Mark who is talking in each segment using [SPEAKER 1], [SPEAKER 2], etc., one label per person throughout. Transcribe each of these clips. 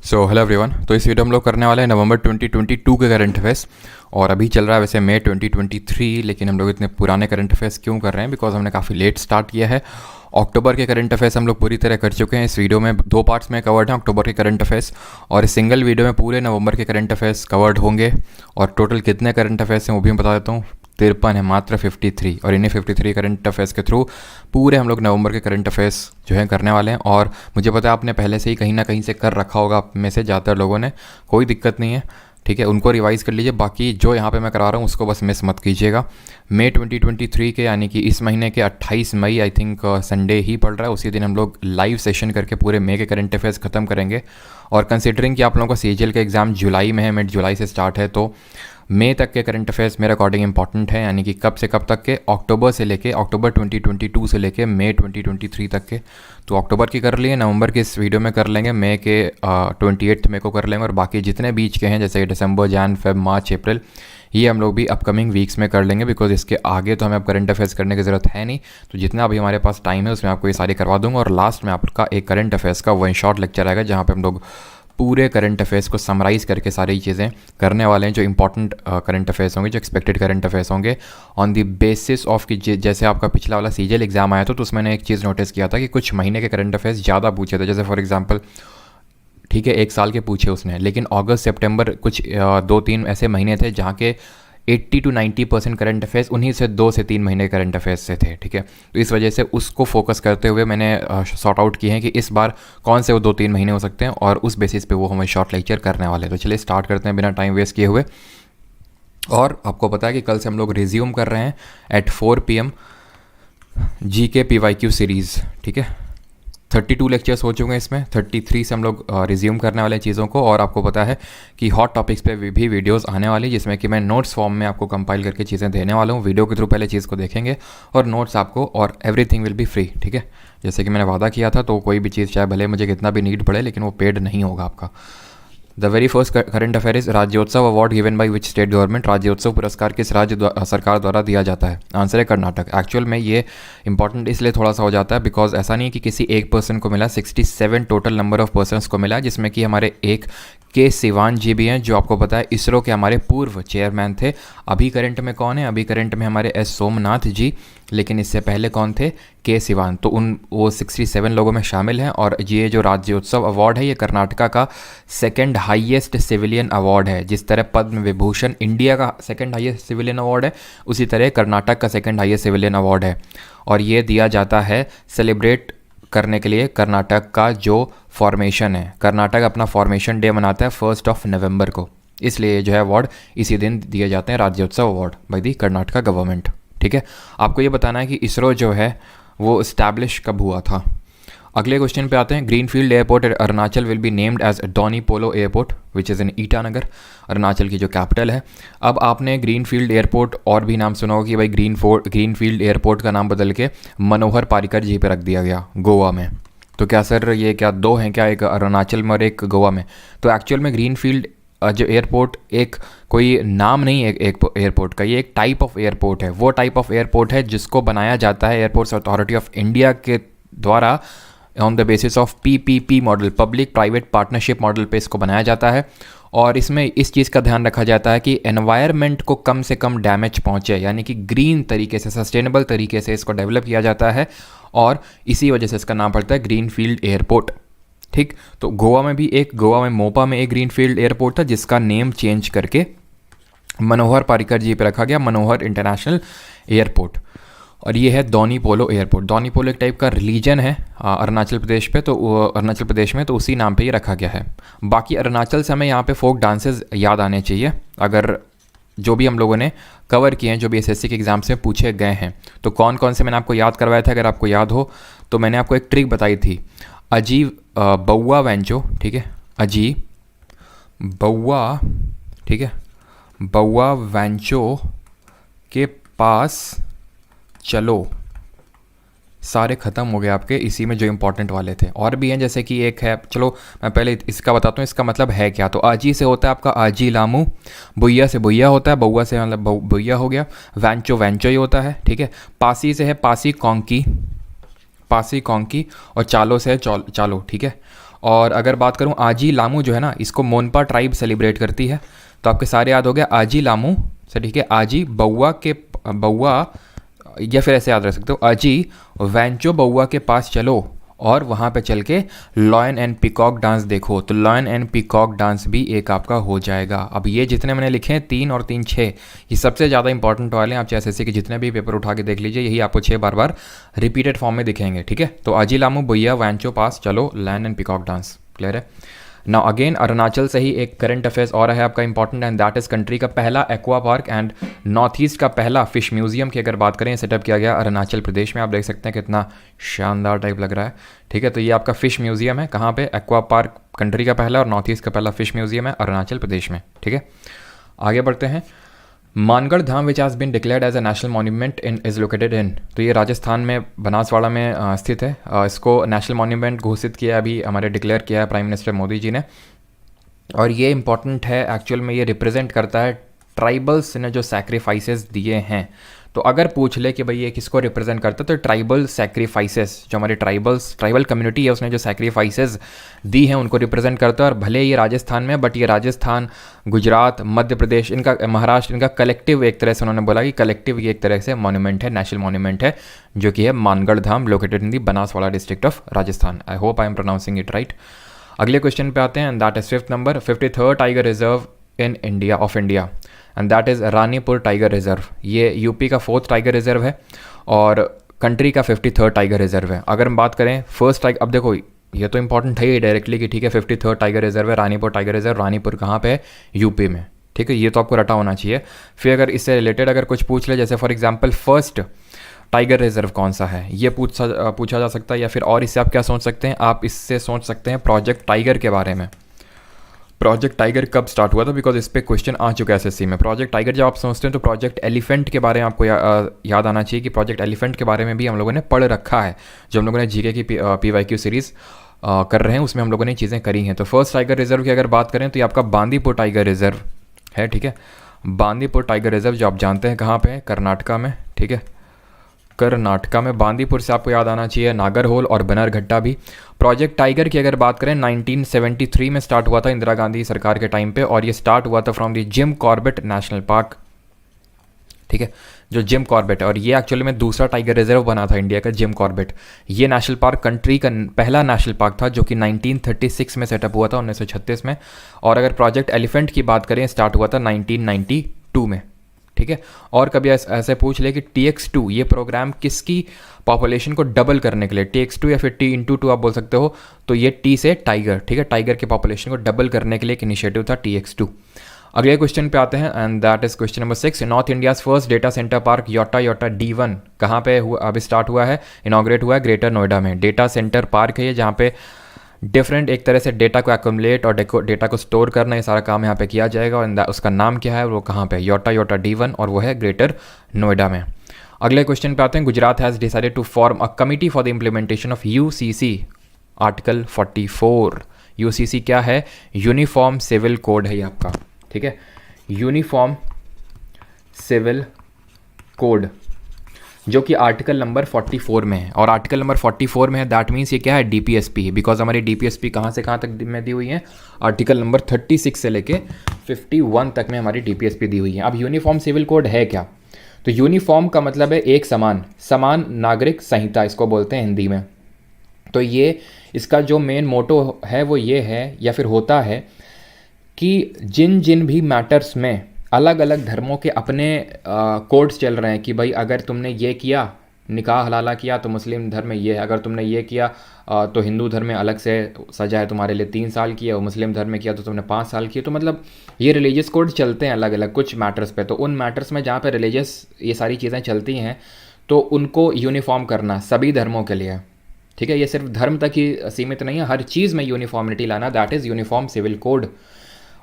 [SPEAKER 1] So hello everyone. तो इस video में हम लोग करने वाले हैं नवंबर 2022 के करंट अफेयर्स। और अभी चल रहा है वैसे मई 2023, लेकिन हम लोग इतने पुराने करंट अफेयर्स क्यों कर रहे हैं? बिकॉज हमने काफ़ी लेट स्टार्ट किया है। अक्टूबर के करंट अफेयर्स हम लोग पूरी तरह कर चुके हैं। इस वीडियो में दो पार्ट्स में कवर्ड हैं अक्टूबर के करंट अफेयर्स, और इस सिंगल वीडियो में पूरे नवंबर के करंट अफेयर्स कवर्ड होंगे। और टोटल कितने करंट अफेयर्स हैं वो भी मैं बता देता हूँ। 53 है, मात्र 53। और इन्हीं 53 करंट अफेयर्स के थ्रू पूरे हम लोग नवंबर के करंट अफेयर्स जो है करने वाले हैं। और मुझे पता है आपने पहले से ही कहीं ना कहीं से कर रखा होगा, आप में से ज़्यादातर लोगों ने। कोई दिक्कत नहीं है, ठीक है, उनको रिवाइज़ कर लीजिए। बाकी जो यहाँ पे मैं करा रहा हूँ उसको बस मिस मत कीजिएगा। मई 2023 के यानी कि इस महीने के 28 मई आई थिंक संडे ही पड़ रहा है, उसी दिन हम लोग लाइव सेशन करके पूरे मई के करंट अफेयर्स ख़त्म करेंगे। और कंसिडरिंग कि आप लोगों का सीजीएल का एग्ज़ाम जुलाई में है, मिड जुलाई से स्टार्ट है, तो मई तक के करंट अफेयर्स मेरे अकॉर्डिंग इंपॉर्टेंट है। यानी कि कब से कब तक के? अक्टूबर से लेके अक्टूबर 2022 से लेके मई 2023 तक के। तो अक्टूबर की कर लिए, नवंबर के इस वीडियो में कर लेंगे, मई के 28 मई को कर लेंगे। और बाकी जितने बीच के हैं जैसे दिसंबर, जैन, फेब, मार्च, अप्रैल, ये हम लोग भी अपकमिंग वीक्स में कर लेंगे। बिकॉज इसके आगे तो हमें अब करंट अफेयर्स करने की ज़रूरत है नहीं। तो जितना अभी हमारे पास टाइम है उसमें आपको ये सारी करवा दूंगा। और लास्ट में आपका एक करंट अफेयर्स का वन शॉट लेक्चर आएगा जहाँ पे हम लोग पूरे करंट अफेयर्स को समराइज़ करके सारी चीज़ें करने वाले हैं। जो इंपॉर्टेंट करंट अफेयर्स होंगे, जो एक्सपेक्टेड करंट अफेयर्स होंगे, ऑन द बेसिस ऑफ कि जैसे आपका पिछला वाला सीजीएल एग्जाम आया था तो उसमें मैंने एक चीज़ नोटिस किया था कि कुछ महीने के करंट अफेयर्स ज़्यादा पूछे थे। जैसे फॉर एग्जांपल, ठीक है, एक साल के पूछे उसने, लेकिन अगस्त सितंबर कुछ 2-3 ऐसे महीने थे जहाँ के 80 to 90% करंट अफेयर्स उन्हीं से 2 से 3 महीने करंट अफेयर्स से थे। ठीक है, तो इस वजह से उसको फोकस करते हुए मैंने सॉर्ट आउट किए हैं कि इस बार कौन से वो 2-3 महीने हो सकते हैं, और उस बेसिस पे वो हमें शॉर्ट लेक्चर करने वाले हैं। तो चलिए स्टार्ट करते हैं बिना टाइम वेस्ट किए हुए। और आपको पता है कि कल से हम लोग रिज्यूम कर रहे हैं at 4 PM GK PYQ series. ठीक है, 32 लेक्चर्स हो चुके हैं, इसमें 33 से हम लोग रिज्यूम करने वाले चीज़ों को। और आपको पता है कि हॉट टॉपिक्स पे भी वीडियोस आने वाली, जिसमें कि मैं नोट्स फॉर्म में आपको कंपाइल करके चीज़ें देने वाला हूँ। वीडियो के थ्रू पहले चीज़ को देखेंगे और नोट्स आपको, और एवरीथिंग विल बी फ्री। ठीक है, जैसे कि मैंने वादा किया था, तो कोई भी चीज़ चाहे भले मुझे कितना भी नीड पड़े, लेकिन वो पेड नहीं होगा आपका। The very first current affair is Rajyotsava award given by which state government. Rajyotsava पुरस्कार किस सरकार द्वारा दिया जाता है? आंसर है कर्नाटक। एक्चुअल में ये इंपॉर्टेंट इसलिए थोड़ा सा हो जाता है बिकॉज ऐसा नहीं है कि किसी एक पर्सन को मिला, 67 टोटल नंबर ऑफ पर्सनस को मिला, जिसमें कि हमारे एक के सिवान जी भी हैं, जो आपको पता है इसरो के हमारे पूर्व चेयरमैन थे। अभी करंट में कौन है? अभी करंट में हमारे एस सोमनाथ जी, लेकिन इससे पहले कौन थे? के सिवान। तो वो 67 लोगों में शामिल हैं। और ये जो राज्योत्सव अवार्ड है, ये कर्नाटका का सेकंड हाईएस्ट सिविलियन अवार्ड है। जिस तरह पद्म विभूषण इंडिया का सेकंड हाईएस्ट सिविलियन अवार्ड है, उसी तरह कर्नाटक का सेकंड हाईएस्ट सिविलियन अवार्ड है। और ये दिया जाता है सेलिब्रेट करने के लिए कर्नाटक का जो फॉर्मेशन है। कर्नाटक अपना फॉर्मेशन डे मनाता है 1 नवंबर को, इसलिए जो है अवार्ड इसी दिन दिए जाते हैं, राज्योत्सव award by the Karnataka government. ठीक है, आपको ये बताना है कि इसरो जो है वो इस्टेब्लिश कब हुआ था। अगले क्वेश्चन पे आते हैं। Greenfield airport at Arunachal will be named as Donyi Polo airport which is in Itanagar, Arunachal की जो कैपिटल है। अब आपने ग्रीनफील्ड एयरपोर्ट और भी नाम सुना होगा कि भाई ग्रीनफील्ड एयरपोर्ट का नाम बदल के मनोहर पारिकर जी पे रख दिया गया गोवा में। तो क्या सर ये क्या दो हैं क्या, एक अरुणाचल में और एक गोवा में? तो एक्चुअल में ग्रीनफील्ड जो एयरपोर्ट एक कोई नाम नहीं है एक एयरपोर्ट का, ये एक टाइप ऑफ एयरपोर्ट है। वो टाइप ऑफ एयरपोर्ट है जिसको बनाया जाता है एयरपोर्ट्स अथॉरिटी ऑफ इंडिया के द्वारा on the basis of PPP model, public private partnership model पे इसको बनाया जाता है। और इसमें इस चीज़ का ध्यान रखा जाता है कि एनवायरनमेंट को कम से कम डैमेज पहुंचे, यानी कि ग्रीन तरीके से, सस्टेनेबल तरीके से इसको डेवलप किया जाता है। और इसी वजह से इसका नाम पड़ता है ग्रीनफील्ड एयरपोर्ट। ठीक, तो गोवा में मोपा में एक ग्रीनफील्ड एयरपोर्ट था जिसका नेम चेंज करके मनोहर पारिकर जी पे रखा गया, मनोहर इंटरनेशनल एयरपोर्ट। और ये है डोनी पोलो एयरपोर्ट। डोनी पोलो एक टाइप का रिलीजन है अरुणाचल प्रदेश पे, तो अरुणाचल प्रदेश में, तो उसी नाम पे ये रखा गया है। बाकी अरुणाचल से हमें यहाँ पे फोक डांसेस याद आने चाहिए, अगर जो भी हम लोगों ने कवर किए हैं, जो भी SSC के एग्जाम्स में पूछे गए हैं। तो कौन कौन से मैंने आपको याद करवाया था, अगर आपको याद हो तो मैंने आपको एक ट्रिक बताई थी। अजी बउआ वेंचो, ठीक है, अजी बउआ, ठीक है, बउआ वेंचो के पास चलो। सारे ख़त्म हो गए आपके, इसी में जो इंपॉर्टेंट वाले थे। और भी हैं, जैसे कि एक है, चलो मैं पहले इसका बताता हूँ इसका मतलब है क्या। तो आजी से होता है आपका आजी लामू, बुइया से बुइया होता है, बउआ से मतलब बुइया हो गया, वैंचो वैंचो ही होता है। ठीक है, पासी से है पासी कॉन्की, पासी कॉन्की, और चालो से है चालो। ठीक है, और अगर बात करूँ आजी लामू जो है ना, इसको मोनपा ट्राइब सेलिब्रेट करती है। तो आपके सारे याद हो गया आजी लामू से, ठीक है। आजी बउआ के बउआ, या फिर ऐसे याद रख सकते हो, अजी वैंचो बउआ के पास चलो और वहाँ पे चल के लॉयन एंड पीकॉक डांस देखो। तो लॉयन एंड पीकॉक डांस भी एक आपका हो जाएगा। अब ये जितने मैंने लिखे हैं 3 और 3 6, ये सबसे ज़्यादा इंपॉर्टेंट वाले हैं। आप चाहे एसएससी के जितने भी पेपर उठा के देख लीजिए, यही आपको 6 बार बार रिपीटेड फॉर्म में दिखेंगे, ठीक है। तो अजी लामू भैया वैंचो पास चलो, lion and peacock dance, clear है। नाउ अगेन अरुणाचल से ही एक करंट अफेयर्स और है आपका important, and that is country का पहला aqua park and north east का पहला फिश म्यूजियम की अगर बात करें, सेटअप किया गया अरुणाचल प्रदेश में। आप देख सकते हैं कितना शानदार टाइप लग रहा है, ठीक है। तो ये आपका फिश म्यूजियम है, कहाँ पे, एक्वा पार्क कंट्री का पहला और नॉर्थ ईस्ट का पहला फिश म्यूजियम है अरुणाचल प्रदेश में, ठीक है। आगे बढ़ते हैं। Mangarh Dham which has been declared as a national monument in is located in, तो ये राजस्थान में बनासवाड़ा में स्थित है। इसको नेशनल मॉन्यूमेंट घोषित किया अभी हमारे, डिक्लेयर किया है प्राइम मिनिस्टर मोदी जी ने। और ये इंपॉर्टेंट है एक्चुअल में, ये रिप्रेजेंट करता है ट्राइबल्स ने जो सैक्रिफाइसेस दिए हैं। तो अगर पूछ ले कि भाई ये किसको रिप्रेजेंट करता है, तो ट्राइबल सैक्रिफाइसेस, जो हमारे ट्राइबल कम्युनिटी है उसने जो सैक्रिफाइसेस दी हैं उनको रिप्रेजेंट करता है। और भले ये राजस्थान में, बट ये राजस्थान, गुजरात, मध्य प्रदेश, इनका, महाराष्ट्र, इनका कलेक्टिव एक तरह से उन्होंने बोला कि कलेक्टिव ये एक तरह से मॉन्यूमेंट है, नेशनल मॉन्यूमेंट है, जो कि है Mangarh Dham, located in the Banswara district of Rajasthan. I hope I am pronouncing it right. अगले क्वेश्चन पे आते हैं, that is 5th number, 53rd tiger reserve in India of India, and that is Ranipur tiger reserve. ये UP का 4th टाइगर रिजर्व है और country का 53rd tiger reserve है। अगर हम बात करें फर्स्ट टाइगर, अब देखो ये तो इंपॉर्टेंट है ही डायरेक्टली कि ठीक है 53rd टाइगर रिजर्व है, रानीपुर टाइगर रिजर्व। रानीपुर कहाँ पे है, यूपी में, ठीक है। ये तो आपको रटा होना चाहिए। फिर अगर इससे रिलेटेड अगर कुछ पूछ ले, जैसे for example first tiger reserve कौन सा है, ये पूछा जा सकता है। या फिर और इससे आप क्या सोच सकते हैं, आप इससे सोच सकते हैं प्रोजेक्ट टाइगर के बारे में। प्रोजेक्ट टाइगर कब स्टार्ट हुआ था, बिकॉज इस पे क्वेश्चन आ चुका है एसएससी में। प्रोजेक्ट टाइगर जब आप सोचते हैं तो प्रोजेक्ट एलिफेंट के बारे में आपको याद आना चाहिए कि प्रोजेक्ट एलिफेंट के बारे में भी हम लोगों ने पढ़ रखा है। जो हम लोगों ने जीके की PYQ सीरीज़ कर रहे हैं उसमें हम लोगों ने चीज़ें करी हैं। तो फर्स्ट टाइगर रिजर्व की अगर बात करें तो ये आपका बांदीपुर टाइगर रिजर्व है, ठीक है। बांदीपुर टाइगर रिजर्व जो आप जानते हैं कहाँ पे है, कर्नाटका में, ठीक है। कर्नाटका में बांदीपुर से आपको याद आना चाहिए नागरहोल और बनरघट्टा भी। प्रोजेक्ट टाइगर की अगर बात करें 1973 में स्टार्ट हुआ था इंदिरा गांधी सरकार के टाइम पे, और ये स्टार्ट हुआ था from the Jim Corbett national park, ठीक है, जो जिम कॉर्बेट है। और ये एक्चुअली में दूसरा टाइगर रिजर्व बना था इंडिया का, जिम कॉर्बेट। ये नेशनल पार्क कंट्री का पहला नेशनल पार्क था जो कि 1936 में सेटअप हुआ था, 1936 में। और अगर प्रोजेक्ट एलिफेंट की बात करें स्टार्ट हुआ था 1992 में, ठीक है। और कभी ऐसे पूछ ले कि TX2 ये प्रोग्राम किसकी पॉपुलेशन को डबल करने के लिए, TX2 या फिर T/2 आप बोल सकते हो, तो ये T से टाइगर, ठीक है, टाइगर के पॉपुलेशन को डबल करने के लिए एक इनिशिएटिव था TX2। अगले क्वेश्चन पे आते हैं, and that is question number 6। North India's first data centre park Yotta D1 कहाँ पे हुआ, अभी स्टार्ट हुआ है, इनॉग्रेट हुआ है ग्रेटर नोएडा में। डेटा सेंटर पार्क है ये, जहाँ पे डिफरेंट एक तरह से डेटा को एक्युमुलेट और डेटा को स्टोर करना, ये सारा काम यहाँ पे किया जाएगा। और उसका नाम क्या है, वो कहाँ पे, योटा D1, और वो है ग्रेटर नोएडा में। अगले क्वेश्चन पे आते हैं। Gujarat has decided to form a committee for the implementation of UCC article 44। UCC क्या है, यूनिफॉर्म सिविल कोड है ये आपका, ठीक है, यूनिफॉर्म सिविल कोड, जो कि आर्टिकल नंबर 44 में है। और आर्टिकल नंबर 44 में है, दैट मीन्स ये क्या है, DPSP, बिकॉज हमारी DPSP कहाँ से कहाँ तक में दी हुई है, आर्टिकल नंबर 36 से लेके 51 तक में हमारी DPSP दी हुई है। अब यूनिफॉर्म सिविल कोड है क्या, तो यूनिफॉर्म का मतलब है एक समान नागरिक संहिता इसको बोलते हैं हिंदी में। तो ये इसका जो मेन मोटो है वो ये है, या फिर होता है कि जिन भी मैटर्स में अलग अलग धर्मों के अपने कोड्स चल रहे हैं कि भाई अगर तुमने ये किया, निकाह हलाला किया, तो मुस्लिम धर्म में ये है, अगर तुमने ये किया तो हिंदू धर्म में अलग से सजा है तुम्हारे लिए 3 साल की है, और मुस्लिम धर्म में किया तो तुमने 5 साल की है। तो मतलब ये रिलीजियस कोड चलते हैं अलग अलग कुछ मैटर्स पे। तो उन मैटर्स में जहाँ पे रिलीजियस ये सारी चीज़ें चलती हैं तो उनको यूनिफॉर्म करना सभी धर्मों के लिए, ठीक है। ये सिर्फ धर्म तक ही सीमित नहीं है, हर चीज़ में यूनिफॉर्मिटी लाना, that is uniform civil code.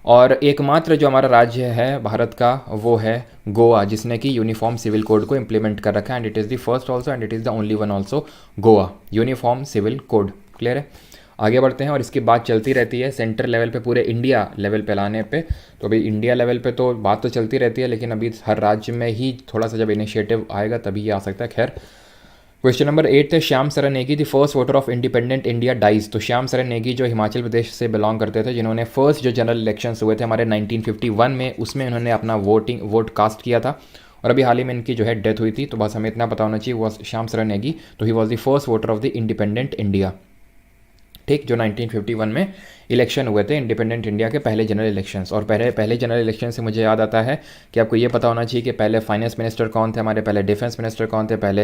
[SPEAKER 1] और एकमात्र जो हमारा राज्य है भारत का वो है गोवा, जिसने कि यूनिफॉर्म सिविल कोड को इम्प्लीमेंट कर रखा है, and it is the first also and it is the only one also, Goa uniform civil code, clear है। आगे बढ़ते हैं, और इसकी बात चलती रहती है सेंटर लेवल पे, पूरे इंडिया लेवल पे लाने पे। तो अभी इंडिया लेवल पे तो बात तो चलती रहती है, लेकिन अभी हर राज्य में ही थोड़ा सा जब इनिशिएटिव आएगा तभी ये आ सकता है। खैर क्वेश्चन नंबर 8 थे, Shyam Saran Negi the first voter of independent India dies. तो श्याम सरन नेगी जो हिमाचल प्रदेश से बिलोंग करते थे, जिन्होंने फर्स्ट जो जनरल इलेक्शंस हुए थे हमारे 1951 में, उसमें उन्होंने अपना वोट कास्ट किया था और अभी हाल ही में इनकी जो है डेथ हुई थी। तो बस हमें इतना पता होना चाहिए, वो श्याम सरन नेगी, तो he was the first voter of the independent India, ठीक, जो 1951 में इलेक्शन हुए थे इंडिपेंडेंट इंडिया के पहले जनरल इलेक्शंस। और पहले जनरल इलेक्शन से मुझे याद आता है कि आपको ये पता होना चाहिए कि पहले फाइनेंस मिनिस्टर कौन थे हमारे, पहले डिफेंस मिनिस्टर कौन थे, पहले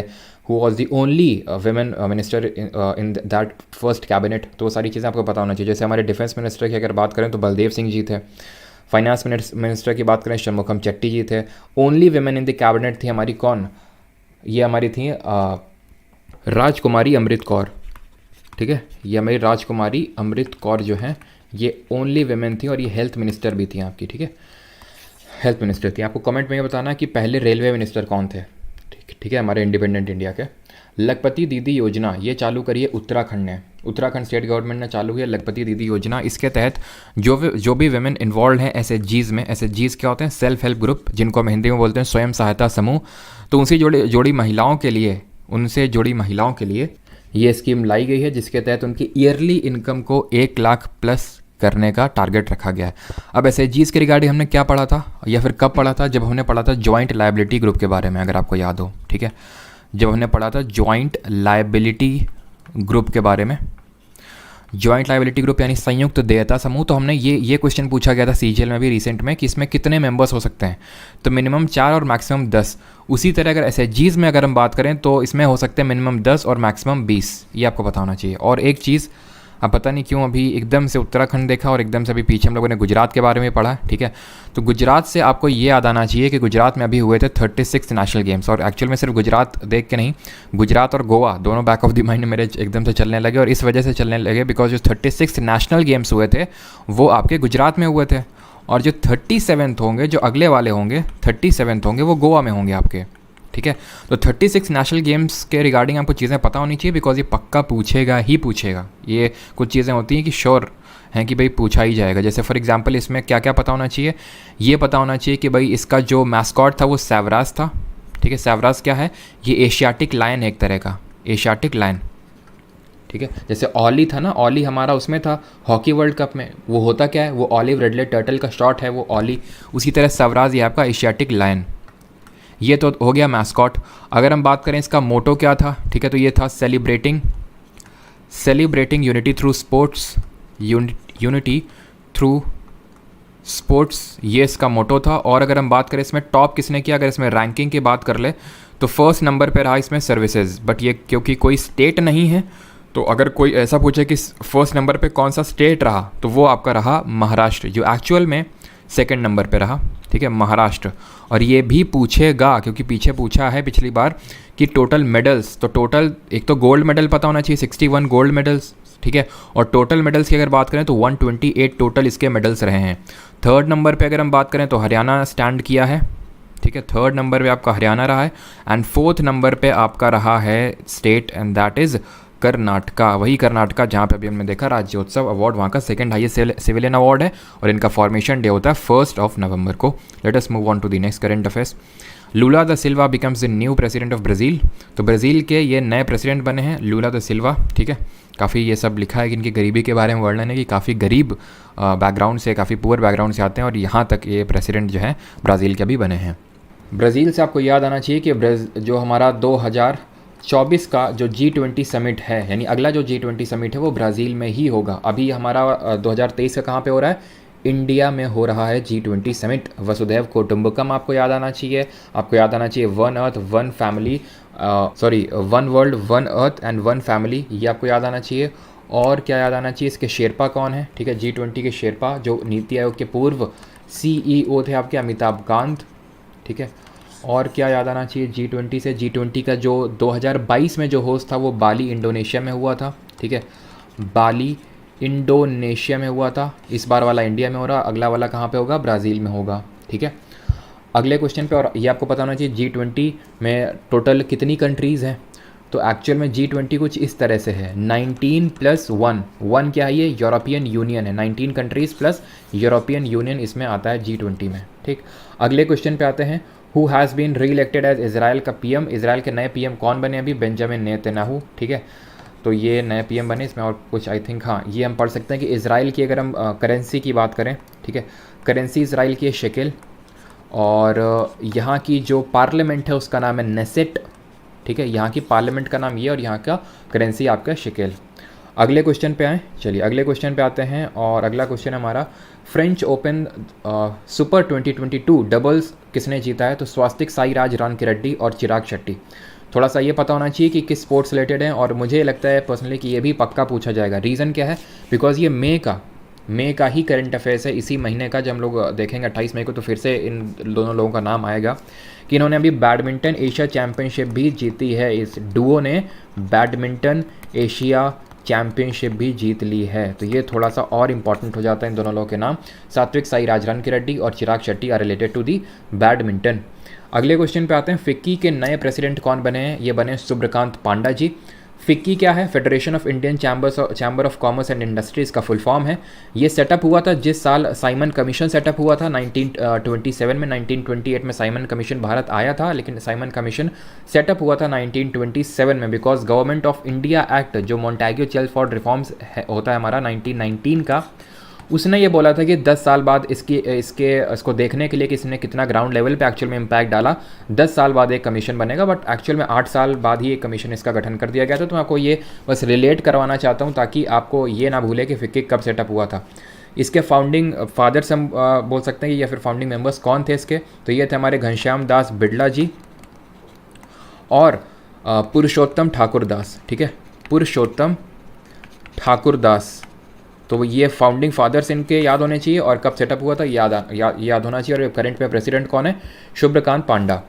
[SPEAKER 1] who was the only women minister in that first cabinet. तो वो सारी चीज़ें आपको पता होना चाहिए। जैसे हमारे डिफेंस मिनिस्टर की अगर बात करें तो बलदेव सिंह जी थे, फाइनेंस मिनिस्टर की बात करें शनमुखम चेट्टी जी थे, only women in the cabinet थी हमारी कौन, ये हमारी थी राजकुमारी अमृत कौर, ठीक है, ये हमारी राजकुमारी अमृत कौर जो हैं ये ओनली वेमेन थी और ये हेल्थ मिनिस्टर भी थी आपकी, ठीक है, हेल्थ मिनिस्टर थी। आपको कमेंट में ये बताना कि पहले रेलवे मिनिस्टर कौन थे, ठीक है, हमारे इंडिपेंडेंट इंडिया के। लखपति दीदी योजना ये चालू करी है उत्तराखंड ने, उत्तराखंड स्टेट गवर्नमेंट ने चालू किया लखपति दीदी योजना। इसके तहत जो भी वेमेन इन्वॉल्व हैं एसएचजीज में, एसएचजीज क्या होते हैं, सेल्फ हेल्प ग्रुप, जिनको हम हिंदी में बोलते हैं स्वयं सहायता समूह, तो उनसे जोड़ी महिलाओं के लिए ये स्कीम लाई गई है, जिसके तहत उनकी ईयरली इनकम को 1 लाख प्लस करने का टारगेट रखा गया है। अब एसएचजीज के रिगार्डिंग हमने क्या पढ़ा था या फिर कब पढ़ा था, जब हमने पढ़ा था जॉइंट लायबिलिटी ग्रुप के बारे में, अगर आपको याद हो, ठीक है, जब हमने पढ़ा था जॉइंट लायबिलिटी ग्रुप के बारे में, जॉइंट लायबिलिटी ग्रुप यानी संयुक्त देयता समूह। तो हमने ये क्वेश्चन पूछा गया था सीजीएल में भी रिसेंट में कि इसमें कितने मेंबर्स हो सकते हैं, तो मिनिमम 4 और मैक्सिमम 10। उसी तरह अगर एसएचजीज में अगर हम बात करें तो इसमें हो सकते हैं मिनिमम 10 और मैक्सिमम 20, ये आपको पता होना चाहिए। और एक चीज़, अब पता नहीं क्यों अभी एकदम से उत्तराखंड देखा और एकदम से अभी पीछे हम लोगों ने गुजरात के बारे में पढ़ा, ठीक है, तो गुजरात से आपको ये याद आना चाहिए कि गुजरात में अभी हुए थे 36 नेशनल गेम्स। और एक्चुअल में सिर्फ गुजरात देख के नहीं, गुजरात और गोवा दोनों बैक ऑफ द माइंड मेरे एकदम से चलने लगे, और इस वजह से चलने लगे बिकॉज जो 36 नेशनल गेम्स हुए थे वो आपके गुजरात में हुए थे, और जो 37th होंगे, जो अगले वाले होंगे 37th होंगे, वो गोवा में होंगे आपके, ठीक है। तो 36 नेशनल गेम्स के रिगार्डिंग आपको चीज़ें पता होनी चाहिए, बिकॉज ये पक्का पूछेगा ही पूछेगा। ये कुछ चीज़ें होती हैं कि श्योर हैं कि भाई पूछा ही जाएगा। जैसे फॉर एग्जांपल इसमें क्या क्या पता होना चाहिए, ये पता होना चाहिए कि भाई इसका जो मैस्कॉट था वो सैवराज था, ठीक है। सैवराज क्या है, ये एशियाटिक लायन है एक तरह का, एशियाटिक लायन, ठीक है। जैसे ऑली था ना, ऑली हमारा उसमें था हॉकी वर्ल्ड कप में, वो होता क्या है, वो ऑलिव रिडले टर्टल का शॉट है वो ऑली। उसी तरह सैवराज ये आपका एशियाटिक लायन, ये तो हो गया मैस्कॉट। अगर हम बात करें इसका मोटो क्या था, ठीक है, तो ये था celebrating unity through sports, unity through sports, ये इसका मोटो था। और अगर हम बात करें इसमें टॉप किसने किया, अगर इसमें रैंकिंग की बात कर ले तो फर्स्ट नंबर पे रहा इसमें सर्विसेज, बट ये क्योंकि कोई स्टेट नहीं है, तो अगर कोई ऐसा पूछे कि फर्स्ट नंबर पे कौन सा स्टेट रहा, तो वो आपका रहा महाराष्ट्र, जो एक्चुअल में सेकंड नंबर पे रहा, ठीक है, महाराष्ट्र। और ये भी पूछेगा क्योंकि पीछे पूछा है पिछली बार कि टोटल मेडल्स, तो टोटल एक तो गोल्ड मेडल पता होना चाहिए 61 गोल्ड मेडल्स, ठीक है, और टोटल मेडल्स की अगर बात करें तो 128 टोटल इसके मेडल्स रहे हैं। थर्ड नंबर पे अगर हम बात करें तो हरियाणा स्टैंड किया है, ठीक है, थर्ड नंबर पे आपका हरियाणा रहा है, एंड फोर्थ नंबर पे आपका रहा है state and that is Karnataka, वही कर्नाटका जहाँ पे अभी हमने देखा राज्योत्सव अवार्ड वहाँ का सेकंड हाईएस्ट सिविलियन अवार्ड है, और इनका फॉर्मेशन डे होता है 1 नवंबर को। Let us move on to the next current affairs. Lula da Silva becomes the new president of Brazil. तो ब्राज़ील के ये नए प्रेसिडेंट बने हैं लूला द सिल्वा, ठीक है। काफ़ी ये सब लिखा है कि इनकी गरीबी के बारे में वर्णन है कि काफ़ी गरीब बैकग्राउंड से, काफ़ी पुअर बैकग्राउंड से आते हैं, और यहाँ तक ये प्रेसिडेंट जो है ब्राज़ील के भी बने हैं। ब्राज़ील से आपको याद आना चाहिए कि जो हमारा 2024 का जो G20 समिट है, यानी अगला जो G20 समिट है वो ब्राज़ील में ही होगा। अभी हमारा 2023 का कहाँ पे हो रहा है, इंडिया में हो रहा है G20 समिट। वसुधैव कुटुंबकम आपको याद आना चाहिए, आपको याद आना चाहिए one earth one family, one world one earth and one family, ये आपको याद आना चाहिए। और क्या याद आना चाहिए, इसके शेरपा कौन है, ठीक है, G20 के शेरपा जो नीति आयोग के पूर्व CEO थे आपके अमिताभ कांत, ठीक है। और क्या याद आना चाहिए G20 से, G20 का जो 2022 में जो होस्ट था वो बाली इंडोनेशिया में हुआ था, ठीक है, बाली इंडोनेशिया में हुआ था। इस बार वाला इंडिया में हो रहा, अगला वाला कहाँ पे होगा, ब्राज़ील में होगा, ठीक है। अगले क्वेश्चन पे, और ये आपको पता होना चाहिए G20 में टोटल कितनी कंट्रीज़ हैं, तो एक्चुअल में G20 कुछ इस तरह से है 19 + 1 क्या है, ये यूरोपियन यूनियन है, 19 कंट्रीज़ प्लस यूरोपियन यूनियन इसमें आता है G20 में, ठीक। अगले क्वेश्चन पे आते हैं, who has been re elected as Israel का पीएम, इसराइल के नए पीएम कौन बने अभी, बेंजामिन नेतन्याहू, ठीक है। तो ये नए पीएम बने, इसमें और कुछ आई थिंक, हाँ ये हम पढ़ सकते हैं कि इसराइल की अगर हम करेंसी की बात करें, ठीक है, करेंसी इसराइल की है शेकेल, और यहाँ की जो पार्लियामेंट है उसका नाम है नेसेट, ठीक है, यहाँ की पार्लियामेंट का नाम ये, और यहाँ का करेंसी आपका शेकेल। अगले क्वेश्चन पे आए, चलिए अगले क्वेश्चन पे आते हैं, और अगला क्वेश्चन हमारा फ्रेंच ओपन सुपर 2022 डबल्स किसने जीता है, तो स्वास्तिक साईराज रानकीरेड्डी और चिराग शेट्टी। थोड़ा सा ये पता होना चाहिए कि किस स्पोर्ट्स रिलेटेड है, और मुझे लगता है पर्सनली कि ये भी पक्का पूछा जाएगा। रीज़न क्या है, बिकॉज ये मई का ही करंट अफेयर्स है, इसी महीने का, जब हम लोग देखेंगे 28 मई को तो फिर से इन दोनों लोगों का नाम आएगा कि इन्होंने अभी बैडमिंटन एशिया चैम्पियनशिप भी जीती है। इस डुओ ने बैडमिंटन एशिया चैम्पियनशिप भी जीत ली है, तो ये थोड़ा सा और इंपॉर्टेंट हो जाता है इन दोनों लोगों के नाम। सात्विक साईराज रानकीरेड्डी और Chirag Shetty are related to the badminton. अगले क्वेश्चन पे आते हैं, फिक्की के नए प्रेसिडेंट कौन बने हैं, ये बने सुब्रकांत पांडा जी। फिक्की क्या है, federation of Indian chamber of commerce and industries का फुल फॉर्म है। ये सेटअप हुआ था जिस साल साइमन कमीशन सेटअप हुआ था 1927 में। 1928 में साइमन कमीशन भारत आया था, लेकिन साइमन कमीशन सेटअप हुआ था 1927 में, because government of India act जो मोंटेग्यू चेल्सफोर्ड रिफॉर्म्स होता है हमारा 1919 का, उसने ये बोला था कि 10 साल बाद इसको देखने के लिए कि इसने कितना ग्राउंड लेवल पे एक्चुअल में इम्पैक्ट डाला, 10 साल बाद एक कमीशन बनेगा, बट एक्चुअल में 8 साल बाद ही एक कमीशन इसका गठन कर दिया गया था। तो मैं आपको ये बस रिलेट करवाना चाहता हूँ ताकि आपको ये ना भूले कि फिक्की कब सेटअप हुआ था। इसके फाउंडिंग फादर्स हम बोल सकते हैं या फिर फाउंडिंग मेंबर्स कौन थे इसके, तो ये थे हमारे घनश्याम दास बिड़ला जी और पुरुषोत्तम ठाकुर दास, ठीक है, पुरुषोत्तम ठाकुर दास। तो ये फाउंडिंग फादर्स इनके याद होने चाहिए, और कब सेटअप हुआ था याद होना चाहिए। और करंट में प्रेसिडेंट कौन है, शुभ्रकांत पांडा।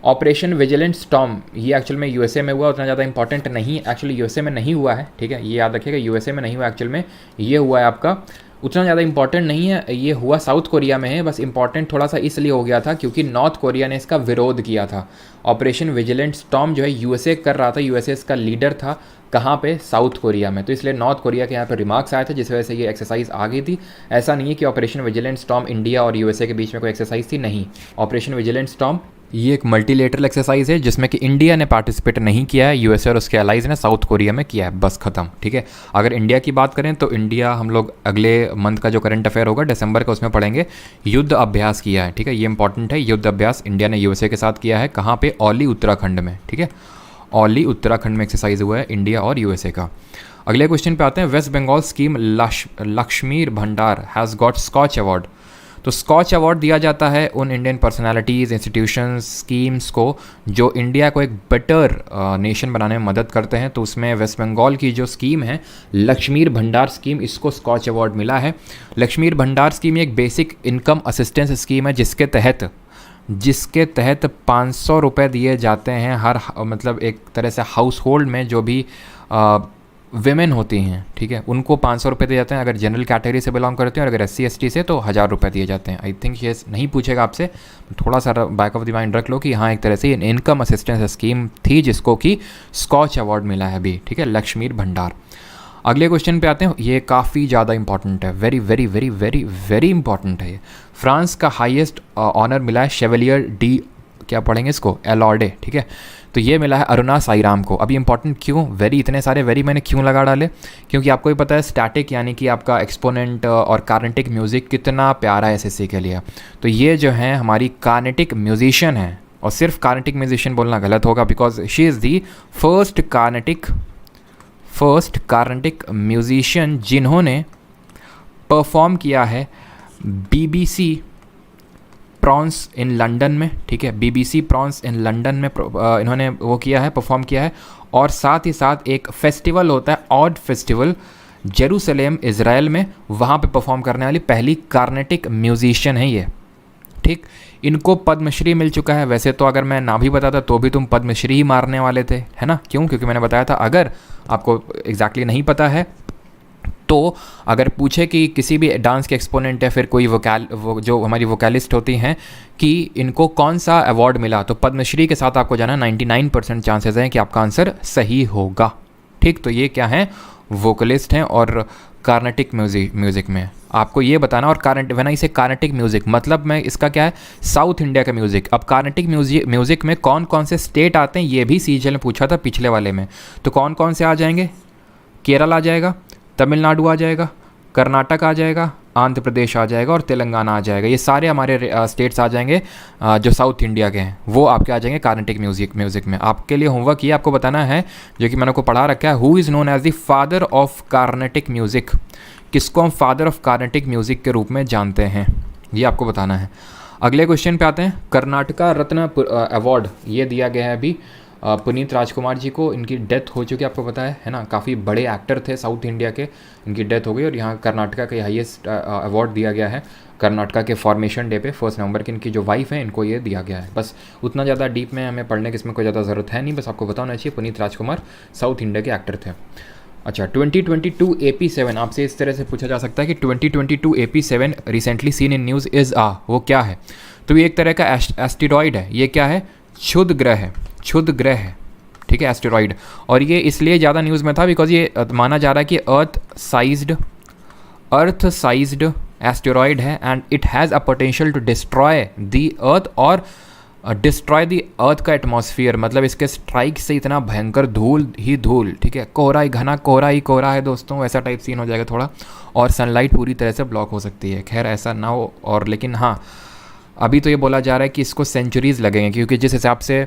[SPEAKER 1] ऑपरेशन विजिलेंट स्टॉर्म, ये एक्चुअल में यूएसए में हुआ, उतना ज़्यादा इंपॉर्टेंट नहीं, एक्चुअली यूएसए में नहीं हुआ है, ठीक है, ये याद रखिएगा, यूएसए में नहीं हुआ एक्चुअल में, ये हुआ है आपका, उतना ज़्यादा इंपॉर्टेंट नहीं है, ये हुआ साउथ कोरिया में है, बस इंपॉर्टेंट थोड़ा सा इसलिए हो गया था क्योंकि नॉर्थ कोरिया ने इसका विरोध किया था। ऑपरेशन विजिलेंट स्टॉर्म जो है यूएसए कर रहा था, यूएसए इसका लीडर था, कहाँ पे, साउथ कोरिया में, तो इसलिए नॉर्थ कोरिया के यहाँ पे रिमार्क्स आए थे जिस वजह से ये एक्सरसाइज आ गई थी। ऐसा नहीं है कि ऑपरेशन विजिलेंट स्टॉर्म इंडिया और यूएसए के बीच में कोई एक्सरसाइज थी, नहीं, ऑपरेशन विजिलेंट स्टॉर्म ये एक मल्टीलेटरल एक्सरसाइज है जिसमें कि इंडिया ने पार्टिसिपेट नहीं किया है, यूएसए और उसके अलाइज ने साउथ कोरिया में किया है, बस खत्म, ठीक है। अगर इंडिया की बात करें तो इंडिया हम लोग अगले मंथ का जो करंट अफेयर होगा दिसंबर का, उसमें पढ़ेंगे, युद्ध अभ्यास किया है, ठीक है, ये इंपॉर्टेंट है, युद्ध अभ्यास इंडिया ने यूएसए के साथ किया है, कहाँ पे, औली उत्तराखंड में, ठीक है, औली उत्तराखंड में एक्सरसाइज हुआ है इंडिया और यूएसए का। अगले क्वेश्चन पे आते हैं, वेस्ट बंगाल स्कीम लक्ष्मीर भंडार हैज़ गॉट स्कॉच अवार्ड। तो स्कॉच अवार्ड दिया जाता है उन इंडियन पर्सनालिटीज़, इंस्टीट्यूशंस, स्कीम्स को जो इंडिया को एक बेटर नेशन बनाने में मदद करते हैं। तो उसमें वेस्ट बंगाल की जो स्कीम है लक्ष्मीर भंडार स्कीम, इसको स्कॉच अवार्ड मिला है। लक्ष्मीर भंडार स्कीम एक बेसिक इनकम असिस्टेंस स्कीम है जिसके तहत 500 रुपये दिए जाते हैं हर, मतलब एक तरह से हाउस होल्ड में जो भी विमेन होती हैं, ठीक है, उनको 500 रुपये दिए जाते हैं अगर जनरल कैटेगरी से बिलोंग करते हैं, और अगर SC/ST से तो 1000 रुपये दिए जाते हैं। आई थिंक ये नहीं पूछेगा आपसे, थोड़ा सा बैक ऑफ द माइंड रख लो कि हाँ एक तरह से इनकम असिस्टेंस स्कीम थी जिसको कि स्कॉच अवार्ड मिला है अभी, ठीक है, लक्ष्मीर भंडार। अगले क्वेश्चन पे आते हैं, ये काफ़ी ज़्यादा इंपॉर्टेंट है, very very very very very important है ये। फ्रांस का हाईएस्ट ऑनर मिला है शेवलियर डी, क्या पढ़ेंगे इसको, एलॉर्डे, ठीक है, तो ये मिला है अरुणा साईराम को। अभी इंपॉर्टेंट क्यों, वेरी इतने सारे वेरी मैंने क्यों लगा डाले, क्योंकि आपको ही पता है स्टैटिक यानी कि आपका एक्सपोनेंट और कार्नेटिक म्यूज़िक कितना प्यारा है SSC के लिए। तो ये जो है हमारी कार्नेटिक म्यूजिशियन है, और सिर्फ कार्नेटिक म्यूजिशियन बोलना गलत होगा because she is the first Carnatic musician जिन्होंने परफॉर्म किया है BBC प्रॉन्स इन लंदन में, ठीक है, BBC प्रॉन्स इन लंदन में इन्होंने वो किया है, परफॉर्म किया है। और साथ ही साथ एक फेस्टिवल होता है ऑड फेस्टिवल जेरूसलेम इज़राइल में, वहाँ पे परफॉर्म करने वाली पहली कार्नेटिक म्यूजिशियन है ये, ठीक। इनको पद्मश्री मिल चुका है, वैसे तो अगर मैं ना भी बताता तो भी तुम पद्मश्री ही मारने वाले थे, है ना, क्यों, क्योंकि मैंने बताया था अगर आपको एग्जैक्टली नहीं पता है तो अगर पूछे कि किसी भी डांस के एक्सपोनेंट या फिर कोई वो जो हमारी वोकलिस्ट होती हैं कि इनको कौन सा अवार्ड मिला, तो पद्मश्री के साथ आपको जाना 99% चांसेस हैं कि आपका आंसर सही होगा, ठीक। तो ये क्या है, वोकलिस्ट हैं, और कार्नेटिक म्यूज़िक में आपको ये बताना। और व्हेन आई से कार्नेटिक म्यूज़िक मतलब मैं इसका क्या है, साउथ इंडिया का म्यूज़िक। अब कार्नेटिक म्यूज़िक में कौन कौन से स्टेट आते हैं ये भी सीजीएल ने पूछा था पिछले वाले में। तो कौन कौन से आ जाएंगे, केरल आ जाएगा, तमिलनाडु आ जाएगा, कर्नाटक आ जाएगा, आंध्र प्रदेश आ जाएगा और तेलंगाना आ जाएगा। ये सारे हमारे स्टेट्स आ जाएंगे जो साउथ इंडिया के हैं, वो आपके आ जाएंगे कार्नेटिक म्यूज़िक में। आपके लिए होमवर्क ये आपको बताना है जो कि मैंने को पढ़ा रखा है, who is known as the father of Carnatic music, किसको हम फादर ऑफ कार्नेटिक म्यूज़िक के रूप में जानते हैं, ये आपको बताना है। अगले क्वेश्चन पे आते हैं। कर्नाटका रत्न अवार्ड ये दिया गया है अभी पुनीत राजकुमार जी को। इनकी डेथ हो चुकी है, आपको पता है ना, काफ़ी बड़े एक्टर थे साउथ इंडिया के, इनकी डेथ हो गई। और यहाँ कर्नाटका के हाईएस्ट अवार्ड दिया गया है कर्नाटका के फॉर्मेशन डे पे 1 नवंबर की। इनकी जो वाइफ है इनको ये दिया गया है। बस उतना ज़्यादा डीप में हमें पढ़ने की इसमें कोई ज़्यादा ज़रूरत है नहीं, बस आपको बताना चाहिए पुनीत राजकुमार साउथ इंडिया के एक्टर थे। अच्छा, 2022 AP7 आपसे इस तरह से पूछा जा सकता है कि 2022 AP7 recently seen in news is वो क्या है। तो ये एक तरह का एस्टेरॉयड है। ये क्या है, क्षुद्र ग्रह है, क्षुद्र ग्रह है, ठीक है, एस्टेरॉयड। और ये इसलिए ज़्यादा न्यूज़ में था बिकॉज ये माना जा रहा है कि अर्थ साइज्ड एस्टेरॉयड है and it has a potential to destroy the earth और डिस्ट्रॉय द अर्थ का एटमॉस्फेयर। मतलब इसके स्ट्राइक से इतना भयंकर धूल ही धूल, ठीक है, कोहरा ही घना कोहरा ही कोहरा है दोस्तों, वैसा टाइप सीन हो जाएगा थोड़ा। और सनलाइट पूरी तरह से ब्लॉक हो सकती है। खैर ऐसा ना हो, और लेकिन हाँ अभी तो ये बोला जा रहा है कि इसको सेंचुरीज़ लगेंगे, क्योंकि जिस हिसाब से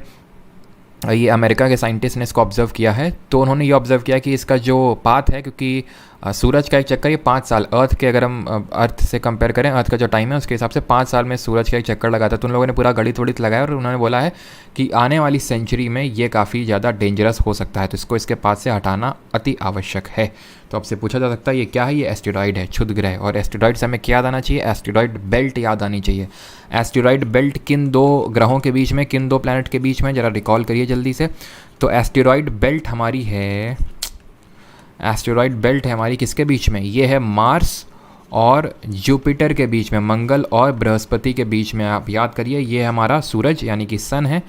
[SPEAKER 1] ये अमेरिका के साइंटिस्ट ने इसको ऑब्ज़र्व किया है, तो उन्होंने ये ऑब्ज़र्व किया कि इसका जो पाथ है, क्योंकि सूरज का एक चक्कर ये 5 साल, अर्थ के अगर हम अर्थ से कंपेयर करें, अर्थ का जो टाइम है उसके हिसाब से 5 साल में सूरज का एक चक्कर लगाता है। तो उन लोगों ने पूरा गणित वड़ित लगाया और उन्होंने बोला है कि आने वाली सेंचुरी में ये काफ़ी ज़्यादा डेंजरस हो सकता है, तो इसको इसके पाथ से हटाना अति आवश्यक है। तो आपसे पूछा जा सकता है ये क्या है, ये एस्टेरॉयड है, क्षुद्र ग्रह। और एस्टेरॉयड से हमें क्या याद आना चाहिए, एस्टेरॉयड बेल्ट याद आनी चाहिए। एस्टेरॉयड बेल्ट किन 2 ग्रहों के बीच में, किन 2 प्लैनेट के बीच में, ज़रा रिकॉल करिए जल्दी से। तो एस्टेरॉयड बेल्ट हमारी है, एस्टेरॉयड बेल्ट है हमारी किसके बीच में, ये है मार्स और जुपिटर के बीच में, मंगल और बृहस्पति के बीच में। आप याद करिए ये हमारा सूरज यानी कि सन है,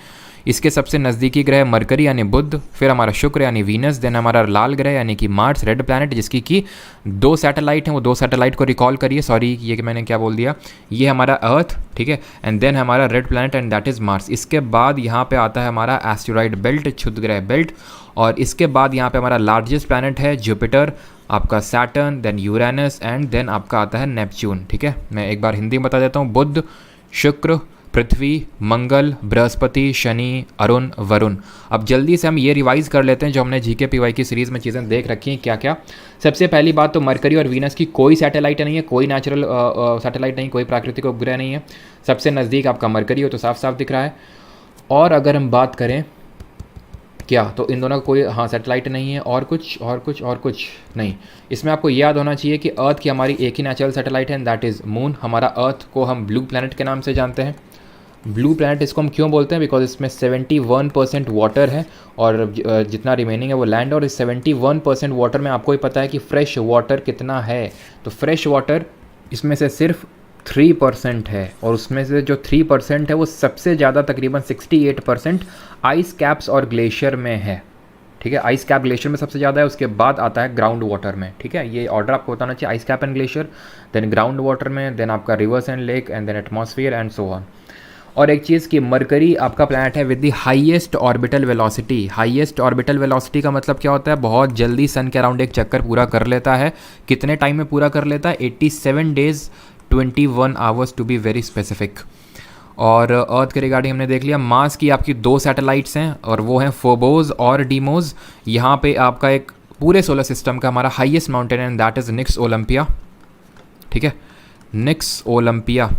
[SPEAKER 1] इसके सबसे नज़दीकी ग्रह मरकरी यानी बुध, फिर हमारा शुक्र यानी वीनस, देन हमारा लाल ग्रह यानी कि मार्स, रेड प्लैनेट, जिसकी कि 2 सैटेलाइट हैं। वो 2 सैटेलाइट को रिकॉल करिए, सॉरी ये कि मैंने क्या बोल दिया, ये हमारा अर्थ, ठीक है, एंड देन हमारा red planet and that is Mars. इसके बाद यहाँ पे आता है हमारा एस्टेरॉयड बेल्ट, क्षुद्र ग्रह बेल्ट। और इसके बाद यहाँ पे हमारा लार्जेस्ट प्लैनेट है जुपिटर, आपका Saturn, then Uranus and then आपका आता है नेपच्यून, ठीक है। मैं एक बार हिंदी में बता देता हूँ, बुध, शुक्र, पृथ्वी, मंगल, बृहस्पति, शनि, अरुण, वरुण। अब जल्दी से हम ये रिवाइज कर लेते हैं जो हमने जीके पीवाई की सीरीज़ में चीज़ें देख रखी हैं क्या क्या। सबसे पहली बात तो मरकरी और वीनस की कोई सैटेलाइट नहीं है, कोई नेचुरल सैटेलाइट नहीं, कोई प्राकृतिक उपग्रह नहीं है। सबसे नज़दीक आपका मरकरी हो तो साफ साफ दिख रहा है। और अगर हम बात करें क्या, तो इन दोनों का कोई सैटेलाइट नहीं है। और कुछ नहीं। इसमें आपको याद होना चाहिए कि अर्थ की हमारी एक ही नेचुरल सैटेलाइट है, दैट इज़ मून। हमारा अर्थ को हम ब्लू प्लैनेट के नाम से जानते हैं। ब्लू प्लैनेट इसको हम क्यों बोलते हैं, बिकॉज इसमें 71% वाटर है और जितना रिमेनिंग है वो लैंड। और इस 71% वाटर में आपको ही पता है कि फ्रेश वाटर कितना है, तो फ्रेश वाटर इसमें से सिर्फ 3% है। और उसमें से जो 3% है वो सबसे ज़्यादा तकरीबन 68% आइस कैप्स और ग्लेशियर में है, ठीक है। आइस कैप ग्लेशियर में सबसे ज़्यादा है, उसके बाद आता है ग्राउंड वाटर में, ठीक है। ये ऑर्डर आपको बताना चाहिए, ice cap and glacier, then ground water में, देन आपका rivers and lake and then atmosphere and so on. और एक चीज़ कि मरकरी आपका प्लैनेट है with the highest orbital velocity. Highest orbital velocity का मतलब क्या होता है, बहुत जल्दी सन के अराउंड एक चक्कर पूरा कर लेता है। कितने टाइम में पूरा कर लेता है, 87 days 21 hours to be very specific. और अर्थ के रिगार्डिंग हमने देख लिया। मार्स की आपकी 2 सैटेलाइट्स हैं और वो हैं फोबोस और डीमोस। यहाँ पे आपका एक पूरे सोलर सिस्टम का हमारा highest mountain and that is Nix Olympia, ठीक है, निक्स ओलंपिया।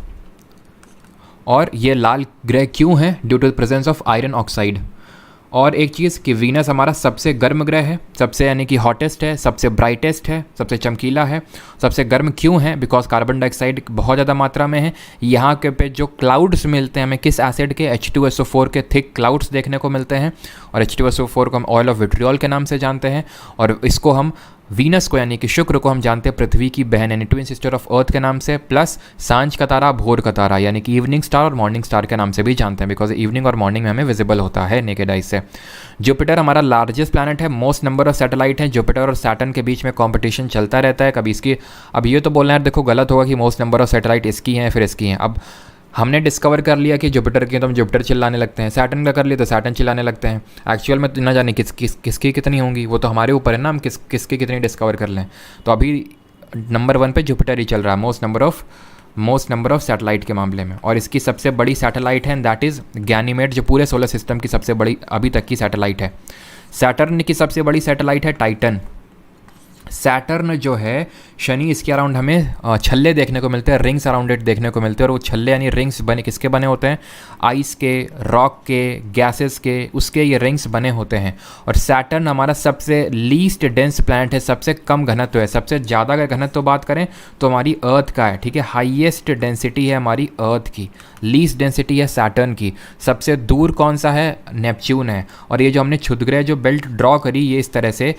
[SPEAKER 1] और ये लाल ग्रह क्यों है, due to the presence of iron oxide. और एक चीज़ कि वीनस हमारा सबसे गर्म ग्रह है, सबसे यानी कि हॉटेस्ट है, सबसे ब्राइटेस्ट है, सबसे चमकीला है। सबसे गर्म क्यों है, बिकॉज कार्बन डाइऑक्साइड बहुत ज़्यादा मात्रा में है। यहाँ के पे जो क्लाउड्स मिलते हैं हमें किस एसिड के, H2SO4 के थिक क्लाउड्स देखने को मिलते हैं। और H2SO4 को हम ऑयल ऑफ विट्रियोल के नाम से जानते हैं। और इसको हम वीनस को यानी कि शुक्र को हम जानते हैं पृथ्वी की बहन यानी ट्विन सिस्टर ऑफ अर्थ के नाम से, प्लस सांझ का तारा, भोर का तारा यानी कि इवनिंग स्टार और मॉर्निंग स्टार के नाम से भी जानते हैं, बिकॉज इवनिंग और मॉर्निंग में हमें विजिबल होता है नेकेड आइज से। जुपिटर हमारा लार्जेस्ट प्लैनेट है, मोस्ट नंबर ऑफ सैटेलाइट हैं। जुपिटर और सैटर्न के बीच में कॉम्पिटिशन चलता रहता है, कभी इसकी, अब ये तो बोलना है देखो गलत होगा कि मोस्ट नंबर ऑफ सैटेलाइट इसकी हैं फिर इसकी हैं। अब हमने डिस्कवर कर लिया कि जुपिटर की तो हम जुपिटर चिल्लाने लगते हैं, सैटर्न का कर लिया तो सैटर्न चिल्लाने लगते हैं। एक्चुअल में तो ना जाने किसकी कितनी होंगी, वो तो हमारे ऊपर है ना, हम किसकी कितनी डिस्कवर कर लें। तो अभी नंबर 1 पे जुपिटर ही चल रहा है मोस्ट नंबर ऑफ सैटेलाइट के मामले में। और इसकी सबसे बड़ी सैटेलाइट है दैट इज़ गैनीमेड, जो पूरे सोलर सिस्टम की सबसे बड़ी अभी तक की सैटेलाइट है। सैटर्न की सबसे बड़ी सैटेलाइट है टाइटन। सैटर्न जो है शनि, इसके अराउंड हमें छल्ले देखने को मिलते हैं, रिंग्स अराउंड इट देखने को मिलते हैं। और वो छल्ले यानी रिंग्स बने किसके बने होते हैं, आइस के, रॉक के, गैसेस के, उसके ये रिंग्स बने होते हैं। और सैटर्न हमारा सबसे लीस्ट डेंस प्लैनेट है, सबसे कम घनत्व है। सबसे ज़्यादा अगर घनत्व बात करें तो हमारी अर्थ का है, ठीक है। हाईएस्ट डेंसिटी है हमारी अर्थ की, लीस्ट डेंसिटी है सैटर्न की। सबसे दूर कौन सा है, नेपच्यून है। और ये जो हमने क्षुद्रग्रह जो बेल्ट ड्रॉ करी ये इस तरह से,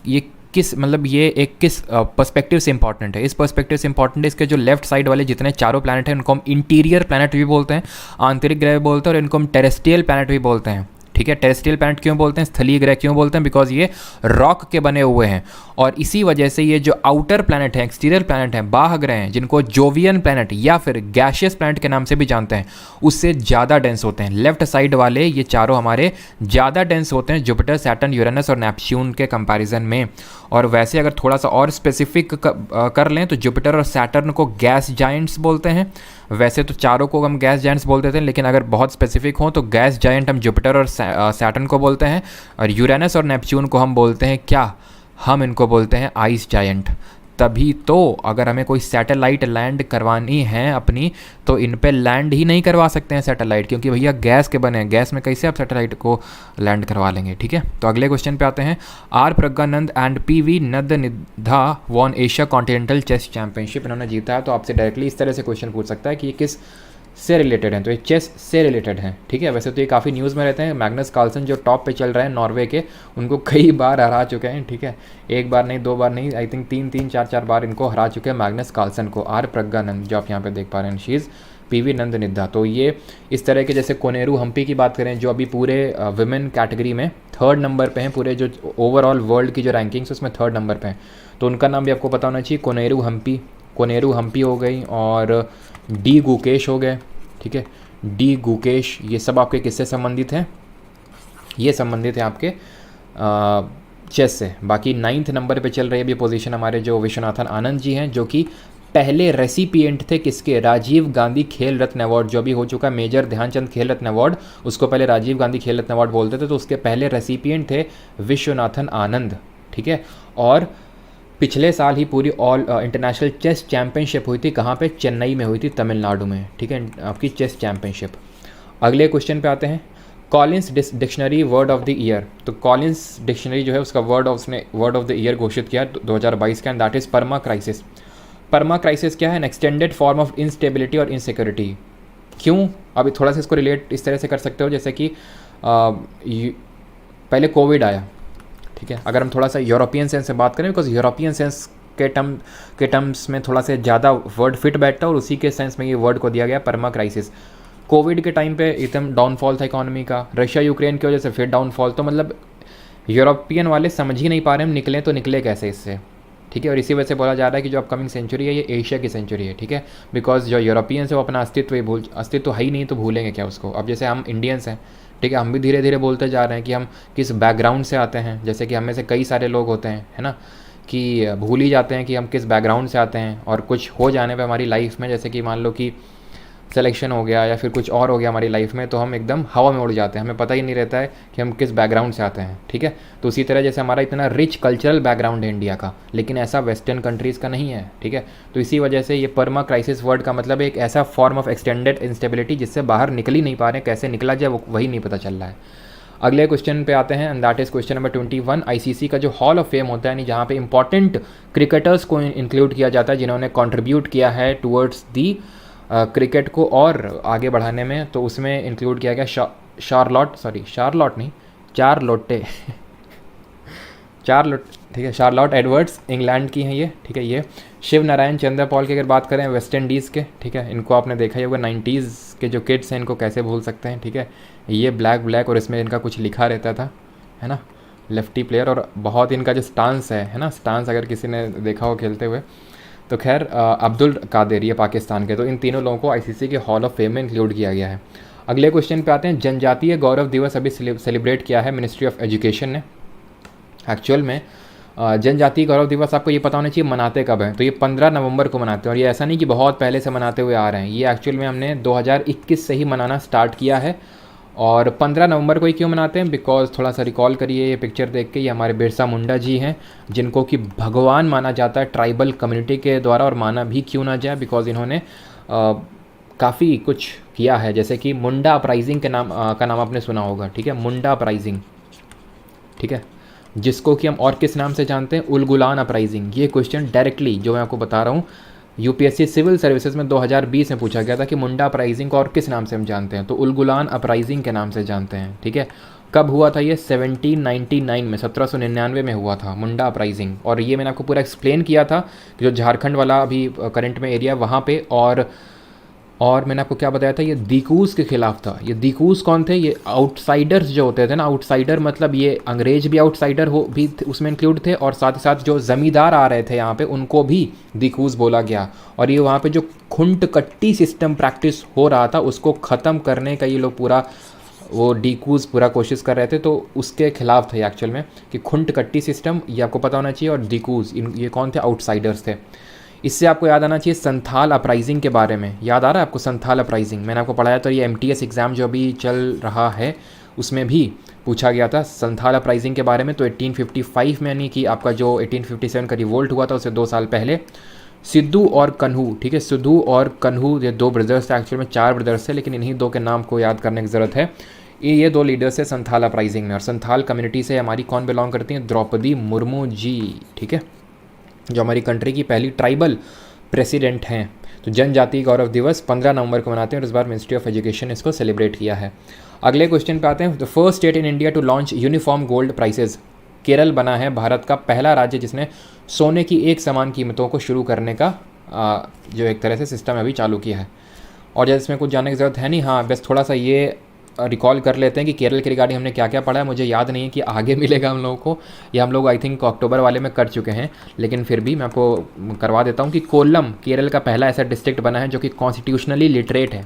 [SPEAKER 1] ये किस मतलब ये एक किस पर्सपेक्टिव से इंपॉर्टेंट है, इस पर्सपेक्टिव से इंपॉर्टेंट है इसके जो लेफ्ट साइड वाले जितने चारों प्लैनेट हैं उनको हम इंटीरियर प्लैनेट भी बोलते हैं, आंतरिक ग्रह बोलते हैं, और इनको हम टेरेस्ट्रियल प्लैनेट भी बोलते हैं, ठीक है। टेरेस्ट्रियल प्लैनेट क्यों बोलते हैं, स्थलीय ग्रह क्यों बोलते हैं, बिकॉज ये रॉक के बने हुए हैं। और इसी वजह से ये जो आउटर प्लैनेट है, एक्सटीरियर प्लैनेट है, बाह्य ग्रह हैं, जिनको जोवियन प्लैनेट या फिर गैशियस प्लैनेट के नाम से भी जानते हैं, उससे ज़्यादा डेंस होते हैं। लेफ्ट साइड वाले ये चारों हमारे ज़्यादा डेंस होते हैं जुपिटर, सैटर्न, यूरेनस और नेपच्यून के कंपैरिजन में। और वैसे अगर थोड़ा सा और स्पेसिफिक कर लें तो जुपिटर और सैटर्न को गैस जायंट्स बोलते हैं। वैसे तो चारों को हम गैस जायंट्स बोल देते हैं, लेकिन अगर बहुत स्पेसिफिक हो तो गैस जायंट हम जुपिटर और सैटर्न को बोलते हैं। और यूरेनस और नेपच्यून को हम बोलते हैं क्या, हम इनको बोलते हैं आइस जायंट। तभी तो अगर हमें कोई सैटेलाइट लैंड करवानी है अपनी, तो इन पे लैंड ही नहीं करवा सकते हैं सैटेलाइट, क्योंकि भैया गैस के बने हैं, गैस में कैसे आप सैटेलाइट को लैंड करवा लेंगे, ठीक है। तो अगले क्वेश्चन पे आते हैं। R Praggnanandhaa and PV Nandhidha won Asia continental chess championship, इन्होंने जीता है। तो आपसे डायरेक्टली इस तरह से क्वेश्चन पूछ सकता है कि ये किस से रिलेटेड हैं, तो ये चेस से रिलेटेड हैं, ठीक है। वैसे तो ये काफ़ी न्यूज़ में रहते हैं। मैग्नस कार्लसन जो टॉप पे चल रहे हैं नॉर्वे के, उनको कई बार हरा चुके हैं, ठीक है। एक बार नहीं, 2 बार नहीं, आई थिंक 3-4 बार इनको हरा चुके हैं मैग्नस कार्लसन को। आर प्रज्ञानंद जो आप यहाँ पे देख पा रहे हैं, शी इज़ PV नंदनिधा। तो ये इस तरह के, जैसे कोनेरू हम्पी की बात करें जो अभी पूरे वुमेन कैटेगरी में 3rd नंबर पे हैं, पूरे जो ओवरऑल वर्ल्ड की जो रैंकिंग्स उसमें 3rd नंबर पे हैं, तो उनका नाम भी आपको पता होना चाहिए, कोनेरू हम्पी हो गई, और डी गुकेश हो गए, ठीक है। डी गुकेश, ये सब आपके किससे संबंधित हैं, ये संबंधित है आपके चेस से। बाकी 9th नंबर पे चल रही है अभी पोजीशन हमारे जो विश्वनाथन आनंद जी हैं, जो कि पहले रेसिपिएंट थे किसके, राजीव गांधी खेल रत्न अवार्ड, जो अभी हो चुका है मेजर ध्यानचंद खेल रत्न अवार्ड, उसको पहले राजीव गांधी खेल रत्न अवार्ड बोलते थे। तो उसके पहले रेसिपिएंट थे विश्वनाथन आनंद, ठीक है। और पिछले साल ही पूरी ऑल इंटरनेशनल चेस चैंपियनशिप हुई थी, कहाँ पे, चेन्नई में हुई थी, तमिलनाडु में, ठीक है, आपकी चेस चैंपियनशिप। अगले क्वेश्चन पे आते हैं। Collins dictionary word of the year, तो कॉलिंस डिक्शनरी जो है उसका वर्ड ऑफ द ईयर घोषित किया 2022 का, and that is perma crisis. Perma crisis क्या है, N extended form of instability और इनसिक्योरिटी। क्यों, अभी थोड़ा सा इसको रिलेट इस तरह से कर सकते हो, जैसे कि पहले कोविड आया, ठीक है। अगर हम थोड़ा सा यूरोपियन सेंस से बात करें, बिकॉज यूरोपियन सेंस के टर्म्स में थोड़ा सा ज़्यादा वर्ड फिट बैठता है, और उसी के सेंस में ये वर्ड को दिया गया पर्मा क्राइसिस। कोविड के टाइम पे एकदम डाउनफॉल था इकोनॉमी का, रशिया यूक्रेन की वजह से फिर डाउनफॉल, तो मतलब यूरोपियन वाले समझ ही नहीं पा रहे हम निकलें तो निकले कैसे इससे, ठीक है। और इसी वजह से बोला जा रहा है कि जो अपकमिंग सेंचुरी है ये एशिया की सेंचुरी है, ठीक है। बिकॉज जो यूरोपियंस है वो अपना अस्तित्व है ही नहीं, तो भूलेंगे क्या उसको। अब जैसे हम इंडियंस हैं, ठीक है, हम भी धीरे धीरे बोलते जा रहे हैं कि हम किस बैकग्राउंड से आते हैं, जैसे कि हम में से कई सारे लोग होते हैं, है ना, कि भूल ही जाते हैं कि हम किस बैकग्राउंड से आते हैं। और कुछ हो जाने पे हमारी लाइफ में, जैसे कि मान लो कि सिलेक्शन हो गया या फिर कुछ और हो गया हमारी लाइफ में, तो हम एकदम हवा में उड़ जाते हैं, हमें पता ही नहीं रहता है कि हम किस बैकग्राउंड से आते हैं, ठीक है। तो उसी तरह जैसे हमारा इतना रिच कल्चरल बैकग्राउंड है इंडिया का, लेकिन ऐसा वेस्टर्न कंट्रीज़ का नहीं है, ठीक है। तो इसी वजह से ये पर्मा क्राइसिस वर्ड का मतलब एक ऐसा फॉर्म ऑफ एक्सटेंडेड इंस्टेबिलिटी जिससे बाहर निकल ही नहीं पा रहे, कैसे निकला जाए वही नहीं पता चल रहा है। अगले क्वेश्चन पे आते हैं, and that is question number 21। ICC का जो हॉल ऑफ फेम होता है, यानी जहाँ पे इंपॉर्टेंट क्रिकेटर्स को इंक्लूड किया जाता है जिन्होंने कॉन्ट्रीब्यूट किया है टूवर्ड्स दी क्रिकेट को और आगे बढ़ाने में, तो उसमें इंक्लूड किया गया ठीक है। शार्लॉट एडवर्ड्स इंग्लैंड की हैं ये, ठीक है। ये शिव नारायण चंद्रपॉल की अगर बात करें वेस्ट इंडीज़ के, ठीक है। इनको आपने देखा ही होगा, 90s के जो किड्स हैं इनको कैसे भूल सकते हैं, ठीक है। ये ब्लैक ब्लैक और इसमें इनका कुछ लिखा रहता था, है ना, लेफ्टी प्लेयर। और बहुत इनका जो स्टांस है ना, स्टांस अगर किसी ने देखा हो खेलते हुए तो खैर अब्दुल कादिर ये पाकिस्तान के। तो इन तीनों लोगों को आईसीसी के हॉल ऑफ फेम में इंक्लूड किया गया है। अगले क्वेश्चन पे आते हैं। जनजातीय गौरव दिवस अभी सेलिब्रेट किया है मिनिस्ट्री ऑफ एजुकेशन ने। एक्चुअल में जनजातीय गौरव दिवस आपको ये पता होना चाहिए मनाते कब है, तो ये 15 नवंबर को मनाते हैं। और ये ऐसा नहीं कि बहुत पहले से मनाते हुए आ रहे हैं, ये एक्चुअल में हमने 2021 से ही मनाना स्टार्ट किया है। और 15 नवंबर को ही क्यों मनाते हैं, बिकॉज थोड़ा सा रिकॉल करिए ये पिक्चर देख के, ये हमारे बिरसा मुंडा जी हैं जिनको कि भगवान माना जाता है ट्राइबल कम्युनिटी के द्वारा। और माना भी क्यों ना जाए, बिकॉज इन्होंने काफ़ी कुछ किया है, जैसे कि मुंडा अपराइजिंग के नाम आपने सुना होगा, ठीक है। मुंडा अपराइजिंग, ठीक है, जिसको कि हम और किस नाम से जानते हैं, उलगुलान अपराइजिंग। ये क्वेश्चन डायरेक्टली जो मैं आपको बता रहा हूँ यूपीएससी सिविल सर्विसेज में 2020 में पूछा गया था कि मुंडा अपराइजिंग को और किस नाम से हम जानते हैं, तो उलगुलान अपराइजिंग के नाम से जानते हैं, ठीक है। कब हुआ था ये, 1799 में, 1799 में हुआ था मुंडा अपराइजिंग। और ये मैंने आपको पूरा एक्सप्लेन किया था कि जो झारखंड वाला अभी करंट में एरिया वहाँ पे, और मैंने आपको क्या बताया था, ये दीकूस के खिलाफ था। ये दीकूस कौन थे, ये आउटसाइडर्स जो होते थे ना, आउटसाइडर मतलब ये अंग्रेज भी आउटसाइडर हो भी उसमें इंक्लूड थे, और साथ ही साथ जो ज़मींदार आ रहे थे यहाँ पे उनको भी दीकूस बोला गया। और ये वहाँ पे जो खुंट कट्टी सिस्टम प्रैक्टिस हो रहा था उसको ख़त्म करने का ये लोग पूरा वो डीकूज पूरा कोशिश कर रहे थे, तो उसके खिलाफ थे एक्चुअल में कि खुंट कट्टी सिस्टम, ये आपको पता होना चाहिए। और डीकूज ये कौन थे, आउटसाइडर्स थे। इससे आपको याद आना चाहिए संथाल अपराइजिंग के बारे में। याद आ रहा है आपको संथाल अपराइजिंग, मैंने आपको पढ़ाया। तो ये एमटीएस एग्ज़ाम जो अभी चल रहा है उसमें भी पूछा गया था संथाल अपराइजिंग के बारे में। तो 1855 में, यानी कि आपका जो 1857 का रिवोल्ट हुआ था उससे 2 साल पहले, सिद्धू और कन्हू, ठीक है, सिद्धू और कन्हू ये 2 ब्रदर्स थे, एक्चुअल में 4 ब्रदर्स थे, लेकिन इन्हीं 2 के नाम को याद करने की ज़रूरत है। ये 2 लीडर्स है संथाल अपराइजिंग में। और संथाल कम्युनिटी से हमारी कौन बिलोंग करती हैं, द्रौपदी मुर्मू जी, ठीक है, जो हमारी कंट्री की पहली ट्राइबल प्रेसिडेंट हैं। तो जनजातीय गौरव दिवस 15 नवंबर को मनाते हैं और इस बार मिनिस्ट्री ऑफ एजुकेशन ने इसको सेलिब्रेट किया है। अगले क्वेश्चन पे आते हैं। The first state in India to launch uniform gold prices. Kerala बना है भारत का पहला राज्य जिसने सोने की एक समान कीमतों को शुरू करने का जो एक तरह से सिस्टम अभी चालू किया है। और जैसे इसमें कुछ जानने की ज़रूरत है नहीं, हाँ बस थोड़ा सा ये रिकॉल कर लेते हैं कि केरल के रिगार्डिंग हमने क्या क्या पढ़ा है। मुझे याद नहीं है कि आगे मिलेगा हम लोगों को, या हम लोग आई थिंक अक्टूबर वाले में कर चुके हैं, लेकिन फिर भी मैं आपको करवा देता हूँ कि कोल्लम केरल का पहला ऐसा डिस्ट्रिक्ट बना है जो कि कॉन्स्टिट्यूशनली लिटरेट है।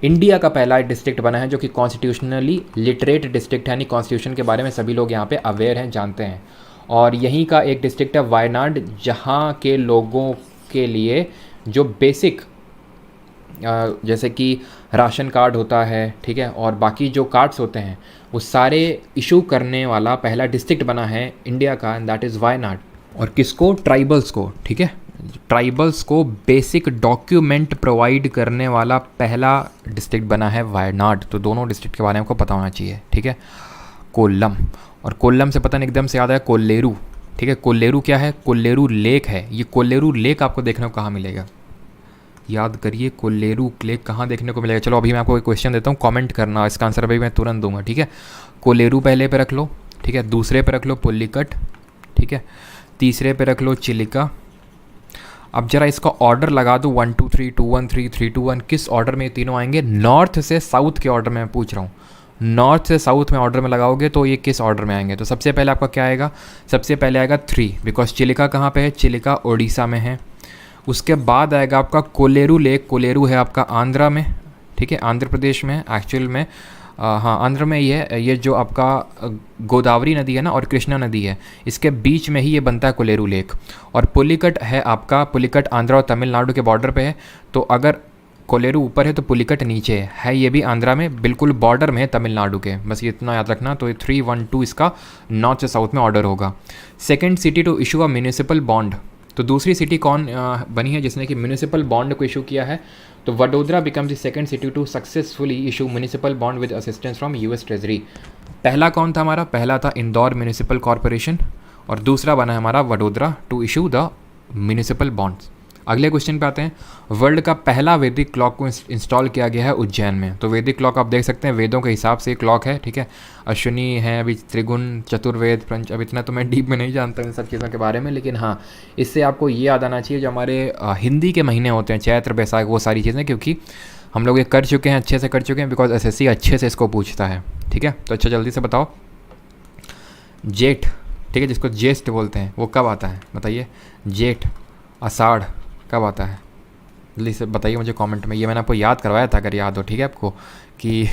[SPEAKER 1] इंडिया का पहला डिस्ट्रिक्ट बना है जो कि कॉन्स्टिट्यूशनली लिटरेट डिस्ट्रिक्ट है, यानी कॉन्स्टिट्यूशन के बारे में सभी लोग यहाँ पे अवेयर हैं, जानते हैं। और यहीं का एक डिस्ट्रिक्ट है वायनाड, जहाँ के लोगों के लिए जो बेसिक जैसे कि राशन कार्ड होता है, ठीक है, और बाकी जो कार्ड्स होते हैं वो सारे इशू करने वाला पहला डिस्ट्रिक्ट बना है इंडिया का, एंड दैट इज़ वायनाड। और किसको, ट्राइबल्स को, ठीक है, ट्राइबल्स को बेसिक डॉक्यूमेंट प्रोवाइड करने वाला पहला डिस्ट्रिक्ट बना है वायनाड। तो दोनों डिस्ट्रिक्ट के बारे में आपको पता होना चाहिए, ठीक है। कोल्लम, और कोल्लम से पता नहीं एकदम से याद आया कोल्लेरू, ठीक है। कोल्लेरू क्या है, कोल्लेरू लेक है। ये कोल्लेरू लेक आपको देखने को कहाँ मिलेगा, याद करिए, कोल्लेरू लेक कहाँ देखने को मिलेगा। चलो अभी मैं आपको एक क्वेश्चन देता हूँ, कमेंट करना, इसका आंसर अभी मैं तुरंत दूंगा, ठीक है। कोल्लेरू पहले पे रख लो, ठीक है, दूसरे पे रख लो पुल्लिकट, ठीक है, तीसरे पे रख लो चिलिका। अब जरा इसका ऑर्डर लगा दो, 1 2 3 2 1 3 3 2 1, किस ऑर्डर में ये तीनों आएंगे, नॉर्थ से साउथ के ऑर्डर में मैं पूछ रहा हूँ। नॉर्थ से साउथ में ऑर्डर में लगाओगे तो ये किस ऑर्डर में आएंगे। तो सबसे पहले आपका क्या आएगा, सबसे पहले आएगा 3, बिकॉज चिलिका कहाँ पे है, चिलिका उड़ीसा में है। उसके बाद आएगा आपका कोल्लेरू लेक, कोल्लेरू है आपका आंध्रा में, ठीक है, आंध्र प्रदेश में एक्चुअल में, हाँ आंध्र में ये जो आपका गोदावरी नदी है ना और कृष्णा नदी है, इसके बीच में ही ये बनता है कोल्लेरू लेक। और पुलिकट है आपका, पुलिकट आंध्रा और तमिलनाडु के बॉर्डर पे है। तो अगर कोल्लेरू ऊपर है तो पुलिकट नीचे है, ये भी आंध्रा में बिल्कुल बॉर्डर में है तमिलनाडु के, बस ये इतना याद रखना। तो ये 3 1 2 इसका नॉर्थ से साउथ में ऑर्डर होगा। Second city to issue a municipal bond, तो दूसरी सिटी कौन बनी है जिसने कि म्यूनिसिपल बॉन्ड को इशू किया है, तो Vadodara becomes the second city to successfully issue municipal bond with assistance from US treasury. पहला कौन था हमारा, पहला था इंदौर म्यूनिसिपल कॉरपोरेशन, और दूसरा बना है हमारा Vadodara to issue the municipal bonds. अगले क्वेश्चन पे आते हैं, वर्ल्ड का पहला वैदिक क्लॉक को इंस्टॉल किया गया है उज्जैन में। तो वैदिक क्लॉक आप देख सकते हैं वेदों के हिसाब से क्लॉक है, ठीक है। अश्विनी है, अभी त्रिगुण, चतुर्वेद, पंच, अब इतना तो मैं डीप में नहीं जानता इन सब चीज़ों के बारे में, लेकिन हाँ इससे आपको ये याद आना चाहिए जो हमारे हिंदी के महीने होते हैं, चैत्र, बैसाख, वो सारी चीज़ें, क्योंकि हम लोग ये कर चुके हैं, अच्छे से कर चुके हैं, बिकॉज एसएससी अच्छे से इसको पूछता है, ठीक है। तो अच्छा जल्दी से बताओ, जेठ, ठीक है, जिसको ज्येष्ठ बोलते हैं, वो कब आता है बताइए। जेठ, आषाढ़ कब आता है, जल्दी से बताइए मुझे कमेंट में। ये मैंने आपको याद करवाया था अगर याद हो, ठीक है आपको, कि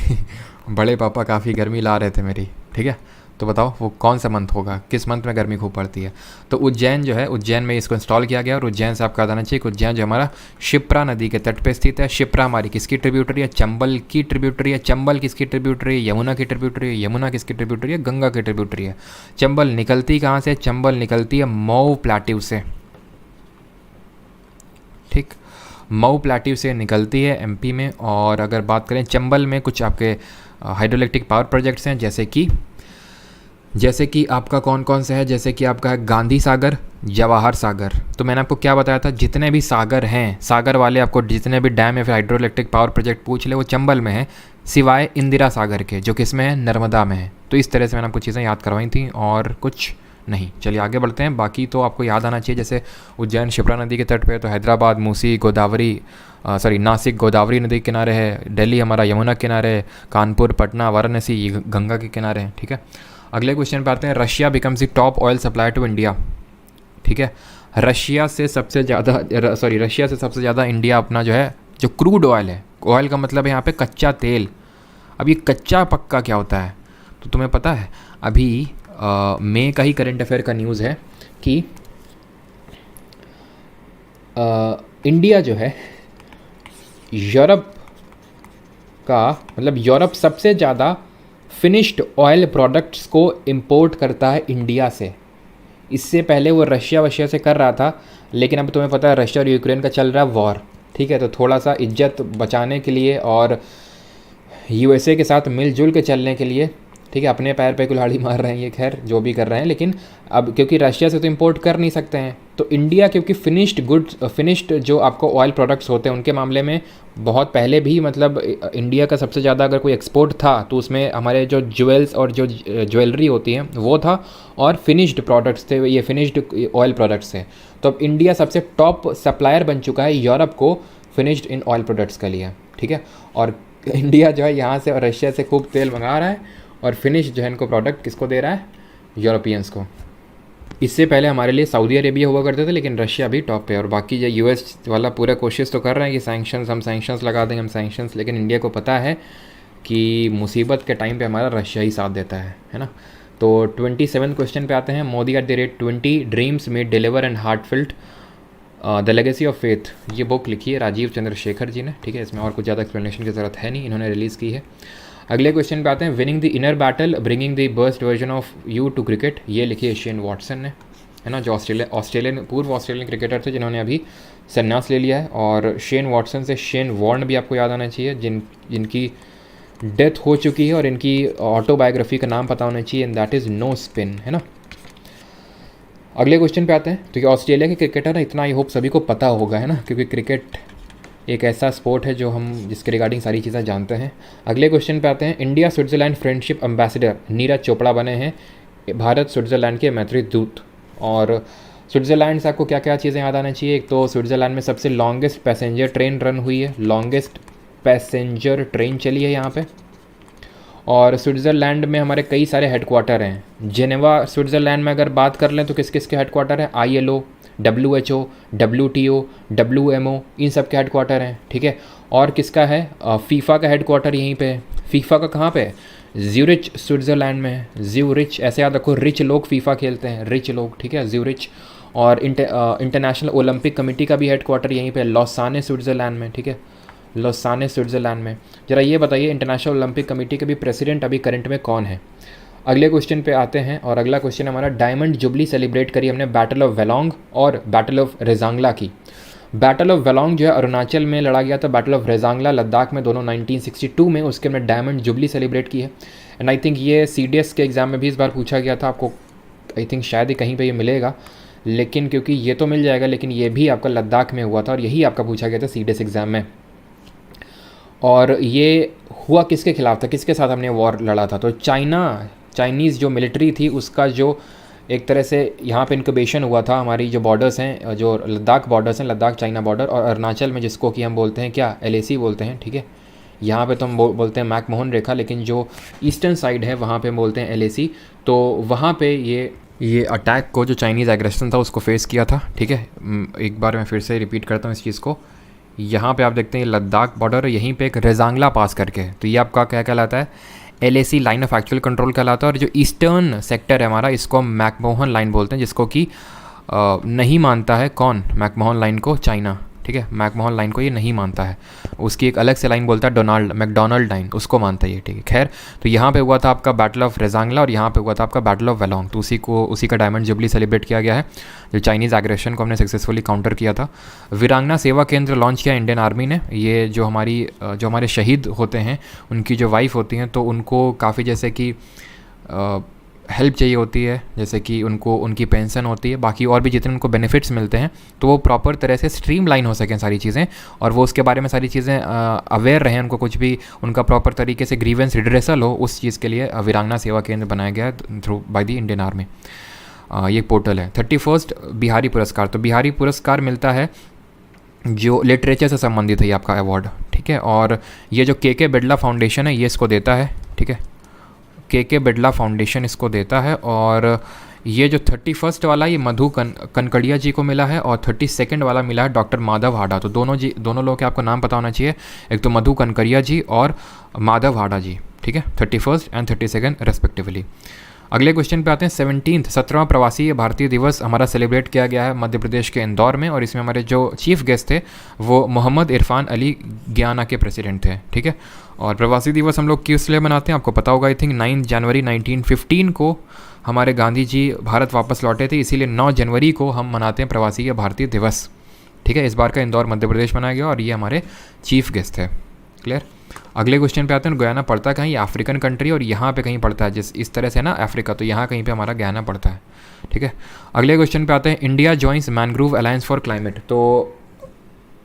[SPEAKER 1] बड़े पापा काफ़ी गर्मी ला रहे थे मेरी, ठीक है। तो बताओ वो कौन सा मंथ होगा, किस मंथ में गर्मी खूब पड़ती है। तो उज्जैन जो है, उज्जैन में इसको इंस्टॉल किया गया, और उज्जैन से आपको याद आना चाहिए कि उज्जैन जो हमारा शिप्रा नदी के तट पे स्थित है। शिप्रा हमारी किसकी ट्रिब्यूटरी है, चंबल की ट्रिब्यूटरी है। चंबल किसकी ट्रिब्यूटरी है, यमुना की ट्रिब्यूटरी है। यमुना किसकी ट्रिब्यूटरी है, गंगा की ट्रिब्यूटरी है। चंबल निकलती कहाँ से, चंबल निकलती है मऊ प्लाट्यू से, ठीक, मऊ प्लाट्यू से निकलती है एमपी में। और अगर बात करें चंबल में कुछ आपके हाइड्रोइलेक्ट्रिक पावर प्रोजेक्ट्स हैं, जैसे कि आपका कौन कौन सा है, जैसे कि आपका है गांधी सागर, जवाहर सागर। तो मैंने आपको क्या बताया था, जितने भी सागर हैं, सागर वाले आपको जितने भी डैम या फिर हाइड्रोइलेक्ट्रिक पावर प्रोजेक्ट पूछ ले, वो चंबल में है, सिवाय इंदिरा सागर के जो किस में है, नर्मदा में है। तो इस तरह से मैंने आपको चीज़ें याद करवाई थी और कुछ नहीं। चलिए आगे बढ़ते हैं। बाकी तो आपको याद आना चाहिए, जैसे उज्जैन शिप्रा नदी के तट पे, तो हैदराबाद मूसी गोदावरी, नासिक गोदावरी नदी के किनारे है। दिल्ली हमारा यमुना किनारे है। कानपुर, पटना, वाराणसी ये गंगा के किनारे हैं, ठीक है। अगले क्वेश्चन पे आते हैं, Russia becomes the top oil supply to India, ठीक है। रशिया से सबसे ज़्यादा इंडिया अपना जो है, जो क्रूड ऑयल है, ऑयल का मतलब है यहाँ पे कच्चा तेल। अब ये कच्चा पक्का क्या होता है, तो तुम्हें पता है, अभी मई का ही करंट अफेयर का न्यूज़ है कि इंडिया जो है यूरोप का, मतलब यूरोप सबसे ज़्यादा फिनिश्ड ऑयल प्रोडक्ट्स को इंपोर्ट करता है इंडिया से। इससे पहले वो रशिया से कर रहा था, लेकिन अब तुम्हें पता है रशिया और यूक्रेन का चल रहा है वॉर, ठीक है। तो थोड़ा सा इज्जत बचाने के लिए और यूएसए के साथ मिलजुल के चलने के लिए, ठीक है, अपने पैर पे कुल्हाड़ी मार रहे हैं ये, खैर जो भी कर रहे हैं, लेकिन अब क्योंकि रशिया से तो इंपोर्ट कर नहीं सकते हैं, तो इंडिया क्योंकि फिनिश्ड जो आपको ऑयल प्रोडक्ट्स होते हैं उनके मामले में बहुत पहले भी, मतलब इंडिया का सबसे ज़्यादा अगर कोई एक्सपोर्ट था तो उसमें हमारे जो ज्वेल्स और जो ज्वेलरी होती है वो था, और फिनिश्ड प्रोडक्ट्स थे, ये फिनिश्ड ऑयल प्रोडक्ट्स थे। तो अब इंडिया सबसे टॉप सप्लायर बन चुका है यूरोप को फिनिश्ड इन ऑयल प्रोडक्ट्स के लिए, ठीक है। और इंडिया जो है यहाँ से और रशिया से खूब तेल मंगा रहा है, और फिनिश जो है इनको प्रोडक्ट किसको दे रहा है, यूरोपियंस को। इससे पहले हमारे लिए सऊदी अरेबिया हुआ करते थे, लेकिन रशिया अभी टॉप पे, और बाकी जो यूएस वाला पूरा कोशिश तो कर रहे हैं कि हम सैंक्शंस लगा देंगे, हम सैंक्शंस, लेकिन इंडिया को पता है कि मुसीबत के टाइम पे हमारा रशिया ही साथ देता है ना। तो 27 क्वेश्चन पे आते हैं, Modi @20 dreams made deliver and heartfelt the legacy of faith. ये बुक लिखी है राजीव चंद्रशेखर जी ने, ठीक है। इसमें और कुछ ज़्यादा एक्सप्लेनेशन की ज़रूरत है नहीं, इन्होंने रिलीज़ की है। अगले क्वेश्चन पे आते हैं, winning the inner battle bringing the best version of you to cricket. ये लिखी है शेन वॉटसन ने, है ना, जो पूर्व ऑस्ट्रेलियन क्रिकेटर थे जिन्होंने अभी संन्यास ले लिया है। और शेन वॉटसन से शेन वॉर्न भी आपको याद आना चाहिए, जिनकी डेथ हो चुकी है, और इनकी ऑटोबायोग्राफी का नाम पता होना चाहिए, and that is no spin, है ना। अगले क्वेश्चन पे आते हैं, तो ये ऑस्ट्रेलिया के क्रिकेटर है, इतना आई होप सभी को पता होगा, है ना, क्योंकि क्रिकेट एक ऐसा स्पोर्ट है जो हम जिसके रिगार्डिंग सारी चीज़ें जानते हैं। अगले क्वेश्चन पे आते हैं, India Switzerland friendship ambassador Neeraj Chopra बने हैं भारत स्विट्ज़रलैंड के मैत्री दूत। और स्विट्ज़रलैंड से आपको क्या क्या चीज़ें याद आना चाहिए, एक तो स्विट्ज़रलैंड में सबसे लॉन्गेस्ट पैसेंजर ट्रेन रन हुई है, लॉन्गेस्ट पैसेंजर ट्रेन चली है यहाँ पे। और स्विट्ज़रलैंड में हमारे कई सारे हेडक्वार्टर हैं। जेनेवा स्विट्ज़रलैंड में अगर बात कर लें तो किस किस के हेडक्वार्टर हैं, ILO, WHO, WTO, WMO, इन सब के हेडक्वार्टर हैं, ठीक है। और किसका है, फीफा का हेडक्वार्टर यहीं पे है। फीफा का कहाँ पे है, ज्यूरिच स्विट्ज़रलैंड में है। ज्यूरिच, ऐसे याद रखो, रिच लोग फीफा खेलते हैं, रिच लोग, ठीक है, ज्यूरिच। और इंटरनेशनल ओलंपिक कमेटी का भी हेडक्वार्टर यहीं पे, लॉसाने स्विट्ज़रलैंड में, ठीक है, लॉसाने स्विट्ज़रलैंड में। ज़रा ये बताइए इंटरनेशनल ओलंपिक कमेटी के भी प्रेसिडेंट अभी करंट में कौन है। अगले क्वेश्चन पे आते हैं, और अगला क्वेश्चन हमारा, डायमंड जुबली सेलिब्रेट करी हमने बैटल ऑफ वेलोंग और बैटल ऑफ रेजांगला की। बैटल ऑफ वेलोंग जो है अरुणाचल में लड़ा गया था, बैटल ऑफ रेजांगला लद्दाख में, दोनों 1962 में, उसके हमने डायमंड जुबली सेलिब्रेट की है। एंड आई थिंक ये CDS के एग्ज़ाम में भी इस बार पूछा गया था, आपको आई थिंक शायद ही कहीं पे ये मिलेगा लेकिन क्योंकि ये तो मिल जाएगा, लेकिन ये भी आपका लद्दाख में हुआ था और यही आपका पूछा गया था सीडीएस एग्ज़ाम में। और ये हुआ किसके खिलाफ था, किसके साथ हमने वॉर लड़ा था? तो चाइनीज़ जो मिलिट्री थी उसका जो एक तरह से यहाँ पे इंक्यूबेशन हुआ था। हमारी जो बॉर्डर्स हैं, जो लद्दाख बॉर्डर्स हैं, लद्दाख चाइना बॉर्डर, और अरुणाचल में जिसको कि हम बोलते हैं क्या, LAC बोलते हैं, ठीक है। यहाँ पे तो हम बोलते हैं मैकमोहन रेखा, लेकिन जो ईस्टर्न साइड है वहाँ पे बोलते हैं LAC। तो वहाँ पे ये अटैक को, जो चाइनीज़ एग्रेशन था उसको फेस किया था, ठीक है। एक बार मैं फिर से रिपीट करता हूँ इस चीज़ को। यहाँ पे आप देखते हैं लद्दाख बॉर्डर, यहीं पे एक रेजांगला पास करके है, तो ये आपका क्या कहलाता है, LAC line of actual control कहलाता है। और जो ईस्टर्न सेक्टर है हमारा, इसको हम मैकमोहन लाइन बोलते हैं, जिसको कि नहीं मानता है कौन, मैकमोहन लाइन को चाइना, ठीक है। मैकमोहन लाइन को ये नहीं मानता है, उसकी एक अलग से लाइन बोलता है मैकडोनल्ड लाइन, उसको मानता है ये, ठीक है। खैर, तो यहाँ पे हुआ था आपका बैटल ऑफ रेजांगला और यहाँ पे हुआ था आपका बैटल ऑफ वेलोंग। तो उसी का डायमंड जुबली सेलिब्रेट किया गया है, जो चाइनीज़ एग्रेशन को हमने सक्सेसफुली काउंटर किया था। वीरांगना सेवा केंद्र लॉन्च किया इंडियन आर्मी ने। ये जो हमारे शहीद होते हैं, उनकी जो वाइफ होती हैं, तो उनको काफ़ी जैसे कि हेल्प चाहिए होती है, जैसे कि उनकी पेंशन होती है, बाकी और भी जितने उनको बेनिफिट्स मिलते हैं, तो वो प्रॉपर तरह से स्ट्रीमलाइन हो सकें सारी चीज़ें, और वो उसके बारे में सारी चीज़ें अवेयर रहें, उनको कुछ भी उनका प्रॉपर तरीके से ग्रीवेंस रिड्रेसल हो, उस चीज़ के लिए वीरांगना सेवा केंद्र बनाया गया है through by the Indian army. ये पोर्टल है। 31 बिहारी पुरस्कार, तो बिहारी पुरस्कार मिलता है जो लिटरेचर से संबंधित है, ये आपका अवार्ड, ठीक है। और ये जो के बिरला फाउंडेशन है, ये इसको देता है, ठीक है। के बिरला फाउंडेशन इसको देता है। और ये जो 31 वाला, ये मधु कनकड़िया जी को मिला है, और 32 वाला मिला है डॉक्टर माधव हाडा। तो दोनों लोगों के आपको नाम पता होना चाहिए, एक तो मधु कनकड़िया जी और माधव हाडा जी, ठीक है। 31 एंड 32 रेस्पेक्टिवली। अगले क्वेश्चन पे आते हैं। 17वां प्रवासी भारतीय दिवस हमारा सेलिब्रेट किया गया है मध्य प्रदेश के इंदौर में, और इसमें हमारे जो चीफ गेस्ट थे वो मोहम्मद इरफान अली गियाना के प्रेसिडेंट थे, ठीक है। और प्रवासी दिवस हम लोग किस लिए मनाते हैं आपको पता होगा, आई थिंक 9 जनवरी 1915 को हमारे गांधी जी भारत वापस लौटे थे, इसीलिए 9 जनवरी को हम मनाते हैं प्रवासी भारतीय दिवस, ठीक है। इस बार का इंदौर मध्य प्रदेश मनाया गया और ये हमारे चीफ गेस्ट थे। क्लियर। अगले क्वेश्चन पे आते हैं। गयाना पड़ता कहीं, अफ्रीकन कंट्री, और यहाँ पे कहीं पड़ता है, जिस इस तरह से ना अफ्रीका, तो यहाँ कहीं पे हमारा गयाना पड़ता है, ठीक है। अगले क्वेश्चन पे आते हैं। India joins mangrove alliance for climate, तो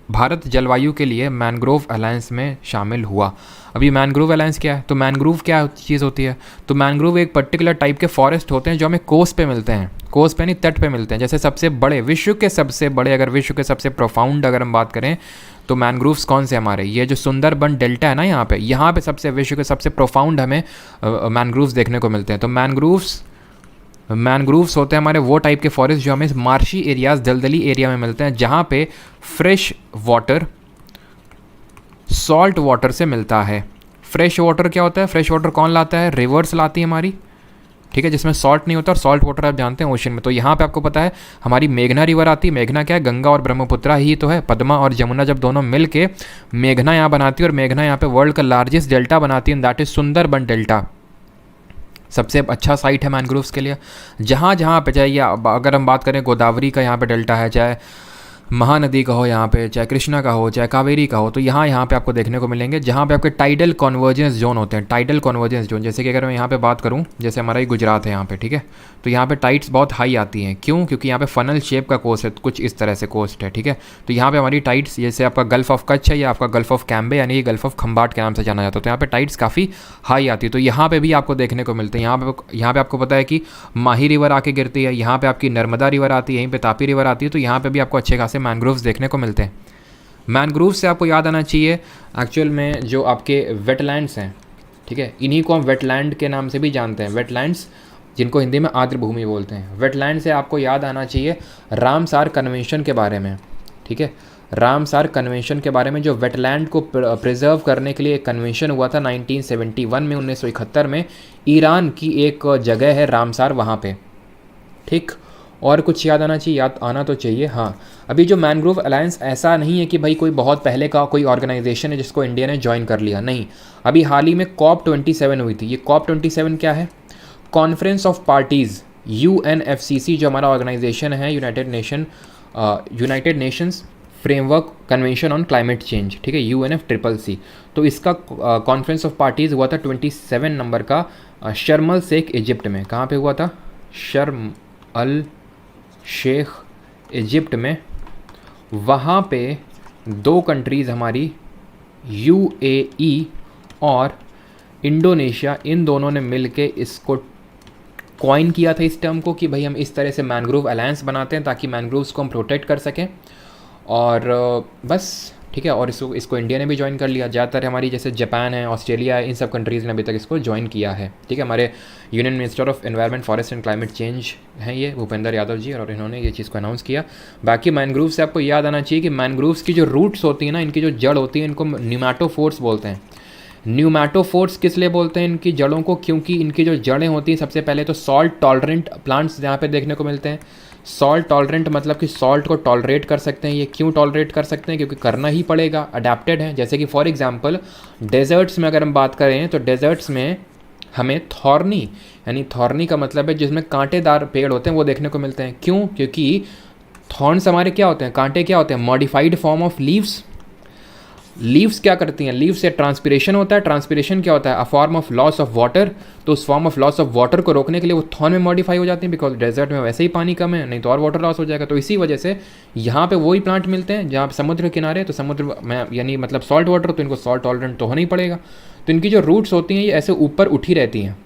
[SPEAKER 1] भारत जलवायु के लिए मैनग्रोव अलायंस में शामिल हुआ। अभी मैनग्रोव अलायंस क्या है, तो मैनग्रोव क्या चीज़ होती है, तो मैनग्रोव एक पर्टिकुलर टाइप के फॉरेस्ट होते हैं जो हमें कोस्ट पे मिलते हैं, कोस्ट पे नहीं तट पे मिलते हैं। जैसे सबसे बड़े, विश्व के सबसे बड़े, अगर विश्व के सबसे प्रोफाउंड अगर हम बात करें, तो मैनग्रोव्स कौन से हमारे, ये जो सुंदरबन डेल्टा है ना, यहाँ पे सबसे विश्व के सबसे प्रोफाउंड हमें मैनग्रोव्स देखने को मिलते हैं। तो मैनग्रोव्स होते हैं हमारे वो टाइप के फॉरेस्ट जो हमें मार्शी एरियाज, दलदली एरिया में मिलते हैं, जहाँ पे फ्रेश वाटर सॉल्ट वाटर से मिलता है। फ्रेश वाटर क्या होता है, फ्रेश वाटर कौन लाता है, रिवर्स लाती है हमारी, ठीक है, जिसमें सॉल्ट नहीं होता, और सॉल्ट वाटर आप जानते हैं ओशन में। तो यहाँ पे आपको पता है हमारी मेघना रिवर आती है। मेघना क्या है, गंगा और ब्रह्मपुत्रा ही तो है। पद्मा और जमुना जब दोनों मिल के मेघना यहाँ बनाती है, और मेघना यहाँ पे वर्ल्ड का लार्जेस्ट डेल्टा बनाती है, दैट इज सुंदरबन डेल्टा। सबसे अच्छा साइट है मैनग्रोव्स के लिए। जहाँ पे चाहिए, अगर हम बात करें गोदावरी का यहाँ पे डेल्टा है, चाहे महानदी का हो यहाँ पे, चाहे कृष्णा का हो, चाहे कावेरी का हो, तो यहाँ पे आपको देखने को मिलेंगे जहाँ पे आपके टाइडल कॉन्वर्जेंस जोन होते हैं। टाइडल कॉन्वर्जेंस जोन, जैसे कि अगर मैं यहाँ पे बात करूँ, जैसे हमारा ही गुजरात है यहाँ पे, ठीक है, तो यहाँ पे टाइड्स बहुत हाई आती हैं। क्यों? क्योंकि यहाँ पे फनल शेप का कोस्ट है, कुछ इस तरह से कोस्ट है, ठीक है। तो यहाँ पे हमारी टाइड्स, जैसे आपका गल्फ ऑफ कच्छ है या आपका गल्फ ऑफ कैम्बे यानी कि गल्फ ऑफ खंबाट के नाम से जाना जाता है, तो यहाँ पे टाइड्स काफ़ी हाई आती है। तो यहाँ पे भी आपको देखने को मिलते हैं। यहाँ पे आपको पता है कि माही रिवर आके गिरती है, यहाँ पे आपकी नर्मदा रिवर आती है, यहीं पे तापी रिवर आती है, तो यहाँ पे भी आपको अच्छे खासे मैनग्रोव्स देखने को मिलते हैं। मैनग्रोव्स से आपको याद आना चाहिए एक्चुअल में जो आपके वेटलैंड्स हैं, ठीक है, इन्हीं को हम वेटलैंड के नाम से भी जानते हैं। वेटलैंड्स, जिनको हिंदी में आर्द्र भूमि बोलते हैं। वेटलैंड से आपको याद आना चाहिए रामसार कन्वेंशन के बारे में, ठीक है, रामसार कन्वेंशन के बारे में, जो वेटलैंड को प्रिजर्व करने के लिए एक कन्वेंशन हुआ था 1971 में, 1971 में। ईरान की एक जगह है रामसार, वहाँ पे, ठीक। और कुछ याद आना चाहिए, याद आना तो चाहिए, हाँ। अभी जो मैनग्रोव अलायंस ऐसा नहीं है कि भाई कोई बहुत पहले का कोई ऑर्गेनाइजेशन है जिसको इंडिया ने ज्वाइन कर लिया, नहीं। अभी हाल ही में COP27 हुई थी। ये COP27 क्या है, कॉन्फ्रेंस ऑफ पार्टीज़, UNFCC जो हमारा ऑर्गेनाइजेशन है, United Nations framework convention on climate change, ठीक है, UNFCCC। तो इसका कॉन्फ्रेंस ऑफ पार्टीज़ हुआ था 27 नंबर का शर्म अल शेख इजिप्ट में। कहाँ पे हुआ था, शर्म अल शेख इजिप्ट में, वहाँ पे 2 कंट्रीज़ हमारी यूएई और इंडोनेशिया, इन दोनों ने मिलके इसको कॉइन किया था इस टर्म को कि भाई हम इस तरह से मैनग्रोव अलायंस बनाते हैं ताकि मैनग्रोव्स को हम प्रोटेक्ट कर सकें। और बस ठीक है, और इसको इंडिया ने भी ज्वाइन कर लिया। ज़्यादातर हमारी जैसे जापान है, ऑस्ट्रेलिया है, इन सब कंट्रीज़ ने अभी तक इसको ज्वाइन किया है। ठीक है, हमारे union minister of environment, forest and climate change हैं ये भूपेंद्र यादव जी, और इन्होंने ये चीज़ को अनाउंस किया। बाकी मैनग्रोव से आपको याद आना चाहिए कि मैनग्रोव्स की जो रूट्स होती हैं ना, इनकी जो जड़ होती है, इनको न्यूमैटोफोर्स बोलते हैं। न्यूमैटोफोर्स किस लिए बोलते हैं इनकी जड़ों को? क्योंकि इनकी जो जड़ें होती हैं, सबसे पहले तो सॉल्ट टॉलरेंट प्लांट्स यहाँ पे देखने को मिलते हैं। सॉल्ट टॉलरेंट मतलब कि सॉल्ट को टॉलरेट कर सकते हैं। ये क्यों टॉलरेट कर सकते हैं? क्योंकि करना ही पड़ेगा, अडेप्टेड है। जैसे कि फॉर एग्जांपल डेजर्ट्स में अगर हम बात करें तो डेजर्ट्स में हमें थॉर्नी, यानी थॉर्नी का मतलब है जिसमें कांटेदार पेड़ होते हैं, वो देखने को मिलते हैं। क्यों? क्योंकि थॉर्न्स हमारे क्या होते हैं, कांटे क्या होते हैं, modified form of leaves. Leaves क्या करती हैं? लीव्स से ट्रांसपिरेशन होता है। ट्रांसपिरेशन क्या होता है? A form of loss of water. तो उस form of loss of water को रोकने के लिए वो थॉर्न में मॉडिफाई हो जाती हैं, बिकॉज डेजर्ट में वैसे ही पानी कम है, नहीं तो और वाटर लॉस हो जाएगा। तो इसी वजह से यहाँ पे वही प्लांट मिलते हैं जहाँ समुद्र के किनारे, तो समुद्र में यानी मतलब सॉल्ट वाटर, तो इनको सॉल्ट टॉलरेंट तो होना ही पड़ेगा। तो इनकी जो रूट्स होती हैं ये ऐसे ऊपर उठी रहती हैं।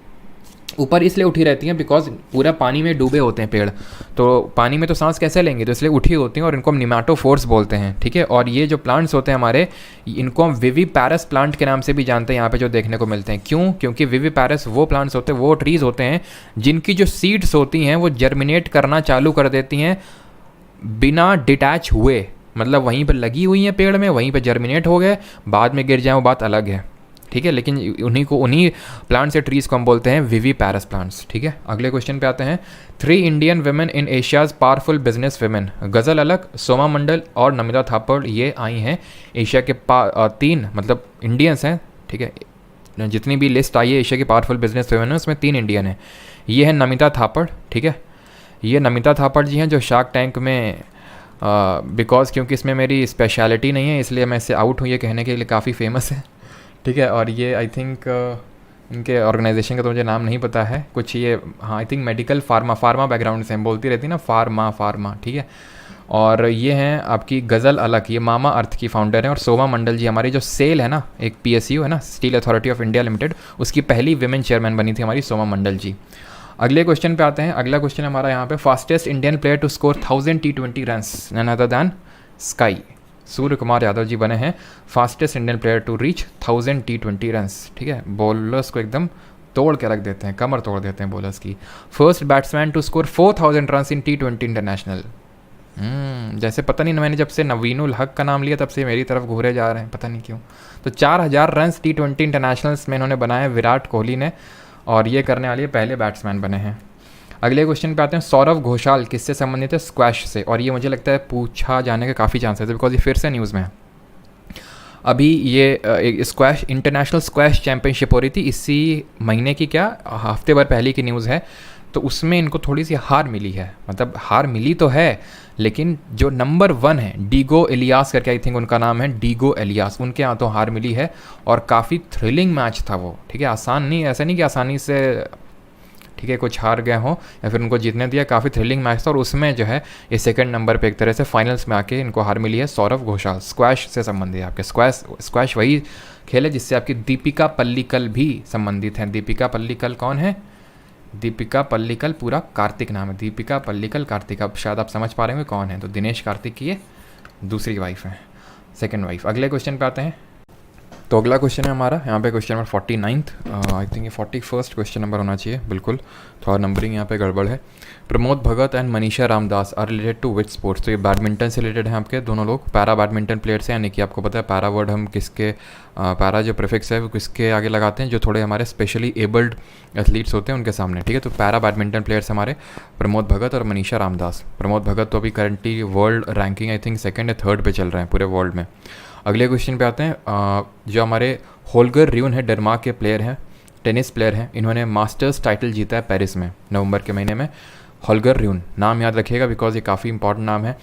[SPEAKER 1] ऊपर इसलिए उठी रहती हैं बिकॉज पूरा पानी में डूबे होते हैं पेड़, तो पानी में तो सांस कैसे लेंगे, तो इसलिए उठी होती हैं, और इनको हम निमेटोफोर्स बोलते हैं। ठीक है, और ये जो प्लांट्स होते हैं हमारे, इनको हम विविपैरस प्लांट के नाम से भी जानते हैं यहाँ पे जो देखने को मिलते हैं। क्यों? क्योंकि विविपैरस वो प्लांट्स होते हैं, वो ट्रीज़ होते हैं जिनकी जो सीड्स होती हैं वो जर्मिनेट करना चालू कर देती हैं बिना डिटैच हुए, मतलब वहीं पर लगी हुई हैं पेड़ में, वहीं पर जर्मिनेट हो गए, बाद में गिर जाए वो बात अलग है। ठीक है, लेकिन उन्हीं प्लांट्स या ट्रीज़ को हम बोलते हैं विविपैरस प्लांट्स। ठीक है, अगले क्वेश्चन पे आते हैं। 3 Indian women in Asia's powerful business women, Ghazal Alagh, Soma Mandal और नमिता थापड़, ये आई हैं एशिया के 3 मतलब इंडियंस हैं। ठीक है, जितनी भी लिस्ट आई है एशिया की पावरफुल बिजनेस वुमेन है उसमें 3 इंडियन हैं। ये है नमिता थापड़। ठीक है, ये नमिता थापड़ जी हैं जो शार्क टैंक में बिकॉज क्योंकि इसमें मेरी स्पेशलिटी नहीं है इसलिए मैं इससे आउट हूँ, ये कहने के लिए काफ़ी फेमस है। ठीक है, और ये आई थिंक इनके ऑर्गेनाइजेशन का तो मुझे नाम नहीं पता है, कुछ ये हाँ I think medical pharma background से हम बोलती रहती ना, फार्मा। ठीक है, और ये हैं आपकी गज़ल अलक, ये मामा अर्थ की फाउंडर हैं। और सोमा मंडल जी हमारी जो सेल है ना, एक PSU है ना, steel authority of India limited, उसकी पहली विमेन चेयरमैन बनी थी हमारी सोमा मंडल जी। अगले क्वेश्चन पे आते हैं। अगला क्वेश्चन हमारा यहाँ पे, fastest Indian player to score 1000 T20 runs, none other than SKY. Surya Kumar Yadav ji बने हैं fastest Indian player to reach 1000 T20 runs. ठीक है, बॉलर्स को एकदम तोड़ के रख देते हैं, कमर तोड़ देते हैं बॉलर्स की। First batsman to score 4000 runs in T20 international. जैसे पता नहीं, मैंने जब से नवीनुल हक का नाम लिया तब से मेरी तरफ घूरे जा रहे हैं, पता नहीं क्यों। तो 4000 रन्स T20 इंटरनेशनल्स में इन्होंने बनाए विराट कोहली ने, और ये करने वाले पहले बैट्समैन बने हैं। अगले क्वेश्चन पे आते हैं। सौरव घोषाल किससे संबंधित है? स्क्वैश से, और ये मुझे लगता है पूछा जाने के काफ़ी चांसेस है बिकॉज ये फिर से न्यूज़ में है। अभी ये स्क्वैश इंटरनेशनल स्क्वैश चैम्पियनशिप हो रही थी इसी महीने की, क्या हफ्ते भर पहले की न्यूज़ है। तो उसमें इनको थोड़ी सी हार मिली है, मतलब हार मिली तो है, लेकिन जो नंबर 1 है डीगो एलियास करके, आई थिंक उनका नाम है डीगो एलियास, उनके यहाँ तो हार मिली है। और काफ़ी थ्रिलिंग मैच था वो। ठीक है, आसान नहीं, ऐसा नहीं कि आसानी से ठीक है कुछ हार गए हों या फिर उनको जीतने दिया, काफ़ी थ्रिलिंग मैच था। और उसमें जो है ये सेकंड नंबर पे एक तरह से फाइनल्स में आके इनको हार मिली है। सौरव घोषाल स्क्वैश से संबंधित है। आपके स्क्वैश वही खेल है जिससे आपकी दीपिका पल्लिकल भी संबंधित हैं। दीपिका पल्लिकल कौन है? दीपिका पल्लिकल पूरा कार्तिक नाम है, दीपिका पल्लिकल कार्तिक। अब शायद आप समझ पा रहे होंगे कौन है, तो दिनेश कार्तिक की ये दूसरी वाइफ है, सेकेंड वाइफ। अगले क्वेश्चन पे आते हैं। तो अगला क्वेश्चन है हमारा यहाँ पे क्वेश्चन नंबर 49, आई थिंक ये 41st क्वेश्चन नंबर होना चाहिए, बिल्कुल थोड़ा नंबरिंग यहाँ पे गड़बड़ है। Pramod Bhagat and Manisha Ramdas are related to which sports? तो ये बैडमिंटन से रिलेटेड हैं आपके दोनों लोग, पैरा बैडमिंटन प्लेयर्स हैं। यानी कि आपको पता है पैरा वर्ड हम किसके, पैरा जो प्रीफिक्स है वो किसके आगे लगाते हैं? जो थोड़े हमारे स्पेशली एबल्ड एथलीट्स होते हैं उनके सामने। ठीक है, तो पैरा बैडमिंटन प्लेयर्स हमारे प्रमोद भगत और मनीषा रामदास। प्रमोद भगत तो अभी currently world ranking I think 2nd या 3rd पे चल रहे हैं पूरे वर्ल्ड में। अगले क्वेश्चन पे आते हैं। जो हमारे होल्गर र्यून है, डेनमार्क के प्लेयर हैं, टेनिस प्लेयर हैं, इन्होंने मास्टर्स टाइटल जीता है पेरिस में नवंबर के महीने में। होल्गर र्यून नाम याद रखिएगा बिकॉज ये काफ़ी इंपॉर्टेंट नाम है।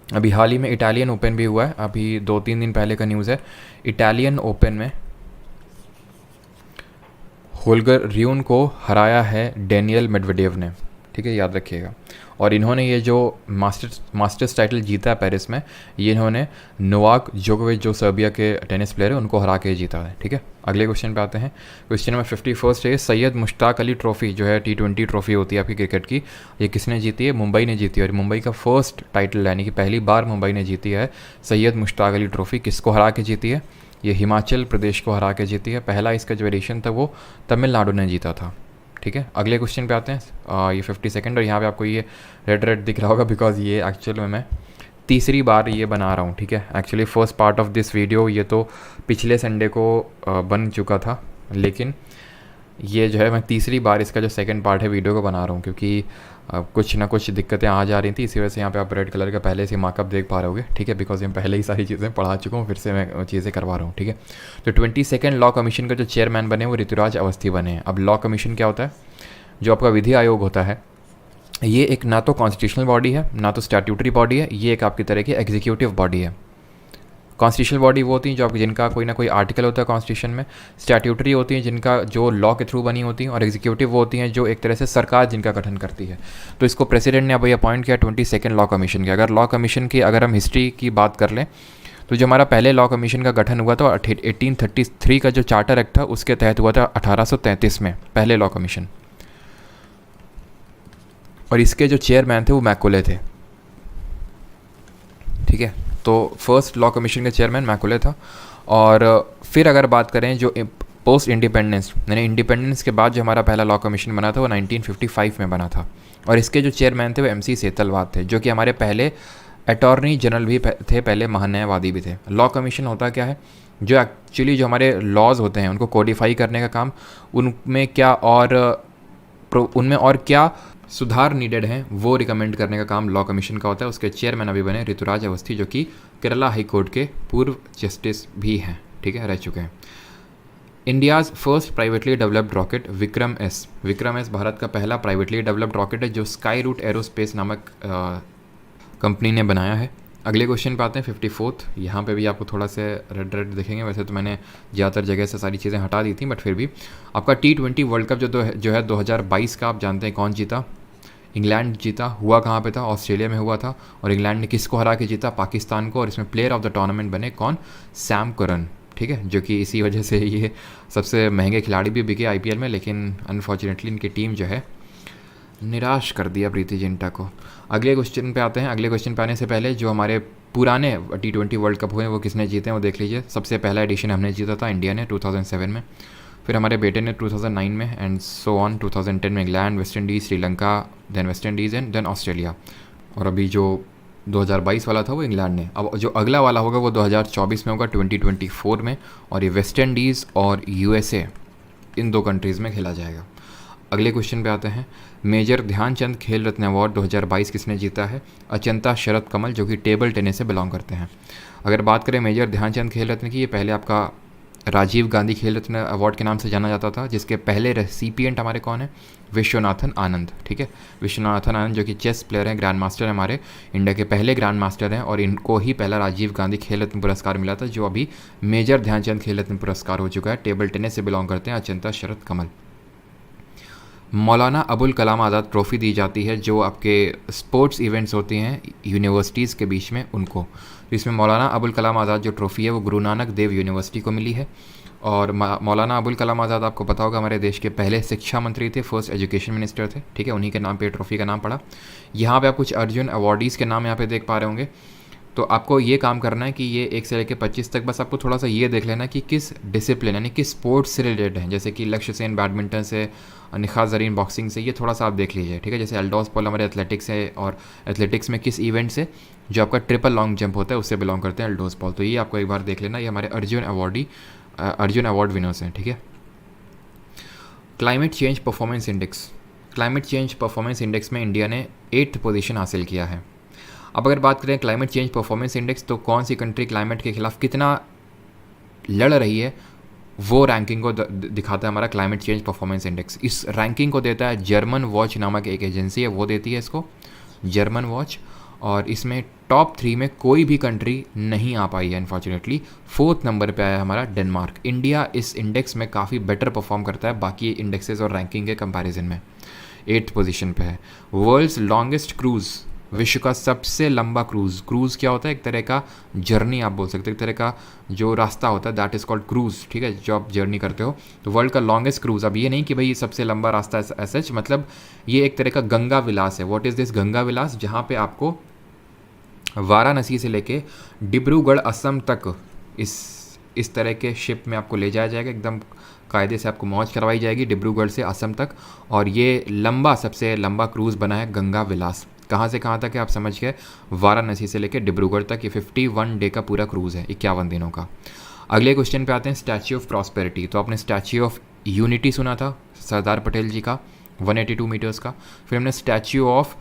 [SPEAKER 1] अभी हाल ही में इटालियन ओपन भी हुआ है, अभी 2-3 दिन पहले का न्यूज़ है। इटालियन ओपन में होल्गर र्यून को हराया है डेनियल मेडवेडेव ने। ठीक है, याद रखिएगा। और इन्होंने ये जो मास्टर्स टाइटल जीता है पेरिस में, ये इन्होंने नोवाक जोकोविच जो सर्बिया के टेनिस प्लेयर है उनको हरा के जीता है। ठीक है, अगले क्वेश्चन पे आते हैं। क्वेश्चन नंबर 51 है, सैयद मुश्ताक अली ट्रॉफी जो है T20 ट्रॉफी होती है आपकी क्रिकेट की, ये किसने जीती है? मुंबई ने जीती है। और मुंबई का फर्स्ट टाइटल यानी कि पहली बार मुंबई ने जीती है सैयद मुश्ताक अली ट्रॉफी। किसको हरा के जीती है? ये हिमाचल प्रदेश को हरा के जीती है। पहला इसका जो एडिशन था वो तमिलनाडु ने जीता था। ठीक है, अगले क्वेश्चन पे आते हैं। ये 52 और यहाँ पे आपको ये रेड रेड दिख रहा होगा बिकॉज ये एक्चुअल में मैं तीसरी बार ये बना रहा हूँ। ठीक है, actually first part of this video ये तो पिछले संडे को बन चुका था, लेकिन ये जो है मैं तीसरी बार इसका जो सेकंड पार्ट है वीडियो को बना रहा हूँ, क्योंकि कुछ ना कुछ दिक्कतें आ जा रही थी। इसी वजह से यहाँ पे आप रेड कलर का पहले से मार्कअप देख पा रहे होगे। ठीक है, बिकॉज मैं पहले ही सारी चीज़ें पढ़ा चुका हूँ, फिर से मैं चीज़ें करवा रहा हूँ। ठीक है, तो 22 लॉ कमीशन का जो चेयरमैन बने वो ऋतुराज अवस्थी बने हैं। अब लॉ कमीशन क्या होता है? जो आपका विधि आयोग होता है, ये एक ना तो कॉन्स्टिट्यूशनल बॉडी है ना तो स्टैट्यूटरी बॉडी है, ये एक आपकी तरह की एग्जीक्यूटिव बॉडी है। कॉन्स्टिट्यूशनल बॉडी वो होती हैं जो आप जिनका कोई ना कोई आर्टिकल होता है कॉन्स्टिट्यूशन में, स्टैट्यूटरी होती हैं जिनका जो लॉ के थ्रू बनी होती हैं, और एग्जीक्यूटिव वो होती हैं जो एक तरह से सरकार जिनका गठन करती है। तो इसको प्रेसिडेंट ने अभी अपॉइंट किया 22 लॉ कमीशन के। अगर लॉ कमीशन की अगर हम हिस्ट्री की बात कर लें तो जो हमारा पहले लॉ कमीशन का गठन हुआ था 1833 का जो चार्टर एक्ट था उसके तहत हुआ था 1833 में पहले लॉ कमीशन। और इसके जो चेयरमैन थे वो मैकोले थे। ठीक है, तो फर्स्ट लॉ कमीशन के चेयरमैन मैकोले था। और फिर अगर बात करें जो पोस्ट इंडिपेंडेंस यानी इंडिपेंडेंस के बाद जो हमारा पहला लॉ कमीशन बना था वो 1955 में बना था। और इसके जो चेयरमैन थे वो MC सेतलवाद थे, जो कि हमारे पहले अटॉर्नी जनरल भी थे, पहले महान्यायवादी भी थे। लॉ कमीशन होता क्या है? जो एक्चुअली जो हमारे लॉज होते हैं उनको कोडिफाई करने का काम, उनमें क्या सुधार नीडेड हैं वो रिकमेंड करने का काम लॉ कमीशन का होता है। उसके चेयरमैन अभी बने ऋतुराज अवस्थी, जो कि केरला हाई कोर्ट के पूर्व जस्टिस भी हैं। ठीक है, रह चुके हैं। India's first privately developed rocket Vikram S Bharat का पहला प्राइवेटली डेवलप्ड रॉकेट है जो स्काई रूट एरोस्पेस नामक कंपनी ने बनाया है। अगले क्वेश्चन पे आते हैं 54। यहाँ पे भी आपको थोड़ा से रेड रेड दिखेंगे, वैसे तो मैंने ज़्यादातर जगह से सारी चीज़ें हटा दी थी, बट फिर भी आपका T20 वर्ल्ड कप जो है 2022 का, आप जानते हैं कौन जीता? इंग्लैंड जीता। हुआ कहाँ पे था? ऑस्ट्रेलिया में हुआ था। और इंग्लैंड ने किसको हरा के जीता? पाकिस्तान को। और इसमें प्लेयर ऑफ द टूर्नामेंट बने कौन? Sam Curran. ठीक है, जो कि इसी वजह से ये सबसे महंगे खिलाड़ी भी बिके IPL में, लेकिन अनफॉर्चुनेटली इनकी टीम जो है निराश कर दिया प्रीति जिंटा को। अगले क्वेश्चन पे आते हैं। अगले क्वेश्चन पे आने से पहले जो हमारे पुराने T20 वर्ल्ड कप हुए वो किसने जीते हैं वो देख लीजिए। सबसे पहला एडिशन हमने जीता था इंडिया ने 2007 में, फिर हमारे बेटे ने 2009 में, एंड सो ऑन। 2010 में England, West Indies, Sri Lanka, then West Indies and then Australia. और अभी जो 2022 वाला था वो इंग्लैंड ने। अब जो अगला वाला होगा वो 2024 में होगा 2024 में, और ये वेस्ट इंडीज़ और USA इन दो कंट्रीज़ में खेला जाएगा। अगले क्वेश्चन पे आते हैं। मेजर ध्यानचंद खेल रत्न अवार्ड 2022 किसने जीता है? अचंता शरद कमल, जो कि टेबल टेनिस से बिलोंग करते हैं। अगर बात करें मेजर ध्यानचंद खेल रत्न की, ये पहले आपका राजीव गांधी खेल रत्न अवार्ड के नाम से जाना जाता था, जिसके पहले रेसिपिएंट हमारे कौन है? विश्वनाथन आनंद। ठीक है, विश्वनाथन आनंद जो कि चेस प्लेयर हैं, ग्रैंड मास्टर हमारे इंडिया के पहले ग्रैंड मास्टर हैं, और इनको ही पहला राजीव गांधी खेल रत्न पुरस्कार मिला था, जो अभी मेजर ध्यानचंद खेल रत्न पुरस्कार हो चुका है। टेबल टेनिस से बिलोंग करते हैं अचंता शरद कमल। मौलाना अबुल कलाम आज़ाद ट्रॉफ़ी दी जाती है जो आपके स्पोर्ट्स इवेंट्स होती हैं यूनिवर्सिटीज़ के बीच में उनको। तो इसमें मौलाना अबुल कलाम आज़ाद जो ट्रॉफ़ी है वो गुरु नानक देव यूनिवर्सिटी को मिली है। और मौलाना अबुल कलाम आज़ाद आपको पता होगा हमारे देश के पहले शिक्षा मंत्री थे, फर्स्ट एजुकेशन मिनिस्टर थे। ठीक है, उन्हीं के नाम पे ट्रॉफ़ी का नाम पड़ा। यहाँ पे आप कुछ अर्जुन अवार्डीज़ के नाम यहाँ पे देख पा रहे होंगे। तो आपको ये काम करना है कि ये 1 से लेकर 25 तक बस आपको थोड़ा सा ये देख लेना कि किस डिसिप्लिन यानी किस स्पोर्ट्स से रिलेटेड है। जैसे कि लक्ष्य सेन बैडमिंटन से, निखात जरीन बॉक्सिंग से, ये थोड़ा सा आप देख लीजिए। ठीक है, जैसे एल्डोस पॉल हमारे एथलेटिक्स है, और एथलेटिक्स में किस इवेंट से, जो आपका ट्रिपल लॉन्ग जंप होता है उससे बिलोंग करते हैं एल्डोस पॉल। तो ये आपको एक बार देख लेना, ये हमारे अर्जुन अवार्ड विनर्स हैं। ठीक है, क्लाइमेट चेंज परफॉर्मेंस इंडेक्स में इंडिया ने 8th पोजीशन हासिल किया है। अब अगर बात करें क्लाइमेट चेंज परफॉर्मेंस इंडेक्स, तो कौन सी कंट्री क्लाइमेट के खिलाफ कितना लड़ रही है वो रैंकिंग को दिखाता है हमारा क्लाइमेट चेंज परफॉर्मेंस इंडेक्स। इस रैंकिंग को देता है जर्मन वॉच नामक एक एजेंसी है, वो देती है इसको, जर्मन वॉच। और इसमें टॉप 3 में कोई भी कंट्री नहीं आ पाई है अनफॉर्चुनेटली। 4th नंबर पे आया हमारा डेनमार्क। इंडिया इस इंडेक्स में काफ़ी बेटर परफॉर्म करता है बाकी इंडेक्सेस और रैंकिंग के कंपैरिजन में। 8th पोजीशन पे है। वर्ल्ड्स लॉन्गेस्ट क्रूज़, विश्व का सबसे लंबा क्रूज़ क्या होता है? एक तरह का जर्नी आप बोल सकते हो, एक तरह का जो रास्ता होता है दैट इज़ कॉल्ड क्रूज़, ठीक है, जो आप जर्नी करते हो। तो वर्ल्ड का लॉन्गेस्ट क्रूज़, अब ये नहीं कि भाई सबसे लंबा रास्ता सच, मतलब ये एक तरह का गंगा विलास है। व्हाट इज़ दिस गंगा विलास? जहाँ पे आपको वाराणसी से लेके डिब्रूगढ़ असम तक इस तरह के शिप में आपको ले जाया जाएगा, एकदम कायदे से आपको मौज करवाई जाएगी डिब्रूगढ़ से असम तक। और ये सबसे लंबा क्रूज़ बना है गंगा विलास। कहाँ से कहाँ तक है आप समझ गए? वाराणसी से लेकर डिब्रूगढ़ तक। ये 51 डे का पूरा क्रूज़ है, 51 दिनों का। अगले क्वेश्चन पे आते हैं, स्टैच्यू ऑफ प्रॉस्पेरिटी। तो आपने स्टैच्यू ऑफ यूनिटी सुना था सरदार पटेल जी का, 182 मीटर्स का। फिर हमने स्टैच्यू ऑफ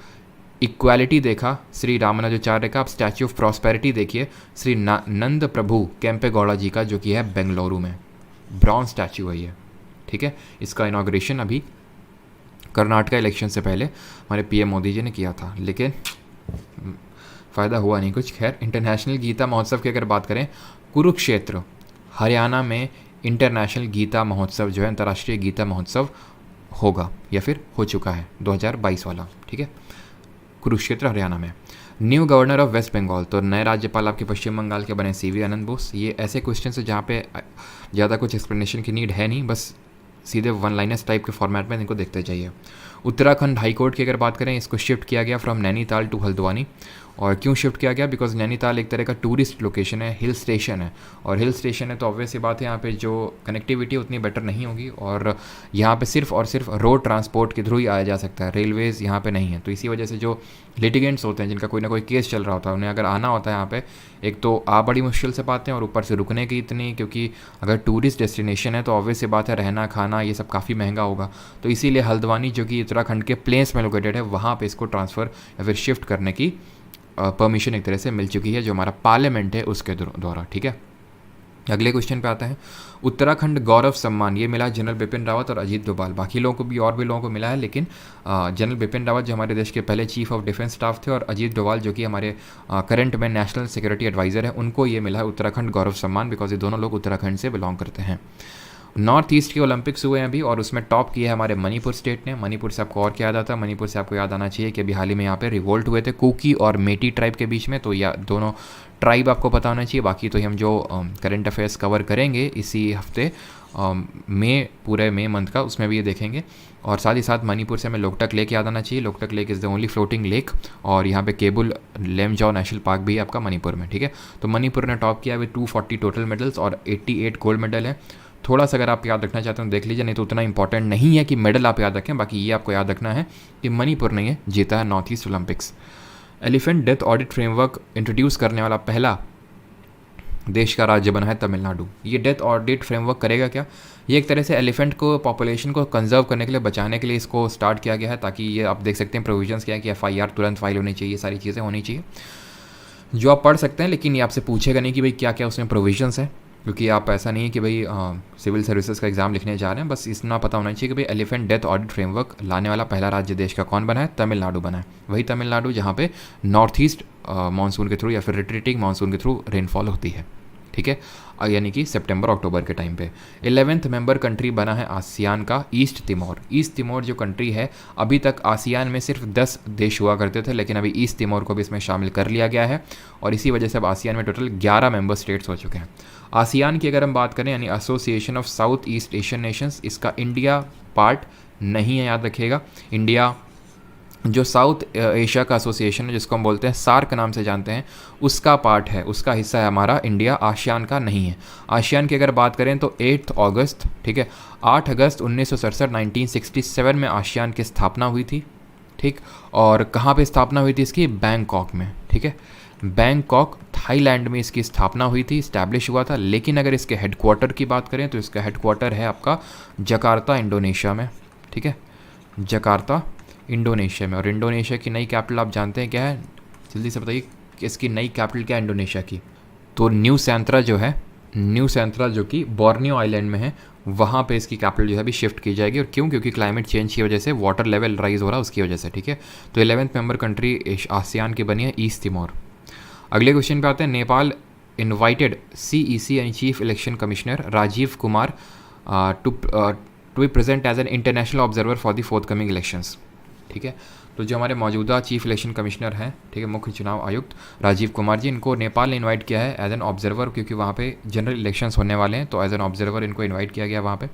[SPEAKER 1] इक्वालिटी देखा श्री रामानुजाचार्य का। आप स्टैच्यू ऑफ प्रॉस्पेरिटी देखिए श्री नंद प्रभु केम्पेगौड़ा जी का, जो कि है बेंगलुरु में। ब्रॉन्ज स्टैच्यू है ये, ठीक है। इसका इनाग्रेशन अभी कर्नाटक इलेक्शन से पहले हमारे पीएम मोदी जी ने किया था, लेकिन फ़ायदा हुआ नहीं कुछ। खैर, इंटरनेशनल गीता महोत्सव की अगर बात करें, कुरुक्षेत्र हरियाणा में इंटरनेशनल गीता महोत्सव जो है, अंतर्राष्ट्रीय गीता महोत्सव होगा या फिर हो चुका है 2022 वाला, ठीक है, कुरुक्षेत्र हरियाणा में। New governor of West Bengal, तो नए राज्यपाल आपके पश्चिम बंगाल के बने सीवी आनंद बोस। ये ऐसे क्वेश्चन है जहाँ पे ज़्यादा कुछ एक्सप्लेनेशन की नीड है नहीं, बस सीधे वन लाइनर्स टाइप के फॉर्मेट में इनको देखते जाइए। उत्तराखंड हाई कोर्ट की अगर बात करें, इसको शिफ्ट किया गया फ्रॉम नैनीताल टू हल्द्वानी। और क्यों शिफ्ट किया गया? बिकॉज नैनीताल एक तरह का टूरिस्ट लोकेशन है, हिल स्टेशन है, और हिल स्टेशन है तो ऑब्वियस सी बात है यहाँ पे जो कनेक्टिविटी उतनी बेटर नहीं होगी, और यहाँ पे सिर्फ और सिर्फ रोड ट्रांसपोर्ट के थ्रू ही आया जा सकता है, रेलवेज़ यहाँ पे नहीं है। तो इसी वजह से जो लिटिगेंट्स होते हैं, जिनका कोई ना कोई केस चल रहा होता है, उन्हें अगर आना होता है यहाँ पे, एक तो आ बड़ी मुश्किल से पाते हैं और ऊपर से रुकने की इतनी, क्योंकि अगर टूरिस्ट डेस्टिनेशन है तो ऑब्वियस सी बात है रहना खाना ये सब काफ़ी महंगा होगा। तो इसीलिए हल्द्वानी जो कि उत्तराखंड के प्लेन्स में लोकेटेड है, वहाँ पे इसको ट्रांसफ़र या फिर शिफ्ट करने की परमिशन एक तरह से मिल चुकी है, जो हमारा पार्लियामेंट है उसके द्वारा, ठीक है। अगले क्वेश्चन पे आता है, उत्तराखंड गौरव सम्मान ये मिला जनरल बिपिन रावत और अजीत डोभाल। बाकी लोगों को भी और भी लोगों को मिला है, लेकिन जनरल बिपिन रावत जो हमारे देश के पहले चीफ ऑफ डिफेंस स्टाफ थे, और अजीत डोभाल जो कि हमारे करंट में नेशनल सिक्योरिटी एडवाइज़र है, उनको ये मिला है उत्तराखंड गौरव सम्मान, बिकॉज ये दोनों लोग उत्तराखंड से बिलोंग करते हैं। नॉर्थ ईस्ट के ओलंपिक्स हुए हैं अभी, और उसमें टॉप किया है हमारे मणिपुर स्टेट ने। मणिपुर से आपको और क्या याद आता है? मणिपुर से आपको याद आना चाहिए कि अभी हाल ही में यहाँ पे रिवोल्ट हुए थे कुकी और मेटी ट्राइब के बीच में, तो या दोनों ट्राइब आपको पता होना चाहिए। बाकी तो हम जो करंट अफेयर्स कवर करेंगे इसी हफ्ते पूरे मई मंथ का, उसमें भी ये देखेंगे। और साथ ही साथ मणिपुर से हमें लोकटक लेक याद आना चाहिए। Loktak lake is the only floating lake, और यहाँ पे केबुल लेमजाओ नेशनल पार्क भी है आपका मणिपुर में, ठीक है। तो मणिपुर ने टॉप किया, वे 240 टोटल मेडल्स और 88 गोल्ड मेडल है। थोड़ा सा अगर आप याद रखना चाहते हो देख लीजिए, नहीं तो उतना इंपॉर्टेंट नहीं है कि मेडल आप याद रखें। बाकी ये आपको याद रखना है कि मणिपुर ने ये जीता है north east Olympics. Elephant death audit framework introduce करने वाला पहला देश का राज्य बना है तमिलनाडु। ये डेथ ऑडिट फ्रेमवर्क करेगा क्या? ये एक तरह से एलिफेंट को पॉपुलेशन को कंजर्व करने के लिए, बचाने के लिए इसको स्टार्ट किया गया है, ताकि ये आप देख सकते हैं प्रोविजंस क्या है कि FIR तुरंत फाइल होनी चाहिए, सारी चीज़ें होनी चाहिए जो आप पढ़ सकते हैं। लेकिन ये आपसे पूछेगा नहीं कि भाई क्या क्या उसमें प्रोविजंस है, क्योंकि आप ऐसा नहीं है कि भाई सिविल सर्विसेज का एग्जाम लिखने जा रहे हैं। बस इतना पता होना चाहिए कि भाई एलिफेंट डेथ ऑडिट फ्रेमवर्क लाने वाला पहला राज्य देश का कौन बना है? तमिलनाडु बना है। वही तमिलनाडु जहाँ पे नॉर्थ ईस्ट मानसून के थ्रू या फिर रिट्रीटिंग मानसून के थ्रू रेनफॉल होती है, ठीक है, यानी कि सितंबर अक्टूबर के टाइम पे। 11th मेंबर कंट्री बना है आसियान का ईस्ट तिमोर। ईस्ट तिमोर जो कंट्री है, अभी तक आसियान में सिर्फ 10 देश हुआ करते थे, लेकिन अभी ईस्ट तिमोर को भी इसमें शामिल कर लिया गया है, और इसी वजह से अब आसियान में टोटल 11 मेंबर स्टेट्स हो चुके हैं। आसियान की अगर हम बात करें, यानी association of south east Asian Nations, इसका इंडिया पार्ट नहीं है, याद रखिएगा। इंडिया जो साउथ एशिया का एसोसिएशन है, जिसको हम बोलते हैं सार्क नाम से जानते हैं, उसका पार्ट है, उसका हिस्सा है हमारा इंडिया, आसियान का नहीं है। आसियान की अगर बात करें तो 8 अगस्त, ठीक है, 8 अगस्त 1967 1967 में आसियान की स्थापना हुई थी, ठीक। और कहाँ पे स्थापना हुई थी इसकी? बैंकॉक में, ठीक है। बैंकॉक थाईलैंड में इसकी स्थापना हुई थी, इस्टेब्लिश हुआ था। लेकिन अगर इसके हेडक्वार्टर की बात करें तो इसका हेडक्वार्टर है आपका जकार्ता, इंडोनेशिया में, ठीक है, जकार्ता इंडोनेशिया में। और इंडोनेशिया की नई कैपिटल आप जानते हैं क्या है? जल्दी से बताइए कि इसकी नई कैपिटल क्या है इंडोनेशिया की? तो न्यू सेंट्रा जो है, न्यू सेंट्रा जो कि बोर्नियो आइलैंड में है, वहाँ पे इसकी कैपिटल जो है अभी शिफ्ट की जाएगी। और क्यों? क्योंकि क्लाइमेट चेंज की वजह से वाटर लेवल राइज हो रहा है, उसकी वजह से, ठीक है। तो 11th मेंबर कंट्री आसियान की बनी है ईस्ट तिमोर। अगले क्वेश्चन पे आते हैं, नेपाल इन्वाइटेड CEC यानी chief election commissioner Rajiv Kumar to be present as an international observer for the fourth coming elections. ठीक है। तो जो हमारे मौजूदा चीफ इलेक्शन कमिश्नर हैं, ठीक है, मुख्य चुनाव आयुक्त राजीव कुमार जी, इनको नेपाल ने इनवाइट किया है एज एन ऑब्जर्वर, क्योंकि वहाँ पे जनरल इलेक्शंस होने वाले हैं, तो एज एन ऑब्जर्वर इनको इन्वाइट किया गया वहाँ पे।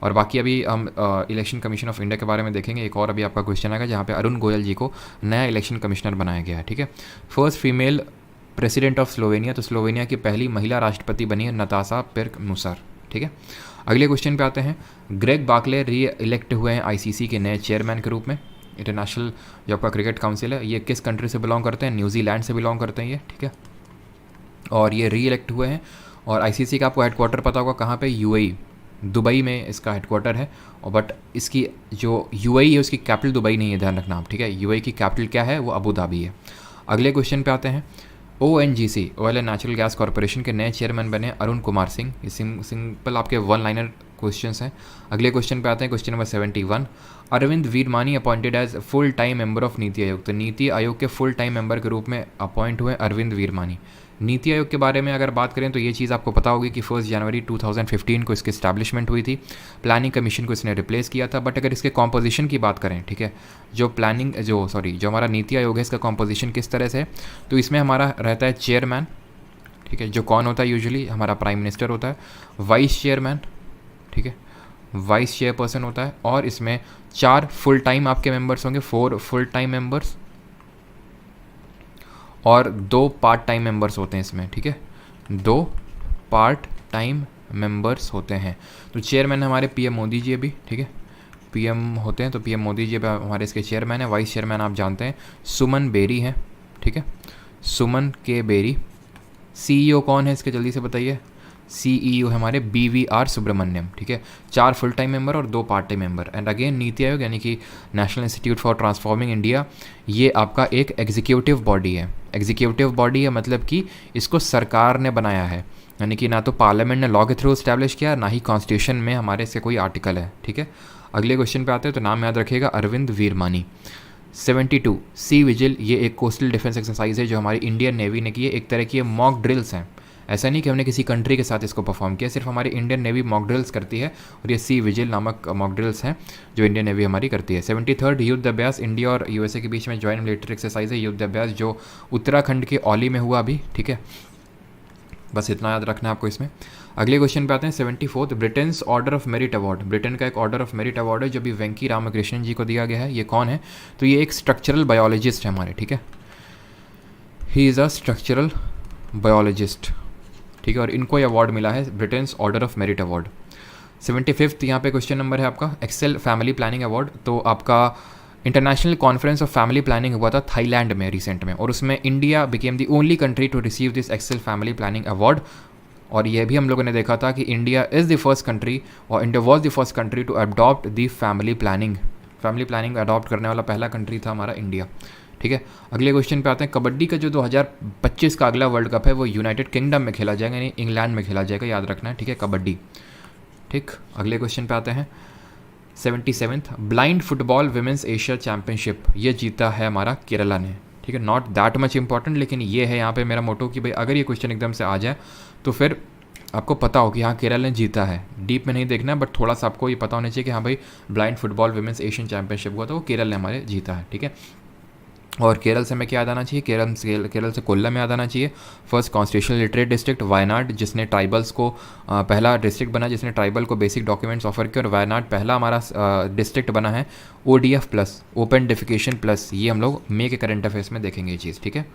[SPEAKER 1] और बाकी अभी हम इलेक्शन कमीशन ऑफ इंडिया के बारे में देखेंगे। एक और अभी आपका क्वेश्चन आएगा जहाँ पे अरुण गोयल जी को नया इलेक्शन कमिश्नर बनाया गया है, ठीक है। First female president of Slovenia, तो स्लोवेनिया की पहली महिला राष्ट्रपति बनी है नताशा पिर्क मुसर, ठीक है। अगले क्वेश्चन पे आते हैं। ग्रेग बार्कले री इलेक्ट हुए हैं आईसीसी के नए चेयरमैन के रूप में। इंटरनेशनल जो आपका क्रिकेट काउंसिल है, ये किस कंट्री से बिलोंग करते हैं? न्यूजीलैंड से बिलोंग करते हैं ये, ठीक है। और ये री इलेक्ट हुए हैं। और आईसीसी का आपको हेडक्वार्टर पता होगा कहाँ पे? यूएई, दुबई में इसका हेडक्वार्टर है। और बट इसकी जो यूएई है उसकी कैपिटल दुबई नहीं है, ध्यान रखना आप, ठीक है। यूएई की कैपिटल क्या है? वो अबू धाबी है। अगले क्वेश्चन पे आते हैं। ONGC, oil and natural gas corporation के नए चेयरमैन बने अरुण कुमार सिंह। ये सिंपल आपके वन लाइनर क्वेश्चंस हैं। अगले क्वेश्चन पे आते हैं, question number 71। Arvind Virmani appointed as full time member of NITI Aayog, तो नीति आयोग के फुल टाइम मेंबर के रूप में अपॉइंट हुए अरविंद वीरमानी। नीति आयोग के बारे में अगर बात करें तो ये चीज़ आपको पता होगी कि 1 जनवरी 2015 को इसकी इस्टेब्लिशमेंट हुई थी। प्लानिंग कमीशन को इसने रिप्लेस किया था। बट अगर इसके कॉम्पोजिशन की बात करें, ठीक है, जो हमारा नीति आयोग है इसका कॉम्पोजिशन किस तरह से है, तो इसमें हमारा रहता है चेयरमैन, ठीक है, जो कौन होता है? यूजुअली हमारा प्राइम मिनिस्टर होता है। वाइस चेयरमैन, ठीक है, वाइस चेयरपर्सन होता है। और इसमें 4 फुल टाइम आपके मेंबर्स होंगे, 4 फुल टाइम मेंबर्स, और 2 पार्ट टाइम मेंबर्स होते हैं इसमें, ठीक है, 2 पार्ट टाइम मेंबर्स होते हैं। तो चेयरमैन हमारे पीएम मोदी जी अभी, ठीक है, पीएम होते हैं, तो पीएम मोदी जी हमारे इसके चेयरमैन है। वाइस चेयरमैन आप जानते हैं सुमन बेरी हैं, ठीक है, सुमन के बेरी। सीईओ कौन है इसके, जल्दी से बताइए? सीईओ है हमारे बीवीआर सुब्रमण्यम, ठीक है। 4 फुल टाइम मेंबर और 2 part time member. And again NITI Aayog यानी कि national institute for transforming India, ये आपका एक एग्जीक्यूटिव बॉडी है। एग्जीक्यूटिव बॉडी है मतलब कि इसको सरकार ने बनाया है, यानी कि ना तो पार्लियामेंट ने लॉ के थ्रू इस्टेब्लिश किया, ना ही कॉन्स्टिट्यूशन में हमारे से कोई आर्टिकल है, ठीक है। अगले क्वेश्चन पे आते हैं, तो नाम याद रखिएगा अरविंद वीरमानी। 72 सी विजिल, ये एक कोस्टल डिफेंस एक्सरसाइज है जो हमारी इंडियन नेवी ने की है। एक तरह की ये मॉक ड्रिल्स हैं, ऐसा नहीं कि हमने किसी कंट्री के साथ इसको परफॉर्म किया, सिर्फ हमारी इंडियन नेवी मॉक ड्रिल्स करती है। और ये सी विजिल नामक मॉक ड्रिल्स हैं जो इंडियन नेवी हमारी करती है। 73 युद्ध अभ्यास, इंडिया और यूएसए के बीच में जॉइंट मिलिट्री एक्सरसाइज है युद्ध अभ्यास, जो उत्तराखंड के औली में हुआ अभी, ठीक है। बस इतना याद रखना है आपको इसमें। अगले क्वेश्चन पे आते हैं। 74 Britain's order of merit award, Britain का एक ऑर्डर ऑफ मेरिट अवार्ड है जो भी वेंकी रामकृष्णन जी को दिया गया है। ये कौन है? तो ये एक स्ट्रक्चरल बायोलॉजिस्ट है हमारे, ठीक है, he is a structural biologist, ठीक है। और इनको ये अवार्ड मिला है Britain's order of merit award. 75 यहाँ पे क्वेश्चन नंबर है आपका एक्सेल फैमिली प्लानिंग अवार्ड। तो आपका international conference of family planning हुआ था थाईलैंड में रिसेंट में, और उसमें India became the only country to receive this excel family planning award. और यह भी हम लोगों ने देखा था कि India is the first country, और India was the first country to adopt the family planning adopt करने वाला पहला कंट्री था हमारा इंडिया, ठीक है। अगले क्वेश्चन पे आते हैं। कबड्डी का जो 2025 का अगला वर्ल्ड कप है वो यूनाइटेड किंगडम में खेला जाएगा, यानी इंग्लैंड में खेला जाएगा, याद रखना है, ठीक है, कबड्डी, ठीक। अगले क्वेश्चन पे आते हैं। 77 blind football women's Asia championship, ये जीता है हमारा केरला ने, ठीक है। नॉट दैट मच इंपॉर्टेंट, लेकिन ये है यहाँ पे मेरा मोटो कि भाई अगर ये क्वेश्चन एकदम से आ जाए तो फिर आपको पता हो कि हाँ केरल ने जीता है। डीप में नहीं देखना, बट थोड़ा सा आपको ये पता होना चाहिए कि हाँ भाई blind football women's Asian championship हुआ तो वो केरल ने हमारे जीता है, ठीक है। और केरल से हमें क्या याद आना चाहिए? केरल से कोल्लम याद आना चाहिए। First constitutional literate district Wayanad, जिसने ट्राइबल्स को पहला डिस्ट्रिक्ट बना जिसने ट्राइबल को बेसिक डॉक्यूमेंट्स ऑफर किए। और वायनाड पहला हमारा डिस्ट्रिक्ट बना है ODF plus, open defecation plus. ये हम लोग मे के करंट अफेयर्स में देखेंगे ये चीज़, ठीक है।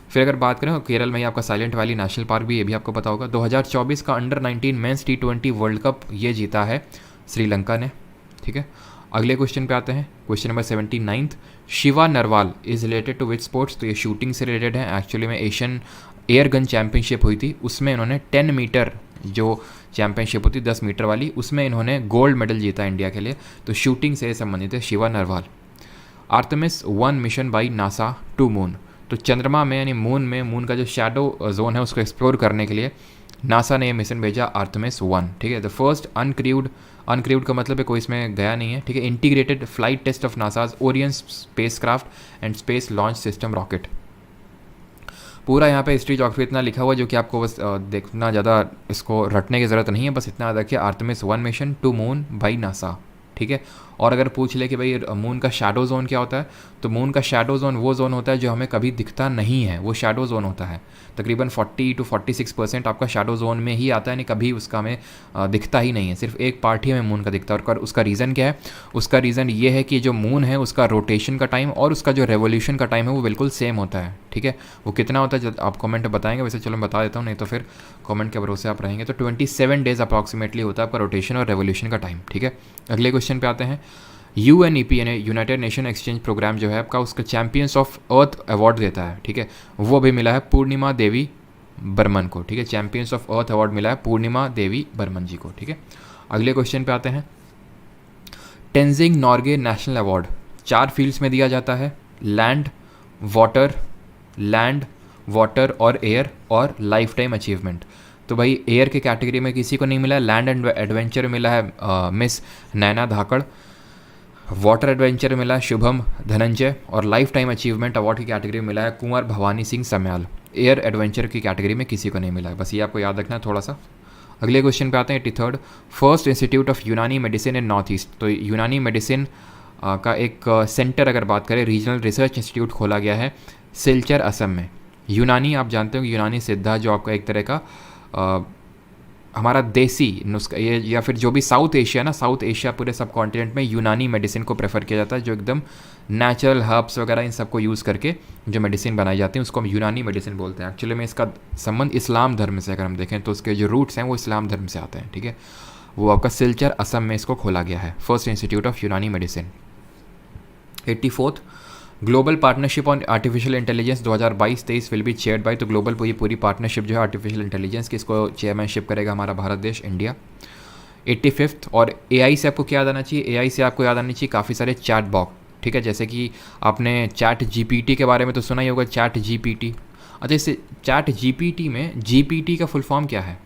[SPEAKER 1] फिर अगर बात करें केरल में ही आपका साइलेंट वैली नेशनल पार्क भी, ये भी आपको पता होगा। 2024 का under 19 mains T20 world cup ये जीता है श्रीलंका ने, ठीक है। अगले क्वेश्चन पे आते हैं, question number 79। Shiva Narwal is related to which sports, तो ये शूटिंग से रिलेटेड है। एक्चुअली में एशियन एयर गन चैम्पियनशिप हुई थी, उसमें इन्होंने 10 मीटर जो चैम्पियनशिप होती 10 मीटर वाली, उसमें इन्होंने गोल्ड मेडल जीता इंडिया के लिए। तो शूटिंग से संबंधित है Shiva Narwal. Artemis 1 mission by NASA to moon, तो चंद्रमा में यानी मून का जो शैडो जोन है उसको एक्सप्लोर करने के लिए नासा ने मिशन भेजा आर्टेमिस 1, ठीक है। द फर्स्ट अनक्रूड का मतलब है कोई इसमें गया नहीं है, ठीक है। Integrated flight test of NASA's Orion spacecraft and space launch system rocket. पूरा यहाँ पे हिस्ट्री जॉग्राफी इतना लिखा हुआ है जो कि आपको बस देखना, ज़्यादा इसको रटने की ज़रूरत नहीं है, बस इतना याद रखिए Artemis 1 mission to moon by NASA, ठीक है। और अगर पूछ ले कि भाई मून का शैडो जोन क्या होता है, तो मून का शैडो जोन वो जोन होता है जो हमें कभी दिखता नहीं है, वो शैडो जोन होता है। तकरीबन 40 to 46% आपका शैडो जोन में ही आता है, नहीं कभी उसका हमें दिखता ही नहीं है, सिर्फ एक पार्ट ही हमें मून का दिखता है। और उसका रीज़न क्या है? उसका रीज़न ये है कि जो मून है उसका रोटेशन का टाइम और उसका जो रेवोल्यूशन का टाइम है वो बिल्कुल सेम होता है, ठीक है। वो कितना होता है जब आप कमेंट में बताएंगे, वैसे चलो मैं बता देता हूँ, नहीं तो फिर कमेंट के भरोसे आप रहेंगे। तो 27 डेज अप्रॉक्सीमेटली होता है आपका रोटेशन और रेवोल्यूशन का टाइम, ठीक है। अगले क्वेश्चन पे आते हैं। UNEP यानी यूनाइटेड नेशन एक्सचेंज प्रोग्राम जो है आपका, उसका चैम्पियंस ऑफ अर्थ अवार्ड देता है, ठीक है। वो भी मिला है पूर्णिमा देवी बर्मन को, ठीक है। चैम्पियंस ऑफ अर्थ अवार्ड मिला है पूर्णिमा देवी बर्मन जी को, ठीक है। अगले क्वेश्चन पे आते हैं। Tenzing Norgay national award 4 fields में दिया जाता है, लैंड, वाटर और एयर और लाइफ टाइम अचीवमेंट। तो भाई एयर के कैटेगरी में किसी को नहीं मिला है, लैंड एंड एडवेंचर मिला है मिस नैना धाकड़, वाटर एडवेंचर मिला है शुभम धनंजय, और लाइफ टाइम अचीवमेंट अवार्ड की कैटेगरी में मिला है कुंवर भवानी सिंह सम्याल। एयर एडवेंचर की कैटेगरी में किसी को नहीं मिला है, बस ये आपको याद रखना है थोड़ा सा। अगले क्वेश्चन पे आते हैं 83rd। फर्स्ट इंस्टीट्यूट ऑफ यूनानी मेडिसिन इन नॉर्थ ईस्ट। तो यूनानी मेडिसिन का एक सेंटर अगर बात करें, रीजनल रिसर्च इंस्टीट्यूट खोला गया है सिलचर असम में। यूनानी आप जानते हो, यूनानी सिद्धा जो आपका एक तरह का हमारा देसी नुस्खा, ये या फिर जो भी साउथ एशिया ना, साउथ एशिया पूरे सब कॉन्टिनेंट में यूनानी मेडिसिन को प्रेफर किया जाता है, जो एकदम नेचुरल हर्ब्स वगैरह इन सबको यूज़ करके जो मेडिसिन बनाई जाती है उसको हम यूनानी मेडिसिन बोलते हैं। एक्चुअली में इसका संबंध इस्लाम धर्म से अगर हम देखें तो उसके जो रूट्स हैं वो इस्लाम धर्म से आते हैं, ठीक है। वो आपका सिलचर असम में इसको खोला गया है, फर्स्ट इंस्टीट्यूट ऑफ यूनानी medicine. 84th global partnership on artificial intelligence 2022-23 will be chaired by. तो ग्लोबल पूरी पार्टनरशिप जो है आर्टिफिशियल इंटेलिजेंस की, इसको चेयरमैनशिप करेगा हमारा भारत देश इंडिया। 85th और AI से आपको क्या याद आना चाहिए? AI से आपको याद आनी चाहिए काफ़ी सारे चैट बॉक्स, ठीक है। जैसे कि आपने चैट GPT के बारे में तो सुना ही होगा, चैट GPT। अच्छा, इससे चैट GPT में GPT का फुल फॉर्म क्या है,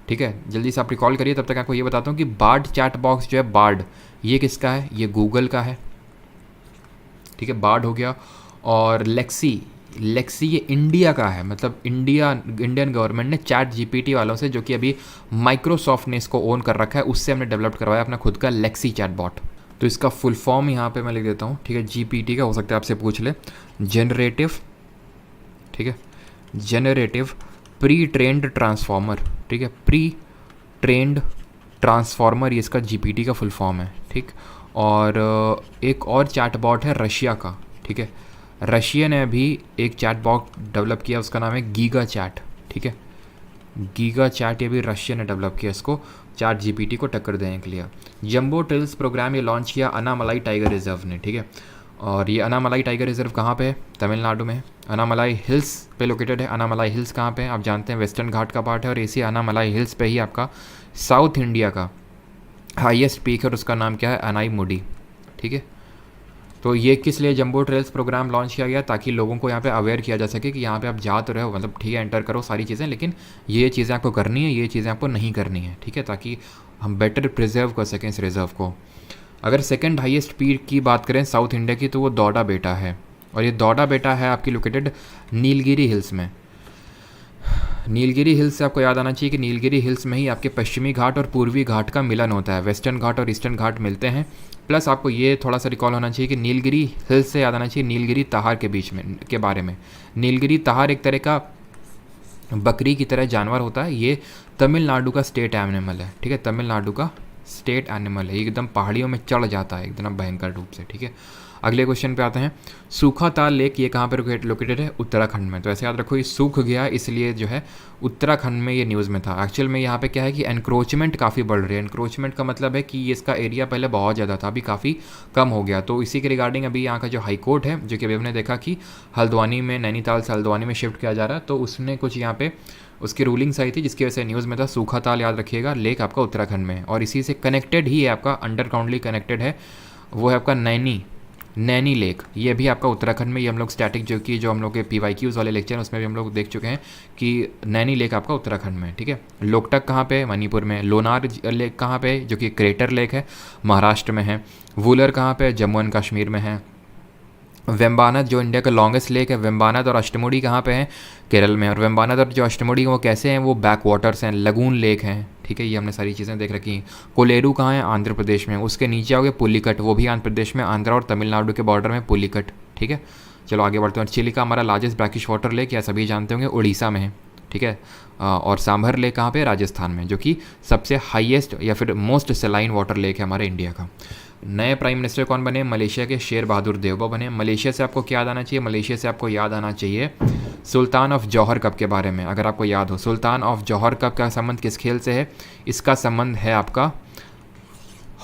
[SPEAKER 1] ठीक है, जल्दी से आप रिकॉल करिए, तब तक आपको ये बताता हूँ कि बार्ड चैट बॉक्स जो है, बार्ड ये किसका है? ये गूगल का है, ठीक है, बार्ड हो गया। और लेक्सी ये इंडिया का है, मतलब इंडियन गवर्नमेंट ने चैट GPT वालों से, जो कि अभी माइक्रोसॉफ्ट ने इसको ओन कर रखा है, उससे हमने डेवलप करवाया अपना खुद का लेक्सी चैट बॉट। तो इसका फुल फॉर्म यहाँ पे मैं लिख देता हूँ, ठीक है। GPT का हो सकता है आपसे पूछ ले, जनरेटिव, ठीक है, जनरेटिव प्री ट्रेंड ट्रांसफॉर्मर, ठीक है, प्री ट्रेंड ट्रांसफॉर्मर, ये इसका GPT का फुल फॉर्म है, ठीक। और एक और चैट बॉट है रशिया का, ठीक है। रशिया ने अभी एक चैट बॉट डेवलप किया, उसका नाम है गीगा चैट, ठीक है। गीगा चैट ये भी रशिया ने डेवलप किया, इसको चैट GPT को टक्कर देने के लिए। जंबो ट्रेल्स प्रोग्राम ये लॉन्च किया अनामलाई टाइगर रिजर्व ने, ठीक है। और ये अनामलाई टाइगर रिजर्व कहाँ पे है? तमिलनाडु में है। अनामलाई हिल्स पे लोकेटेड है। अनामलाई हिल्स कहाँ पे है? आप जानते हैं वेस्टर्न घाट का पार्ट है, और इसी अनामलाई हिल्स पे ही आपका साउथ इंडिया का हाईएस्ट पीक है, और उसका नाम क्या है? अनाईमुडी, ठीक है। तो ये किस लिए जंबो ट्रेल्स प्रोग्राम लॉन्च किया गया? ताकि लोगों को यहाँ पे अवेयर किया जा सके कि यहाँ पे आप जा तो रहे हो, मतलब ठीक है, एंटर करो सारी चीज़ें, लेकिन ये चीज़ें आपको करनी है, ये चीज़ें आपको नहीं करनी है, ठीक है, ताकि हम बेटर प्रिजर्व कर सकें इस रिजर्व को। अगर सेकंड हाईएस्ट पीक की बात करें साउथ इंडिया की, तो वो दौड़ा बेटा है, और ये दौड़ा बेटा है आपकी लोकेटेड नीलगिरी हिल्स में। नीलगिरी हिल्स से आपको याद आना चाहिए कि नीलगिरी हिल्स में ही आपके पश्चिमी घाट और पूर्वी घाट का मिलन होता है, वेस्टर्न घाट और ईस्टर्न घाट मिलते हैं। प्लस आपको ये थोड़ा सा रिकॉल होना चाहिए कि नीलगिरी हिल्स से याद आना चाहिए नीलगिरी तहार के बीच में के बारे में। नीलगिरी तहार एक तरह का बकरी की तरह जानवर होता है, ये तमिलनाडु का स्टेट एनिमल है, ठीक है, तमिलनाडु का स्टेट एनिमल है, एकदम पहाड़ियों में चढ़ जाता है एकदम भयंकर रूप से, ठीक है। अगले क्वेश्चन पे आते हैं। सूखा ताल लेक ये कहाँ पर लोकेटेड है? उत्तराखंड में। तो ऐसे याद रखो, ये सूख गया इसलिए जो है उत्तराखंड में ये न्यूज़ में था। एक्चुअल में यहाँ पे क्या है कि एनक्रोचमेंट काफ़ी बढ़ रही है। एनक्रोचमेंट का मतलब है कि ये इसका एरिया पहले बहुत ज़्यादा था, अभी काफ़ी कम हो गया। तो इसी के रिगार्डिंग अभी यहाँ का जो हाई कोर्ट है, जो कि अभी हमने देखा कि हल्द्वानी में, नैनीताल से हल्द्वानी में शिफ्ट किया जा रहा है, तो उसने कुछ यहाँ पे उसकी रूलिंग्स आई थी, जिसकी वजह से न्यूज़ में था। सूखा ताल याद रखिएगा, लेक आपका उत्तराखंड में है, और इसी से कनेक्टेड ही है, आपका अंडरग्राउंडली कनेक्टेड है, वो है आपका नैनी लेक। ये भी आपका उत्तराखंड में, ये हम लोग स्टैटिक जो हम लोग के PYQs वाले लेक्चर उसमें भी हम लोग देख चुके हैं कि नैनी लेक आपका उत्तराखंड में, ठीक है। लोकटक कहाँ पे है? मणिपुर में। लोनार लेक कहाँ पे है? जो कि क्रेटर लेक है, महाराष्ट्र में है। वुलर कहाँ पे है? जम्मू एंड कश्मीर में है। वेम्बानाद जो इंडिया का लॉन्गेस्ट लेक है, वेम्बानाद और अष्टमुडी कहाँ पे हैं? केरल में। और वेम्बानाद और जो अष्टमुडी वो कैसे हैं? वो बैक वाटर्स हैं, लगून लेक हैं, ठीक है, ये हमने सारी चीज़ें देख रखी हैं। कोलेरू कहाँ है? आंध्र प्रदेश में। उसके नीचे आओगे पुलिकट, वो भी आंध्र प्रदेश में, आंध्र और तमिलनाडु के बॉर्डर में पुलिकट, ठीक है। चलो आगे बढ़ते हैं। चिलिका हमारा लार्जेस्ट ब्रैकिश वाटर लेक, या सभी जानते होंगे, उड़ीसा में है, ठीक है। और सांभर लेक कहाँ पे? राजस्थान में, जो कि सबसे हाईएस्ट या फिर मोस्ट सेलाइन वाटर लेक है हमारे इंडिया का। नए प्राइम मिनिस्टर कौन बने? मलेशिया के शेर बहादुर देवबा बने। मलेशिया से आपको क्या याद आना चाहिए? मलेशिया से आपको याद आना चाहिए सुल्तान ऑफ जौहर कप के बारे में। अगर आपको याद हो, सुल्तान ऑफ जौहर कप का संबंध किस खेल से है? इसका संबंध है आपका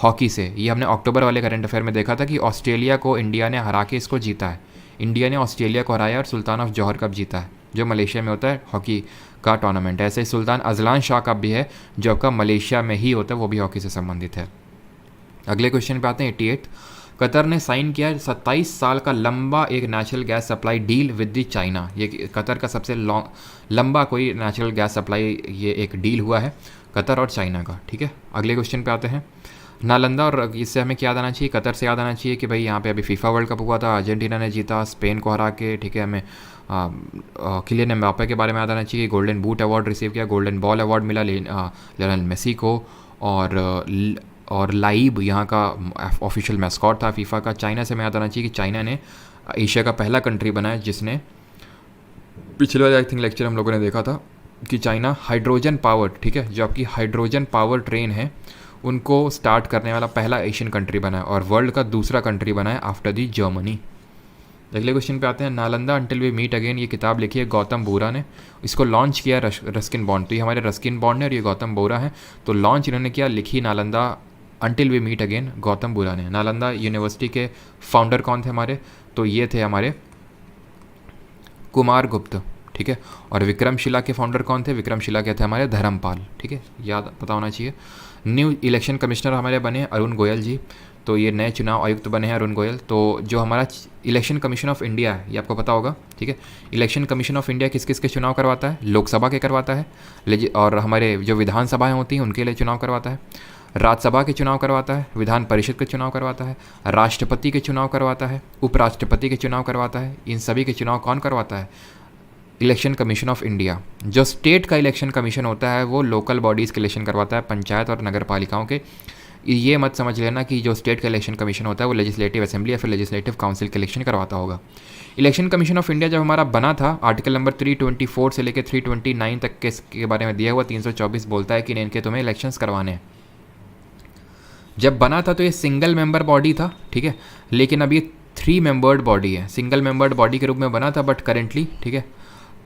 [SPEAKER 1] हॉकी से। ये हमने अक्टूबर वाले करंट अफेयर में देखा था कि ऑस्ट्रेलिया को इंडिया ने हरा के इसको जीता है। इंडिया ने ऑस्ट्रेलिया को हराया और सुल्तान ऑफ जौहर कप जीता है, जो मलेशिया में होता है हॉकी का टूर्नामेंट। ऐसे ही सुल्तान अजलान शाह कप भी है, जो आपका मलेशिया में ही होता है, वो भी हॉकी से संबंधित है। अगले क्वेश्चन पे आते हैं। 88 कतर ने साइन किया 27 साल का लंबा एक natural gas supply deal with the China. ये कतर का सबसे लंबा कोई नेचुरल गैस सप्लाई ये एक डील हुआ है कतर और चाइना का, ठीक है। अगले क्वेश्चन पे आते हैं। नालंदा, और इससे हमें क्या याद आना चाहिए? कतर से याद आना चाहिए कि भाई यहाँ पे अभी फीफा वर्ल्ड कप हुआ था, अर्जेंटीना ने जीता स्पेन को हरा के, ठीक है। हमें किलियन एम्बापे के बारे में याद आना चाहिए, गोल्डन बूट अवार्ड रिसीव किया, गोल्डन बॉल अवार्ड मिला लियोनेल मेसी को, और लाइब यहाँ का ऑफिशियल मैस्कॉट था फीफा का। चाइना से हमें याद आना चाहिए कि चाइना ने एशिया का पहला कंट्री बना है जिसने, पिछले वाले आई थिंक लेक्चर हम लोगों ने देखा था कि चाइना हाइड्रोजन पावर, ठीक है, जो आपकी हाइड्रोजन पावर ट्रेन है उनको स्टार्ट करने वाला पहला एशियन कंट्री बना है और वर्ल्ड का दूसरा कंट्री बना है आफ्टर दी जर्मनी। अगले क्वेश्चन पे आते हैं। Nalanda until we meet again, ये किताब लिखी है गौतम बोरा ने। इसको लॉन्च किया रस्किन बॉन्ड, तो ये हमारे रस्किन बॉन्ड है और ये गौतम बोरा है। तो लॉन्च इन्होंने किया, लिखी Nalanda until we meet again Gautam Bora ने। नालंदा यूनिवर्सिटी के फाउंडर कौन थे हमारे? तो ये थे हमारे कुमार गुप्त, ठीक है। और विक्रमशिला के फाउंडर कौन थे? विक्रमशिला के थे हमारे धर्मपाल, ठीक है, याद पता होना चाहिए। न्यू इलेक्शन कमिश्नर हमारे बने अरुण गोयल जी, तो ये नए चुनाव आयुक्त बने हैं अरुण गोयल। तो जो हमारा इलेक्शन कमीशन ऑफ इंडिया है, ये आपको पता होगा, ठीक है। इलेक्शन कमीशन ऑफ इंडिया किस किस के चुनाव करवाता है? लोकसभा के करवाता है, और हमारे जो विधानसभाएं होती हैं उनके लिए चुनाव करवाता है, राज्यसभा के चुनाव करवाता है, विधान परिषद के चुनाव करवाता है, राष्ट्रपति के चुनाव करवाता है, उपराष्ट्रपति के चुनाव करवाता है। इन सभी के चुनाव कौन करवाता है? Election commission of India. जो स्टेट का इलेक्शन कमीशन होता है वो लोकल बॉडीज़ के इलेक्शन करवाता है, पंचायत और नगर पालिकाओं के। ये मत समझ लेना कि जो स्टेट का इलेक्शन कमीशन होता है वो लेजिस्लेटिव असेंबली या फिर लेजिस्लेटिव काउंसिल के इलेक्शन करवाता होगा। इलेक्शन कमीशन ऑफ इंडिया जब हमारा बना था, आर्टिकल नंबर 324 से लेकर 329 तक के बारे में दिया हुआ 324 बोलता है कि इनके तुम्हें इलेक्शंस करवाने हैं। जब बना था तो ये सिंगल मेंबर बॉडी था, ठीक है, लेकिन अब ये 3 मेंबर्ड बॉडी है। सिंगल मेंबर्ड बॉडी के रूप में बना था, बट करेंटली, ठीक है,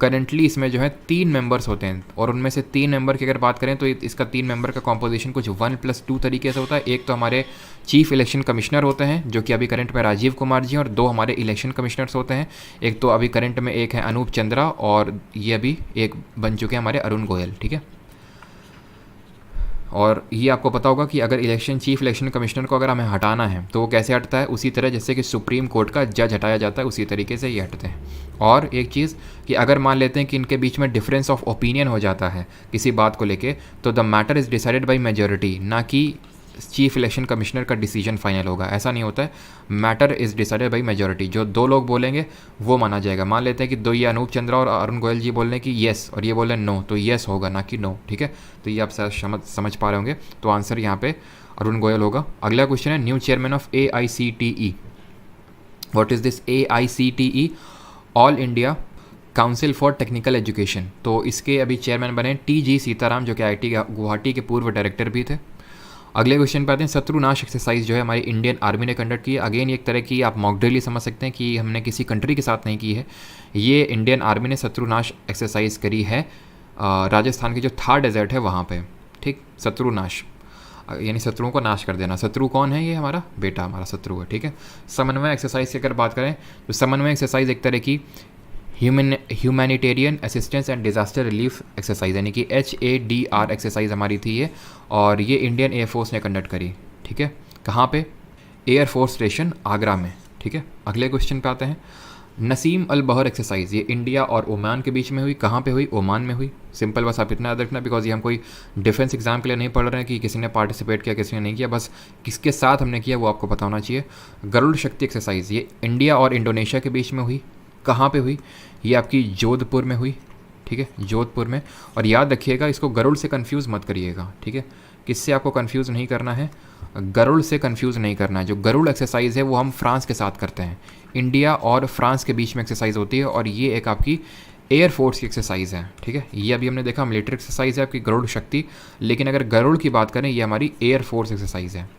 [SPEAKER 1] करंटली इसमें जो है 3 मेंबर्स होते हैं, और उनमें से 3 मेंबर की अगर बात करें तो इसका 3 मेंबर का कॉम्पोजिशन कुछ 1+2 तरीके से होता है। एक तो हमारे चीफ इलेक्शन कमिश्नर होते हैं, जो कि अभी करंट में राजीव कुमार जी, और 2 हमारे इलेक्शन कमिश्नर्स होते हैं। एक तो अभी करंट में एक है अनूप चंद्रा, और ये अभी एक बन चुके हैं हमारे अरुण गोयल, ठीक है। और ये आपको पता होगा कि अगर चीफ इलेक्शन कमिश्नर को अगर हमें हटाना है तो वो कैसे हटता है? उसी तरह जैसे कि सुप्रीम कोर्ट का जज हटाया जाता है, उसी तरीके से ये हटते हैं। और एक चीज़ कि अगर मान लेते हैं कि इनके बीच में डिफरेंस ऑफ ओपिनियन हो जाता है किसी बात को लेके, तो the matter is decided by majority, ना कि चीफ इलेक्शन कमिश्नर का डिसीजन फाइनल होगा। ऐसा नहीं होता है, matter is decided by majority. जो 2 लोग बोलेंगे वो माना जाएगा। मान लेते हैं कि 2 ये अनूप चंद्रा और अरुण गोयल जी बोल रहे हैं कि येस, और ये बोल रहे हैं नो, तो येस होगा, ना कि नो, ठीक है। तो ये आप समझ पा रहे होंगे। तो आंसर यहाँ पे अरुण गोयल होगा। अगला क्वेश्चन है new chairman of AICTE। What is this AICTE? All India council for technical education. तो इसके अभी चेयरमैन बने TG सीताराम, जो कि IIT गुवाहाटी के पूर्व डायरेक्टर भी थे। अगले क्वेश्चन पे आते हैं। शत्रुनाश एक्सरसाइज जो है हमारी इंडियन आर्मी ने कंडक्ट की है। अगेन एक तरह की आप मॉक ड्रिल ही समझ सकते हैं कि हमने किसी कंट्री के साथ नहीं की है, ये इंडियन आर्मी ने शत्रुनाश एक्सरसाइज करी है राजस्थान की जो थार डेजर्ट है वहाँ पे, ठीक। शत्रुनाश यानी शत्रुओं को नाश कर देना। शत्रु कौन है? ये हमारा बेटा, हमारा शत्रु है, ठीक है। समन्वय एक्सरसाइज की अगर बात करें तो समन्वय एक्सरसाइज एक तरह की humanitarian assistance and disaster relief exercise यानी कि HADR एक्सरसाइज हमारी थी ये, और ये इंडियन एयरफोर्स ने कंडक्ट करी, ठीक है। कहाँ पे? एयरफोर्स स्टेशन आगरा में, ठीक है। अगले क्वेश्चन पे आते हैं। नसीम अल बहर एक्सरसाइज, ये इंडिया और ओमान के बीच में हुई। कहाँ पे हुई? ओमान में हुई। सिंपल, बस आप इतना याद रखना, बिकॉज ये हम कोई डिफेंस एग्जाम के लिए नहीं पढ़ रहे हैं कि किसी ने पार्टिसिपेट किया किसी ने नहीं किया, बस किसके साथ हमने किया वो आपको पता होना चाहिए। गरुड़ शक्ति एक्सरसाइज, ये इंडिया और इंडोनेशिया के बीच में हुई। कहाँ पे हुई? ये आपकी जोधपुर में हुई, ठीक है, जोधपुर में। और याद रखिएगा इसको गरुड़ से कंफ्यूज मत करिएगा, ठीक है, किससे आपको कंफ्यूज नहीं करना है, गरुड़ से कंफ्यूज नहीं करना है। जो गरुड़ एक्सरसाइज है वो हम फ्रांस के साथ करते हैं, इंडिया और फ्रांस के बीच में एक्सरसाइज होती है, और ये एक आपकी एयरफोर्स की एक्सरसाइज है, ठीक है। ये अभी हमने देखा मिलिट्री एक्सरसाइज है आपकी गरुड़ शक्ति, लेकिन अगर गरुड़ की बात करें ये हमारी एयरफोर्स एक्सरसाइज है,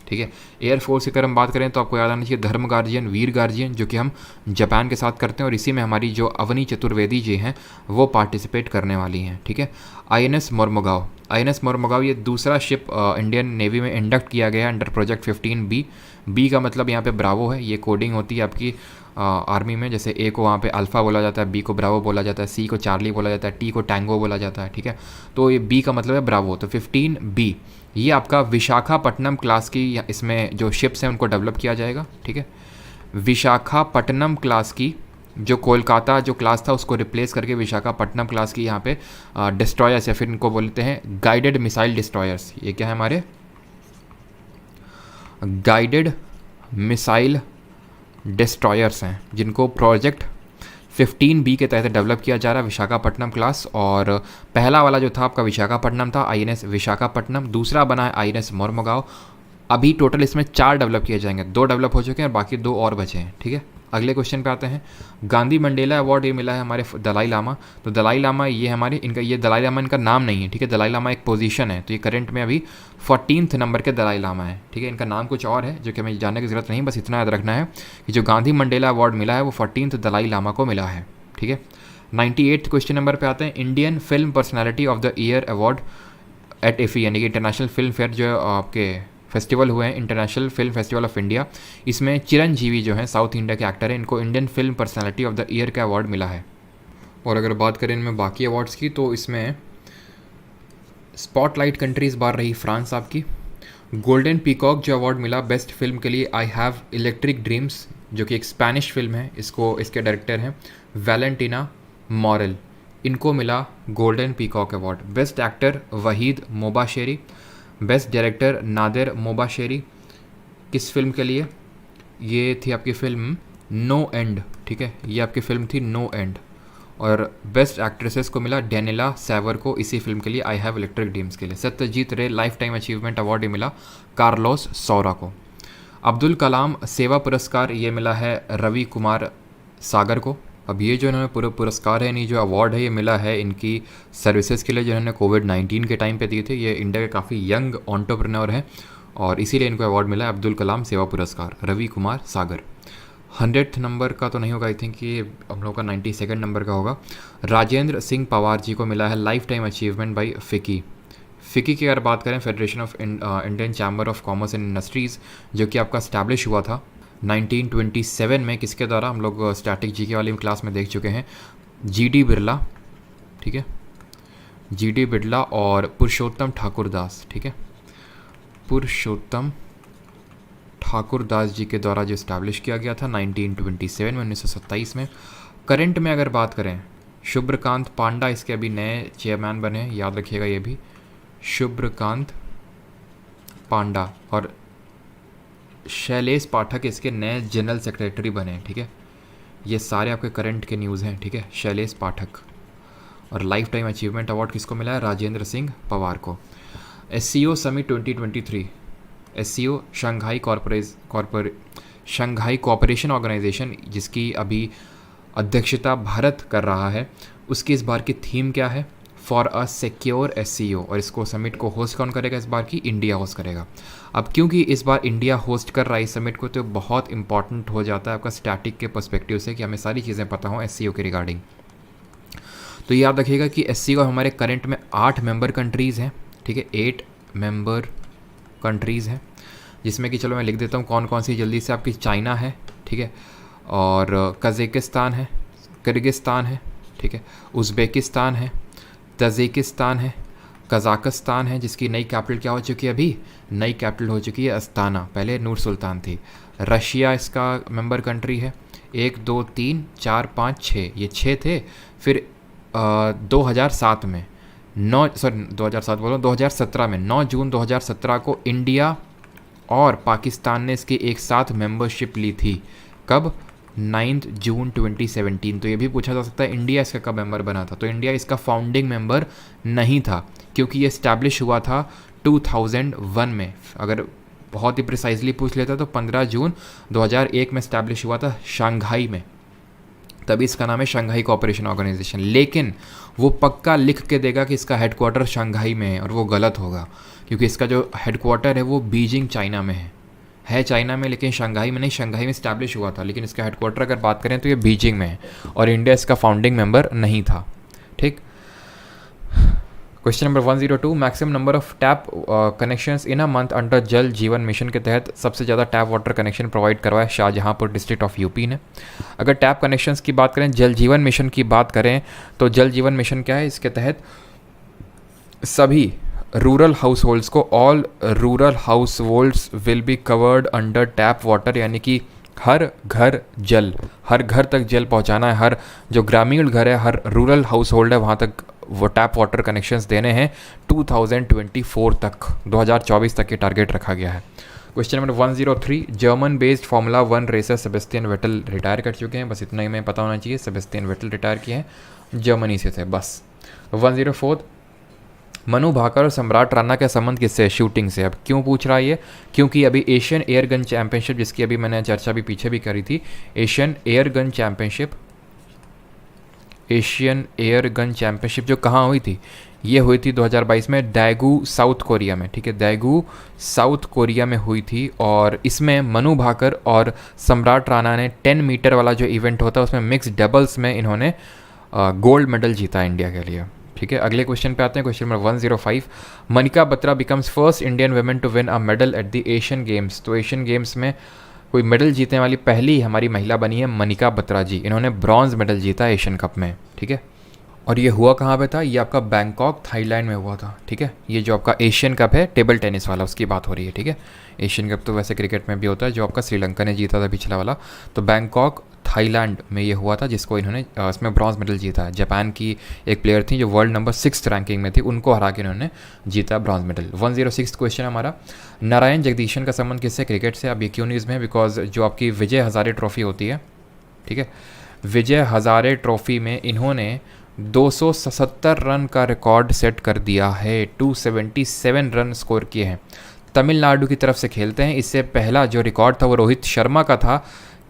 [SPEAKER 1] ठीक है। एयरफोर्स की अगर हम बात करें तो आपको याद आना चाहिए धर्म गार्जियन, वीर गार्जियन, जो कि हम जापान के साथ करते हैं, और इसी में हमारी जो अवनी चतुर्वेदी जी हैं वो पार्टिसिपेट करने वाली हैं, ठीक है। INS मोरमुगाओ, INS मोरमुगाओ ये दूसरा शिप इंडियन नेवी में इंडक्ट किया गया अंडर प्रोजेक्ट 15B। बी का मतलब यहाँ पे ब्रावो है, ये कोडिंग होती है आपकी आर्मी में, जैसे ए को वहाँ पे अल्फ़ा बोला जाता है, बी को ब्रावो बोला जाता है, सी को चार्ली बोला जाता है, टी को टैंगो बोला जाता है, ठीक है। तो ये बी का मतलब है ब्रावो। तो 15B ये आपका विशाखापट्टनम क्लास की, इसमें जो शिप्स हैं उनको डेवलप किया जाएगा, ठीक है। विशाखापट्टनम क्लास की, जो कोलकाता जो क्लास था उसको रिप्लेस करके विशाखापट्टनम क्लास की यहाँ पे डिस्ट्रॉयर्स, या फिर इनको बोलते हैं गाइडेड मिसाइल डिस्ट्रॉयर्स। ये क्या है हमारे गाइडेड मिसाइल डिस्ट्रॉयर्स हैं, जिनको प्रोजेक्ट 15B के तहत डेवलप किया जा रहा है, विशाखापट्टनम क्लास। और पहला वाला जो था आपका विशाखापट्टनम था, INS विशाखापट्टनम, दूसरा बना है INS मोरमुगाओ। अभी टोटल इसमें 4 डेवलप किए जाएंगे, 2 डेवलप हो चुके हैं, बाकी 2 और बचे हैं, ठीक है। अगले क्वेश्चन पे आते हैं। गांधी मंडेला अवार्ड ये मिला है हमारे दलाई लामा। तो दलाई लामा ये हमारे इनका, ये दलाई लामा इनका नाम नहीं है, ठीक है, दलाई लामा एक पोजीशन है। तो ये करंट में अभी 14th नंबर के दलाई लामा है, ठीक है। इनका नाम कुछ और है जो कि हमें जानने की ज़रूरत नहीं, बस इतना याद रखना है कि जो गांधी मंडेला अवार्ड मिला है वो 14th दलाई लामा को मिला है, ठीक है। 98th क्वेश्चन नंबर पे आते हैं। Indian film personality of the year award eight IFFI, यानी कि इंटरनेशनल फिल्म फेयर जो आपके फेस्टिवल हुए हैं, international film festival of India, इसमें चिरंजीवी जो हैं साउथ इंडिया के एक्टर हैं, इनको Indian film personality of the year का अवार्ड मिला है। और अगर बात करें इनमें बाकी अवार्ड्स की तो इसमें स्पॉटलाइट कंट्री इस बार रही फ्रांस आपकी। गोल्डन पीकॉक जो अवार्ड मिला बेस्ट फिल्म के लिए, आई हैव इलेक्ट्रिक ड्रीम्स, जो कि एक स्पेनिश फिल्म है, इसके डायरेक्टर हैं वैलेंटिना मॉरल, इनको मिला golden peacock award. Best actor Vahid Mobasheri, best director Nadir Mobasheri, किस फिल्म के लिए, ये थी आपकी फिल्म नो एंड, ठीक है, ये आपकी फिल्म थी नो एंड। और बेस्ट एक्ट्रेसेस को मिला डेनिला सैवर को इसी फिल्म के लिए, आई हैव इलेक्ट्रिक ड्रीम्स के लिए। सत्यजीत रे लाइफ टाइम अचीवमेंट अवार्ड ये मिला कार्लोस सौरा को। अब्दुल कलाम सेवा पुरस्कार ये मिला है रवि कुमार सागर को। अब ये जो इन्होंने पूरे पुरस्कार है, नहीं जो अवार्ड है, ये मिला है इनकी सर्विसेज के लिए जो इन्होंने कोविड-19 के टाइम पे दिए थे। ये इंडिया के काफ़ी यंग एंटरप्रेन्योर हैं और इसीलिए इनको अवार्ड मिला है अब्दुल कलाम सेवा पुरस्कार, रवि कुमार सागर। 100th नंबर का तो नहीं होगा, आई थिंक ये हम लोग का 92nd नंबर का होगा। राजेंद्र सिंह पवार जी को मिला है लाइफ टाइम अचीवमेंट बाई फिकी। फिकी की अगर बात करें, federation of Indian chamber of commerce and industries, जो कि आपका स्टैब्लिश हुआ था 1927 में, किसके द्वारा, हम लोग स्टैटिक जीके वाली क्लास में देख चुके हैं, GD बिरला, ठीक है, GD बिरला और पुरुषोत्तम ठाकुर दास, ठीक है, पुरुषोत्तम ठाकुर दास जी के द्वारा जो इस्टेब्लिश किया गया था 1927 में, 1927 में। करंट में अगर बात करें, शुभ्रकांत पांडा इसके अभी नए चेयरमैन बने हैं, याद रखिएगा ये भी, शुभ्रकांत पांडा, और शैलेश पाठक इसके नए जनरल सेक्रेटरी बने हैं, ठीक है। ये सारे आपके करंट के न्यूज़ हैं, ठीक है, शैलेश पाठक। और लाइफ टाइम अचीवमेंट अवार्ड किसको मिला है, राजेंद्र सिंह पवार को। SCO summit 2023, SCO Shanghai cooperation organisation, जिसकी अभी अध्यक्षता भारत कर रहा है, उसकी इस बार की थीम क्या है, फॉर अ सिक्योर SCO। और इसको समिट को होस्ट कौन करेगा इस बार की, इंडिया होस्ट करेगा। अब क्योंकि इस बार इंडिया होस्ट कर रहा है इस समिट को, तो बहुत इंपॉर्टेंट हो जाता है आपका स्टैटिक के पर्सपेक्टिव से कि हमें सारी चीज़ें पता हों SCO के रिगार्डिंग। तो याद रखिएगा कि SCO हमारे करंट में 8 मेंबर कंट्रीज़ हैं, ठीक है, 8 मेंबर कंट्रीज़ हैं, जिसमें कि चलो मैं लिख देता हूँ कौन कौन सी जल्दी से। आपकी चाइना है, ठीक है, और कज़ाकिस्तान है, किर्गिस्तान है, ठीक है, उज़्बेकिस्तान है, तजिकिस्तान है, कज़ाकिस्तान है, जिसकी नई कैपिटल क्या हो चुकी है, अभी नई कैपिटल हो चुकी है अस्ताना, पहले नूर सुल्तान थी। रशिया इसका मेंबर कंट्री है, 1 2 3 4 5 6, ये 6 थे। फिर 2007 में 2017 में 9 जून 2017 को इंडिया और पाकिस्तान ने इसकी एक साथ मेंबरशिप ली थी। कब, 9 जून 2017। तो ये भी पूछा जा सकता है इंडिया इसका कब मेंबर बना था। तो इंडिया इसका फाउंडिंग मेंबर नहीं था, क्योंकि ये इस्टेब्लिश हुआ था 2001 में। अगर बहुत ही प्रिसाइजली पूछ लेता तो 15 जून 2001 में इस्टेब्लिश हुआ था शंघाई में, तभी इसका नाम है शंघाई कोऑपरेशन ऑर्गेनाइजेशन। लेकिन वो पक्का लिख के देगा कि इसका हेडक्वार्टर शंघाई में है, और वो गलत होगा, क्योंकि इसका जो हेडक्वार्टर है वो बीजिंग चाइना में है चाइना में, लेकिन शंघाई में नहीं। शंघाई में इस्टेब्लिश हुआ था, लेकिन इसका हेडक्वार्टर अगर बात करें तो ये बीजिंग में है, और इंडिया इसका फाउंडिंग मेंबर नहीं था। ठीक। Question number 102, maximum number of tap connections in a month under जल जीवन मिशन के तहत सबसे ज़्यादा टैप वाटर कनेक्शन प्रोवाइड करवाया शाहजहांपुर डिस्ट्रिक्ट ऑफ यूपी ने। अगर टैप कनेक्शंस की बात करें, जल जीवन मिशन की बात करें, तो जल जीवन मिशन क्या है, इसके तहत सभी रूरल हाउस होल्ड्स को, all rural house holds will be covered under tap water, यानी कि हर घर तक जल पहुंचाना है। हर जो ग्रामीण घर है, हर रूरल हाउस होल्ड है, वहाँ तक वो टैप वाटर कनेक्शंस देने हैं 2024 तक, 2024 तक ये टारगेट रखा गया है। Question number 103, German based formula 1 racer Sebastian Vettel retire कर चुके हैं। बस इतना ही मैं पता होना चाहिए, सेबेस्टियन वेटल रिटायर किए हैं, जर्मनी से थे बस। 104, मनु भाकर और सम्राट राणा का संबंध किससे है, शूटिंग से। अब क्यों पूछ रहा है ये, क्योंकि अभी एशियन एयर गन चैंपियनशिप, जिसकी अभी मैंने चर्चा भी पीछे भी करी थी, एशियन एयर गन चैंपियनशिप जो कहाँ हुई थी, ये हुई थी 2022 में दाegu साउथ कोरिया में। ठीक है, दाegu साउथ कोरिया में हुई थी, और इसमें मनु भाकर और सम्राट राणा ने 10 मीटर वाला जो इवेंट होता है उसमें मिक्स डबल्स में इन्होंने गोल्ड मेडल जीता इंडिया के लिए। ठीक है, अगले क्वेश्चन पे आते हैं। Question number 105, Manika Batra becomes first Indian women to win a medal at the Asian games. तो एशियन गेम्स में कोई मेडल जीतने वाली पहली हमारी महिला बनी है मनिका बत्रा जी। इन्होंने ब्रॉन्ज मेडल जीता एशियन कप में। ठीक है, और ये हुआ कहाँ पे था, ये आपका बैंकॉक थाईलैंड में हुआ था। ठीक है, ये जो आपका एशियन कप है टेबल टेनिस वाला, उसकी बात हो रही है। ठीक है, एशियन कप तो वैसे क्रिकेट में भी होता है, जो आपका श्रीलंका ने जीता था पिछला वाला, तो बैंकॉक थाईलैंड में ये हुआ था, जिसको इन्होंने इसमें ब्रॉन्ज मेडल जीता है। जापान की एक प्लेयर थी जो वर्ल्ड नंबर 6 रैंकिंग में थी, उनको हरा के इन्होंने जीता ब्रॉन्ज मेडल। 106 क्वेश्चन हमारा, नारायण जगदीशन का संबंध किससे, क्रिकेट से। अब ये क्यों न्यूज़ में है, बिकॉज जो आपकी विजय हज़ारे ट्रॉफी होती है, ठीक है, विजय हज़ारे ट्रॉफी में इन्होंने 277 रन का रिकॉर्ड सेट कर दिया है। 277 रन स्कोर किए हैं। तमिलनाडु की तरफ से खेलते हैं। इससे पहला जो रिकॉर्ड था वो रोहित शर्मा का था,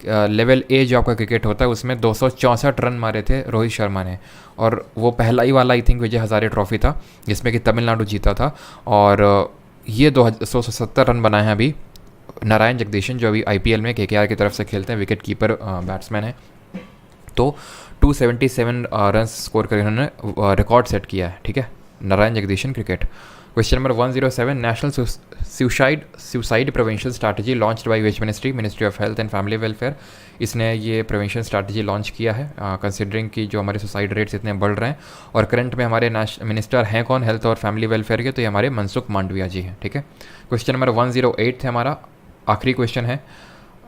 [SPEAKER 1] लेवल ए जो आपका क्रिकेट होता है उसमें 264 रन मारे थे रोहित शर्मा ने, और वो पहला ही वाला I think Vijay Hazare trophy था जिसमें कि तमिलनाडु जीता था। और ये 270 रन बनाए हैं अभी नारायण जगदीशन, जो अभी IPL में KKR की तरफ से खेलते हैं, विकेट कीपर बैट्समैन है। तो 277 रन स्कोर कर इन्होंने रिकॉर्ड सेट किया है। ठीक है, Narayan Jagadeesan cricket. Question number 107, national suicide prevention strategy launched by which ministry of health and family welfare. इसने ये प्रिवेंशन स्ट्रैटेजी लॉन्च किया है कंसिडरिंग कि जो हमारे सुसाइड रेट्स इतने बढ़ रहे हैं, और करंट में हमारे मिनिस्टर हैं कौन हेल्थ और फैमिली वेलफेयर के, तो ये हमारे मनसुख मांडविया जी हैं। ठीक है, क्वेश्चन नंबर 108 थे हमारा, आखिरी क्वेश्चन है,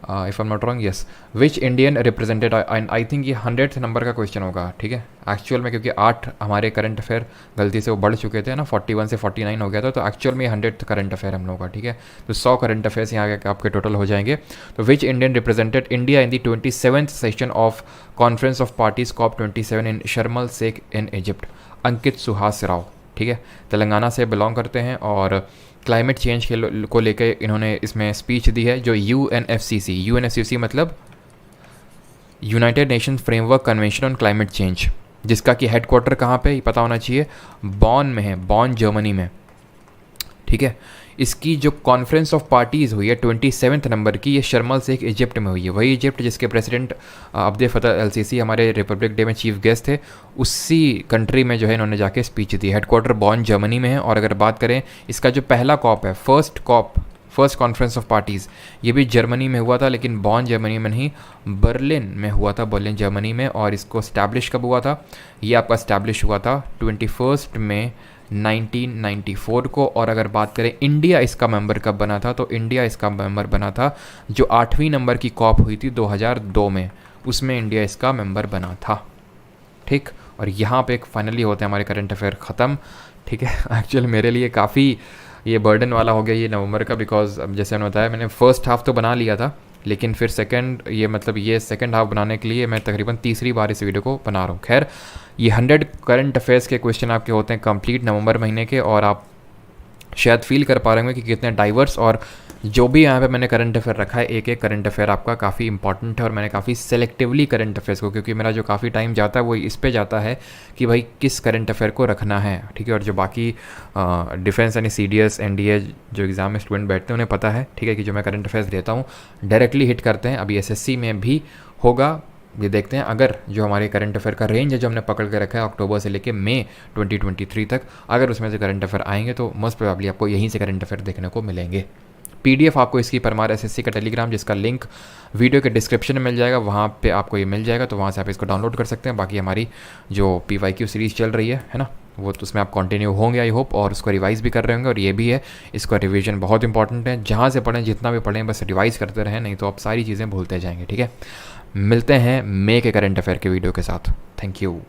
[SPEAKER 1] if I am not wrong, yes, which Indian represented, I think ये 100th नंबर का क्वेश्चन होगा। ठीक है, एक्चुअल में क्योंकि 8 हमारे करंट अफेयर गलती से वो बढ़ चुके थे ना, 41 से 49 हो गया था, तो एक्चुअल में 100th करंट अफेयर हम लोगों का। ठीक है, तो 100 करंट अफेयर्स यहाँ आपके टोटल हो जाएंगे। तो which Indian represented India in the 27th session of conference of parties COP27 इन शर्म एल शेख इन इजिप्ट। अंकित सुहास राव, ठीक है, तेलंगाना से बिलोंग करते हैं, और क्लाइमेट चेंज को लेकर इन्होंने इसमें स्पीच दी है। जो UNFCC मतलब United nation framework convention on climate change, जिसका कि हेडक्वार्टर कहाँ पे पता होना चाहिए, बॉन में है, बॉन जर्मनी में। ठीक है, इसकी जो कॉन्फ्रेंस ऑफ पार्टीज़ हुई है 27th नंबर की, ये शर्म एल शेख इजिप्ट में हुई है। वही इजिप्ट जिसके प्रेसिडेंट अब्देल फतह LCC हमारे रिपब्लिक डे में चीफ गेस्ट थे, उसी कंट्री में जो है इन्होंने जाके स्पीच दी। हेडक्वार्टर बॉन जर्मनी में है। और अगर बात करें इसका जो पहला कॉप है, फर्स्ट कॉन्फ्रेंस ऑफ पार्टीज़, ये भी जर्मनी में हुआ था, लेकिन बॉन जर्मनी में नहीं, बर्लिन में हुआ था, बर्लिन जर्मनी में। और इसको स्टैब्लिश कब हुआ था, ये आपका स्टैब्लिश हुआ था 21 मई 1994 को। और अगर बात करें इंडिया इसका मेंबर कब बना था, तो इंडिया इसका मेंबर बना था जो 8वीं नंबर की कॉप हुई थी 2002 में, उसमें इंडिया इसका मेंबर बना था। ठीक, और यहाँ पे एक फाइनली होते हैं हमारे करंट अफेयर ख़त्म। ठीक है, एक्चुअली मेरे लिए काफ़ी ये बर्डन वाला हो गया ये नवंबर का, बिकॉज जैसे मैंने बताया मैंने फर्स्ट हाफ तो बना लिया था, लेकिन फिर ये सेकंड हाफ बनाने के लिए मैं तकरीबन तीसरी बार इस वीडियो को बना रहा हूँ। खैर, ये 100 करंट अफेयर्स के क्वेश्चन आपके होते हैं कंप्लीट नवंबर महीने के, और आप शायद फील कर पा रहे होंगे कि कितने डाइवर्स और जो भी यहाँ पे मैंने करंट अफेयर रखा है, एक एक करंट अफेयर आपका काफ़ी इंपॉर्टेंट है, और मैंने काफ़ी सेलेक्टिवली करंट अफेयर्स को, क्योंकि मेरा जो काफ़ी टाइम जाता है वो इस पे जाता है कि भाई किस करंट अफेयर को रखना है, ठीक है। और जो बाकी डिफेंस यानी CDS NDA जो एग्ज़ाम में स्टूडेंट बैठते हैं उन्हें पता है, ठीक है, कि जो मैं करंट अफेयर्स देता हूँ डायरेक्टली हिट करते हैं। अभी SSC में भी होगा, ये देखते हैं। अगर जो हमारे करंट अफेयर का रेंज है जो हमने पकड़ के रखा है अक्टूबर से लेके मई 2023 तक, अगर उसमें से करंट अफेयर आएंगे तो मोस्ट प्रोबेबली आपको यहीं से करंट अफेयर देखने को मिलेंगे। PDF आपको इसकी परमार SSC का टेलीग्राम, जिसका लिंक वीडियो के डिस्क्रिप्शन में मिल जाएगा, वहाँ पे आपको ये मिल जाएगा, तो वहाँ से आप इसको डाउनलोड कर सकते हैं। बाकी हमारी जो PYQ सीरीज़ चल रही है ना, वो तो उसमें आप कंटिन्यू होंगे आई होप, और उसको रिवाइज़ भी कर रहे होंगे। और ये भी है, इसका रिवीजन बहुत इंपॉर्टेंट है, जहाँ से पढ़ें जितना भी पढ़ें बस रिवाइज़ करते रहें, नहीं तो आप सारी चीज़ें भूलते जाएंगे, ठीक है। मिलते हैं मई के करंट अफेयर के वीडियो के साथ। Thank you.